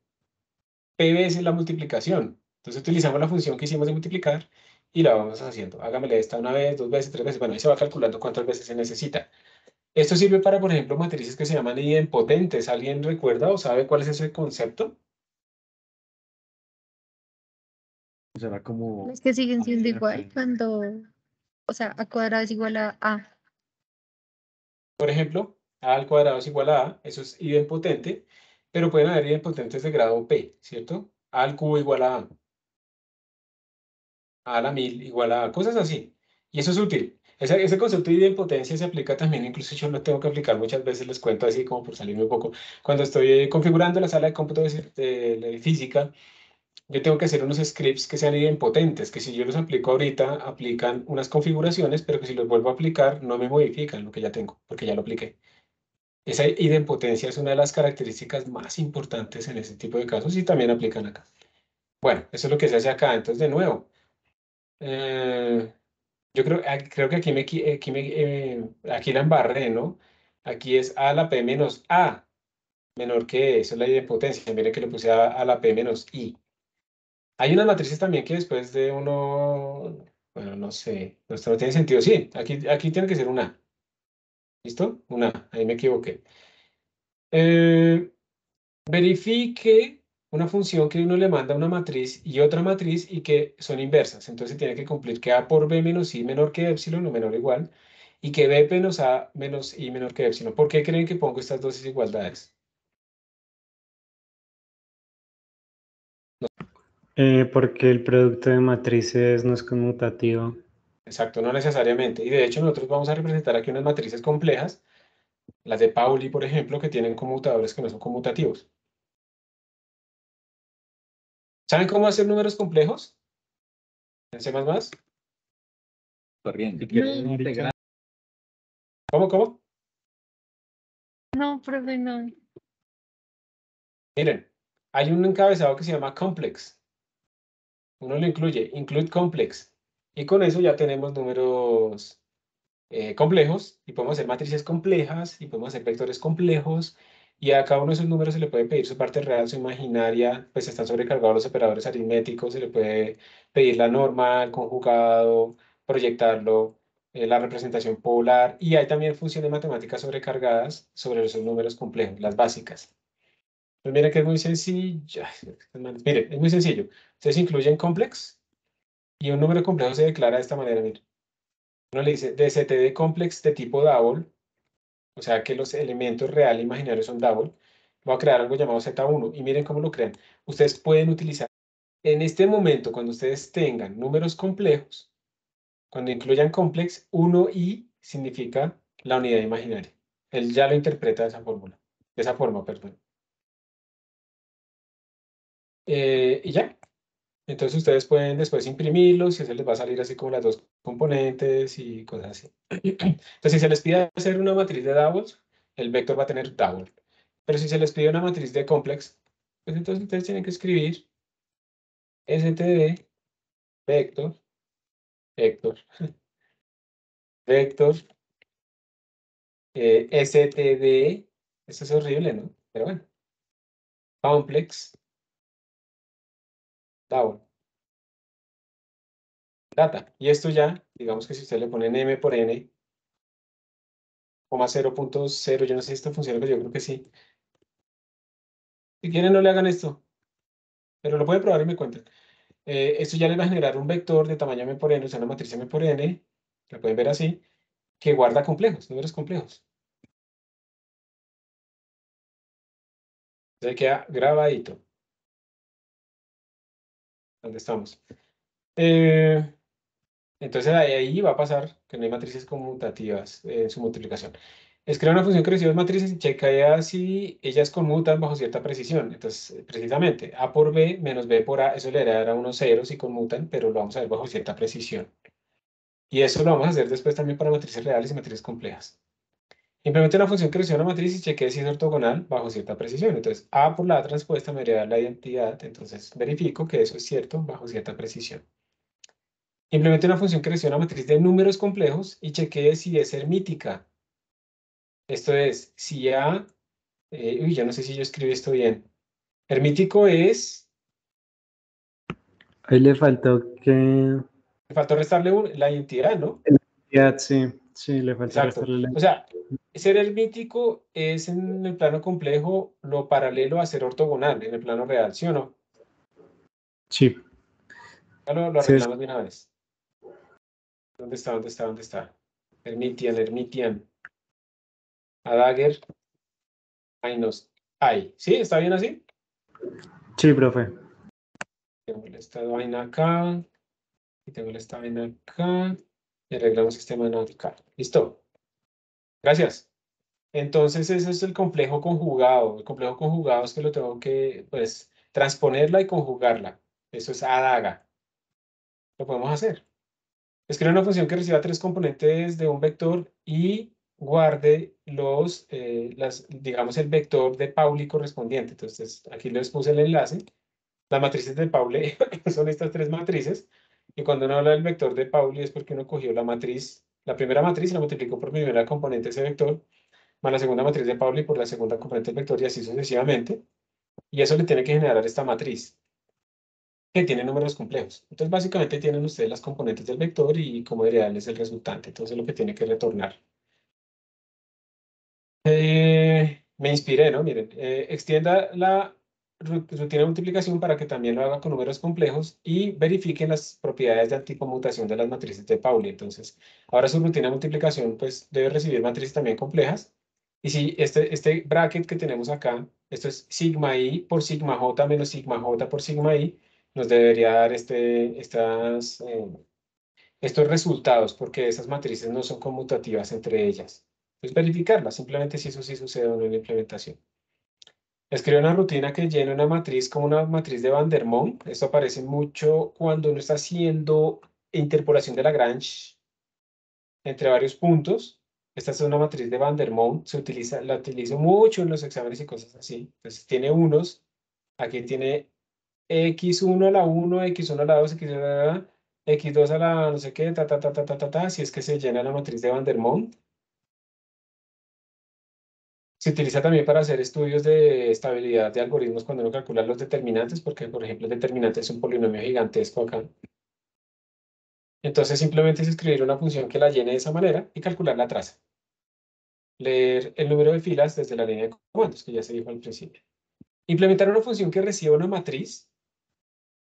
Speaker 1: P veces la multiplicación. Entonces utilizamos la función que hicimos de multiplicar y la vamos haciendo. Hágamele esta una vez, dos veces, tres veces. Bueno, ahí se va calculando cuántas veces se necesita. Esto sirve para, por ejemplo, matrices que se llaman idempotentes. ¿Alguien recuerda o sabe cuál es ese concepto?
Speaker 5: Será como...
Speaker 9: Las que siguen siendo
Speaker 5: Ajá.
Speaker 9: igual cuando, o sea, A cuadrado es igual a A.
Speaker 1: Por ejemplo, A al cuadrado es igual a A, eso es idempotente, pero pueden haber idempotentes de grado P, ¿cierto? A al cubo igual a la 1000 igual a cosas así. Y eso es útil. Ese concepto de idempotencia se aplica también, incluso yo lo tengo que aplicar muchas veces, les cuento así como por salirme un poco. Cuando estoy configurando la sala de cómputo de física, yo tengo que hacer unos scripts que sean idempotentes, que si yo los aplico ahorita, aplican unas configuraciones, pero que si los vuelvo a aplicar, no me modifican lo que ya tengo, porque ya lo apliqué. Esa idempotencia es una de las características más importantes en ese tipo de casos y también aplican acá. Bueno, eso es lo que se hace acá. Entonces, de nuevo, eh, yo creo que aquí la embarré, ¿no? Aquí es A a la P menos A, menor que eso es la idempotencia. Mire que le puse a la P menos I. Hay unas matrices también que después de uno, bueno, no sé, esto no tiene sentido. Sí, aquí tiene que ser una A. ¿Listo? Una A, ahí me equivoqué. Verifique una función que uno le manda a una matriz y otra matriz y que son inversas. Entonces tiene que cumplir que A por B menos I menor que epsilon o menor o igual y que B menos A menos I menor que epsilon. ¿Por qué creen que pongo estas dos desigualdades?
Speaker 2: Porque el producto de matrices no es conmutativo.
Speaker 1: Exacto, no necesariamente. Y de hecho nosotros vamos a representar aquí unas matrices complejas, las de Pauli, por ejemplo, que tienen conmutadores que no son conmutativos. ¿Saben cómo hacer números complejos en C++?
Speaker 8: Corriendo.
Speaker 3: No,
Speaker 1: ¿Cómo?
Speaker 3: no, profe, no.
Speaker 1: Miren, hay un encabezado que se llama complex. Uno lo incluye, include complex. Y con eso ya tenemos números complejos y podemos hacer matrices complejas y podemos hacer vectores complejos. Y a cada uno de esos números se le puede pedir su parte real, su imaginaria, pues están sobrecargados los operadores aritméticos, se le puede pedir la norma, el conjugado, proyectarlo, la representación polar. Y hay también funciones matemáticas sobrecargadas sobre esos números complejos, las básicas. Pues miren que es muy sencillo. Miren, es muy sencillo. Ustedes incluyen complex y un número complejo se declara de esta manera. Miren. Uno le dice DCT de complex de tipo double, o sea que los elementos real e imaginarios son double. Voy a crear algo llamado Z1 y miren cómo lo crean. Ustedes pueden utilizar en este momento, cuando ustedes tengan números complejos, cuando incluyan complex, 1i significa la unidad imaginaria. Él ya lo interpreta de esa fórmula, de esa forma, perdón. Y ya. Entonces ustedes pueden después imprimirlos y eso les va a salir así como las dos componentes y cosas así. Entonces si se les pide hacer una matriz de doubles, el vector va a tener double. Pero si se les pide una matriz de complex, pues entonces ustedes tienen que escribir std vector, vector, vector, std, eso es horrible, ¿no? Pero bueno, complex, double, data. Y esto ya, digamos que si usted le ponen m por n, 0.0, yo no sé si esto funciona, pero yo creo que sí. Si quieren, no le hagan esto, pero lo pueden probar y me cuentan. Esto ya les va a generar un vector de tamaño m por n, o sea, una matriz m por n, la pueden ver así, que guarda complejos, números complejos. Entonces queda grabadito. ¿Dónde estamos? Entonces ahí va a pasar que no hay matrices conmutativas en su multiplicación. Escribe una función que recibe dos matrices y chequea si ellas conmutan bajo cierta precisión. Entonces, precisamente, A por B menos B por A, eso le dará unos ceros si conmutan, pero lo vamos a ver bajo cierta precisión. Y eso lo vamos a hacer después también para matrices reales y matrices complejas. Implemente una función que recibe una matriz y chequee si es ortogonal bajo cierta precisión. Entonces, A por la A transpuesta me daría la identidad, entonces verifico que eso es cierto bajo cierta precisión. Implemente una función que recibe una matriz de números complejos y chequee si es hermítica. Esto es, si A, uy, yo no sé si yo escribí esto bien. Hermítico es,
Speaker 2: Ahí le faltó que...
Speaker 1: me faltó restarle la identidad, ¿no?
Speaker 2: Ya, sí, sí, le faltó
Speaker 1: Exacto.
Speaker 2: restarle la...
Speaker 1: O sea, ser hermítico es en el plano complejo lo paralelo a ser ortogonal en el plano real, ¿sí o no?
Speaker 2: Sí,
Speaker 1: Ya lo
Speaker 2: sí,
Speaker 1: arreglamos de una vez. ¿Dónde está? Hermitian. A dagger minus I. ¿Sí? ¿Está bien así?
Speaker 2: Sí, profe.
Speaker 1: Tengo esta vaina acá. Y tengo esta vaina acá. Y arreglamos este man acá. ¿Listo? Gracias. Entonces, ese es el complejo conjugado. El complejo conjugado es que lo tengo que, pues, transponerla y conjugarla. Eso es adaga. Lo podemos hacer. Escribe una función que reciba 3 componentes de un vector y guarde digamos, el vector de Pauli correspondiente. Entonces, aquí les puse el enlace. Las matrices de Pauli son estas 3 matrices. Y cuando uno habla del vector de Pauli es porque uno cogió la matriz, la primera matriz y la multiplicó por primera componente de ese vector, más la segunda matriz de Pauli por la segunda componente del vector y así sucesivamente. Y eso le tiene que generar esta matriz que tiene números complejos. Entonces, básicamente tienen ustedes las componentes del vector y como ideal es el resultante. Entonces, lo que tiene que retornar. Me inspiré, ¿no? Miren, extienda la rutina de multiplicación para que también lo haga con números complejos y verifiquen las propiedades de anticonmutación de las matrices de Pauli. Entonces, ahora su rutina de multiplicación pues debe recibir matrices también complejas. Y si este bracket que tenemos acá, esto es sigma i por sigma j menos sigma j por sigma i, nos debería dar estos resultados, porque esas matrices no son conmutativas entre ellas. Entonces, verificarlas, simplemente si eso sí sucede o no en la implementación. Escribe una rutina que llene una matriz como una matriz de Van der Monk. Esto aparece mucho cuando uno está haciendo interpolación de Lagrange entre varios puntos. Esta es una matriz de Van der Monk. La utilizo mucho en los exámenes y cosas así. Entonces, tiene unos. Aquí tiene x1 a la 1, x1 a la 2, x1 a la x2 a la no sé qué, si es que se llena la matriz de Van der Monk. Se utiliza también para hacer estudios de estabilidad de algoritmos cuando uno calcula los determinantes, porque, por ejemplo, el determinante es un polinomio gigantesco acá. Entonces, simplemente es escribir una función que la llene de esa manera y calcular la traza. Leer el número de filas desde la línea de comandos, que ya se dijo al principio. Implementar una función que reciba una matriz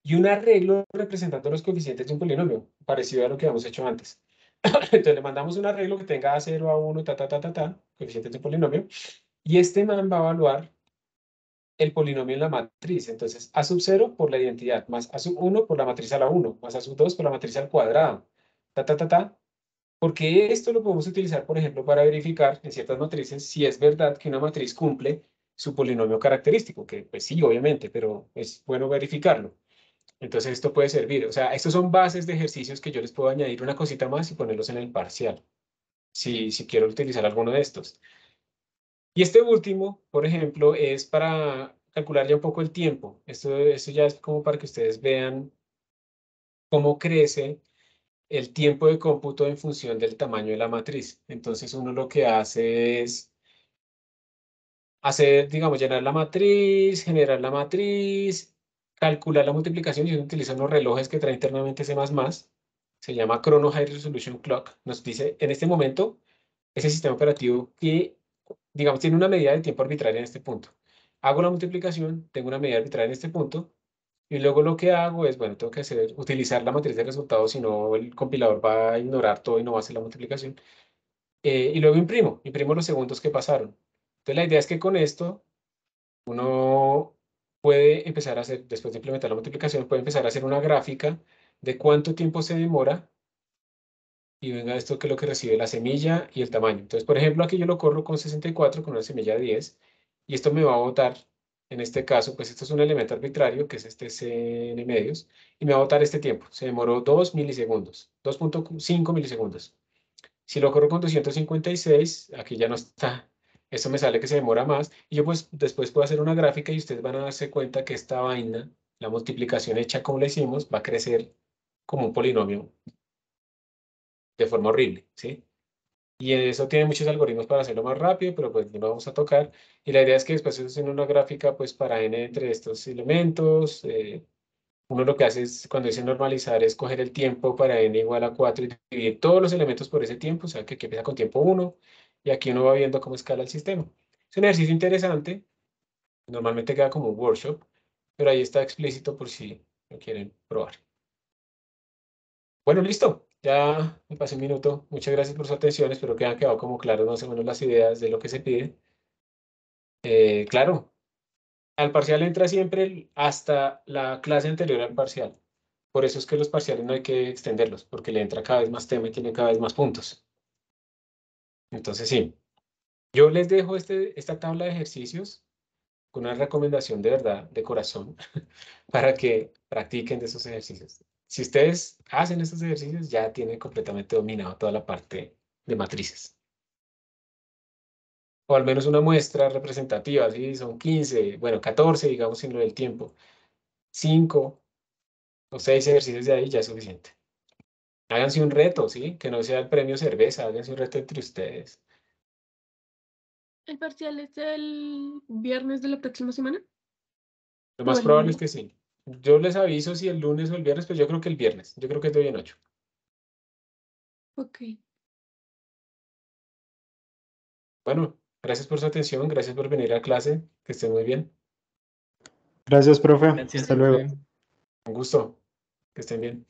Speaker 1: y un arreglo representando los coeficientes de un polinomio, parecido a lo que habíamos hecho antes. Entonces le mandamos un arreglo que tenga A0, A1, coeficientes de un polinomio, y este man va a evaluar el polinomio en la matriz. Entonces, A sub 0 por la identidad, más A sub 1 por la matriz a la 1, más A sub 2 por la matriz al cuadrado, porque esto lo podemos utilizar, por ejemplo, para verificar en ciertas matrices si es verdad que una matriz cumple su polinomio característico, que pues sí, obviamente, pero es bueno verificarlo. Entonces esto puede servir. O sea, estos son bases de ejercicios que yo les puedo añadir una cosita más y ponerlos en el parcial, si quiero utilizar alguno de estos. Y este último, por ejemplo, es para calcular ya un poco el tiempo. Esto ya es como para que ustedes vean cómo crece el tiempo de cómputo en función del tamaño de la matriz. Entonces uno lo que hace es hacer, digamos, llenar la matriz, generar la matriz, calcular la multiplicación y uno utiliza unos relojes que trae internamente C++. Se llama Chrono High Resolution Clock. Nos dice en este momento ese sistema operativo que, digamos, tiene una medida de tiempo arbitraria en este punto. Hago la multiplicación, tengo una medida arbitraria en este punto, y luego lo que hago es, bueno, tengo que utilizar la matriz de resultados, si no el compilador va a ignorar todo y no va a hacer la multiplicación. Y luego imprimo los segundos que pasaron. Entonces la idea es que con esto uno puede empezar a hacer, después de implementar la multiplicación, puede empezar a hacer una gráfica de cuánto tiempo se demora y venga esto que es lo que recibe la semilla y el tamaño. Entonces, por ejemplo, aquí yo lo corro con 64 con una semilla de 10 y esto me va a botar, en este caso, pues esto es un elemento arbitrario que es este cn medios y me va a botar este tiempo. Se demoró 2 milisegundos, 2.5 milisegundos. Si lo corro con 256, aquí ya no está. Esto me sale que se demora más. Y yo pues después puedo hacer una gráfica y ustedes van a darse cuenta que esta vaina, la multiplicación hecha como la hicimos, va a crecer como un polinomio de forma horrible, ¿sí? Y eso tiene muchos algoritmos para hacerlo más rápido, pero pues no lo vamos a tocar. Y la idea es que después se hace una gráfica pues para n entre estos elementos. Uno lo que hace es, cuando dice normalizar, es coger el tiempo para n igual a 4 y dividir todos los elementos por ese tiempo, o sea, que aquí empieza con tiempo 1, y aquí uno va viendo cómo escala el sistema. Es un ejercicio interesante, normalmente queda como un workshop, pero ahí está explícito por si lo quieren probar. Bueno, listo. Ya me pasé un minuto. Muchas gracias por su atención. Espero que hayan quedado como claras más o menos las ideas de lo que se pide. Claro, al parcial entra siempre hasta la clase anterior al parcial. Por eso es que los parciales no hay que extenderlos, porque le entra cada vez más tema y tiene cada vez más puntos. Entonces, sí, yo les dejo esta tabla de ejercicios con una recomendación de verdad, de corazón, para que practiquen de esos ejercicios. Si ustedes hacen estos ejercicios, ya tienen completamente dominado toda la parte de matrices. O al menos una muestra representativa, ¿sí? Son 15, bueno, 14, digamos, sin lo del tiempo. 5 o 6 ejercicios de ahí ya es suficiente. Háganse un reto, ¿sí? Que no sea el premio cerveza, háganse un reto entre ustedes.
Speaker 3: ¿El parcial es el viernes de la próxima semana?
Speaker 1: Lo
Speaker 3: ¿O
Speaker 1: más
Speaker 3: el
Speaker 1: probable es
Speaker 3: lunes?
Speaker 1: que sí. Yo les aviso si el lunes o el viernes, pero yo creo que el viernes. Yo creo que estoy en 8.
Speaker 3: Ok.
Speaker 1: Bueno, gracias por su atención, gracias por venir a clase, que estén muy bien.
Speaker 2: Gracias, profe.
Speaker 7: Gracias,
Speaker 2: Hasta luego.
Speaker 7: profe.
Speaker 1: Un gusto, que estén bien.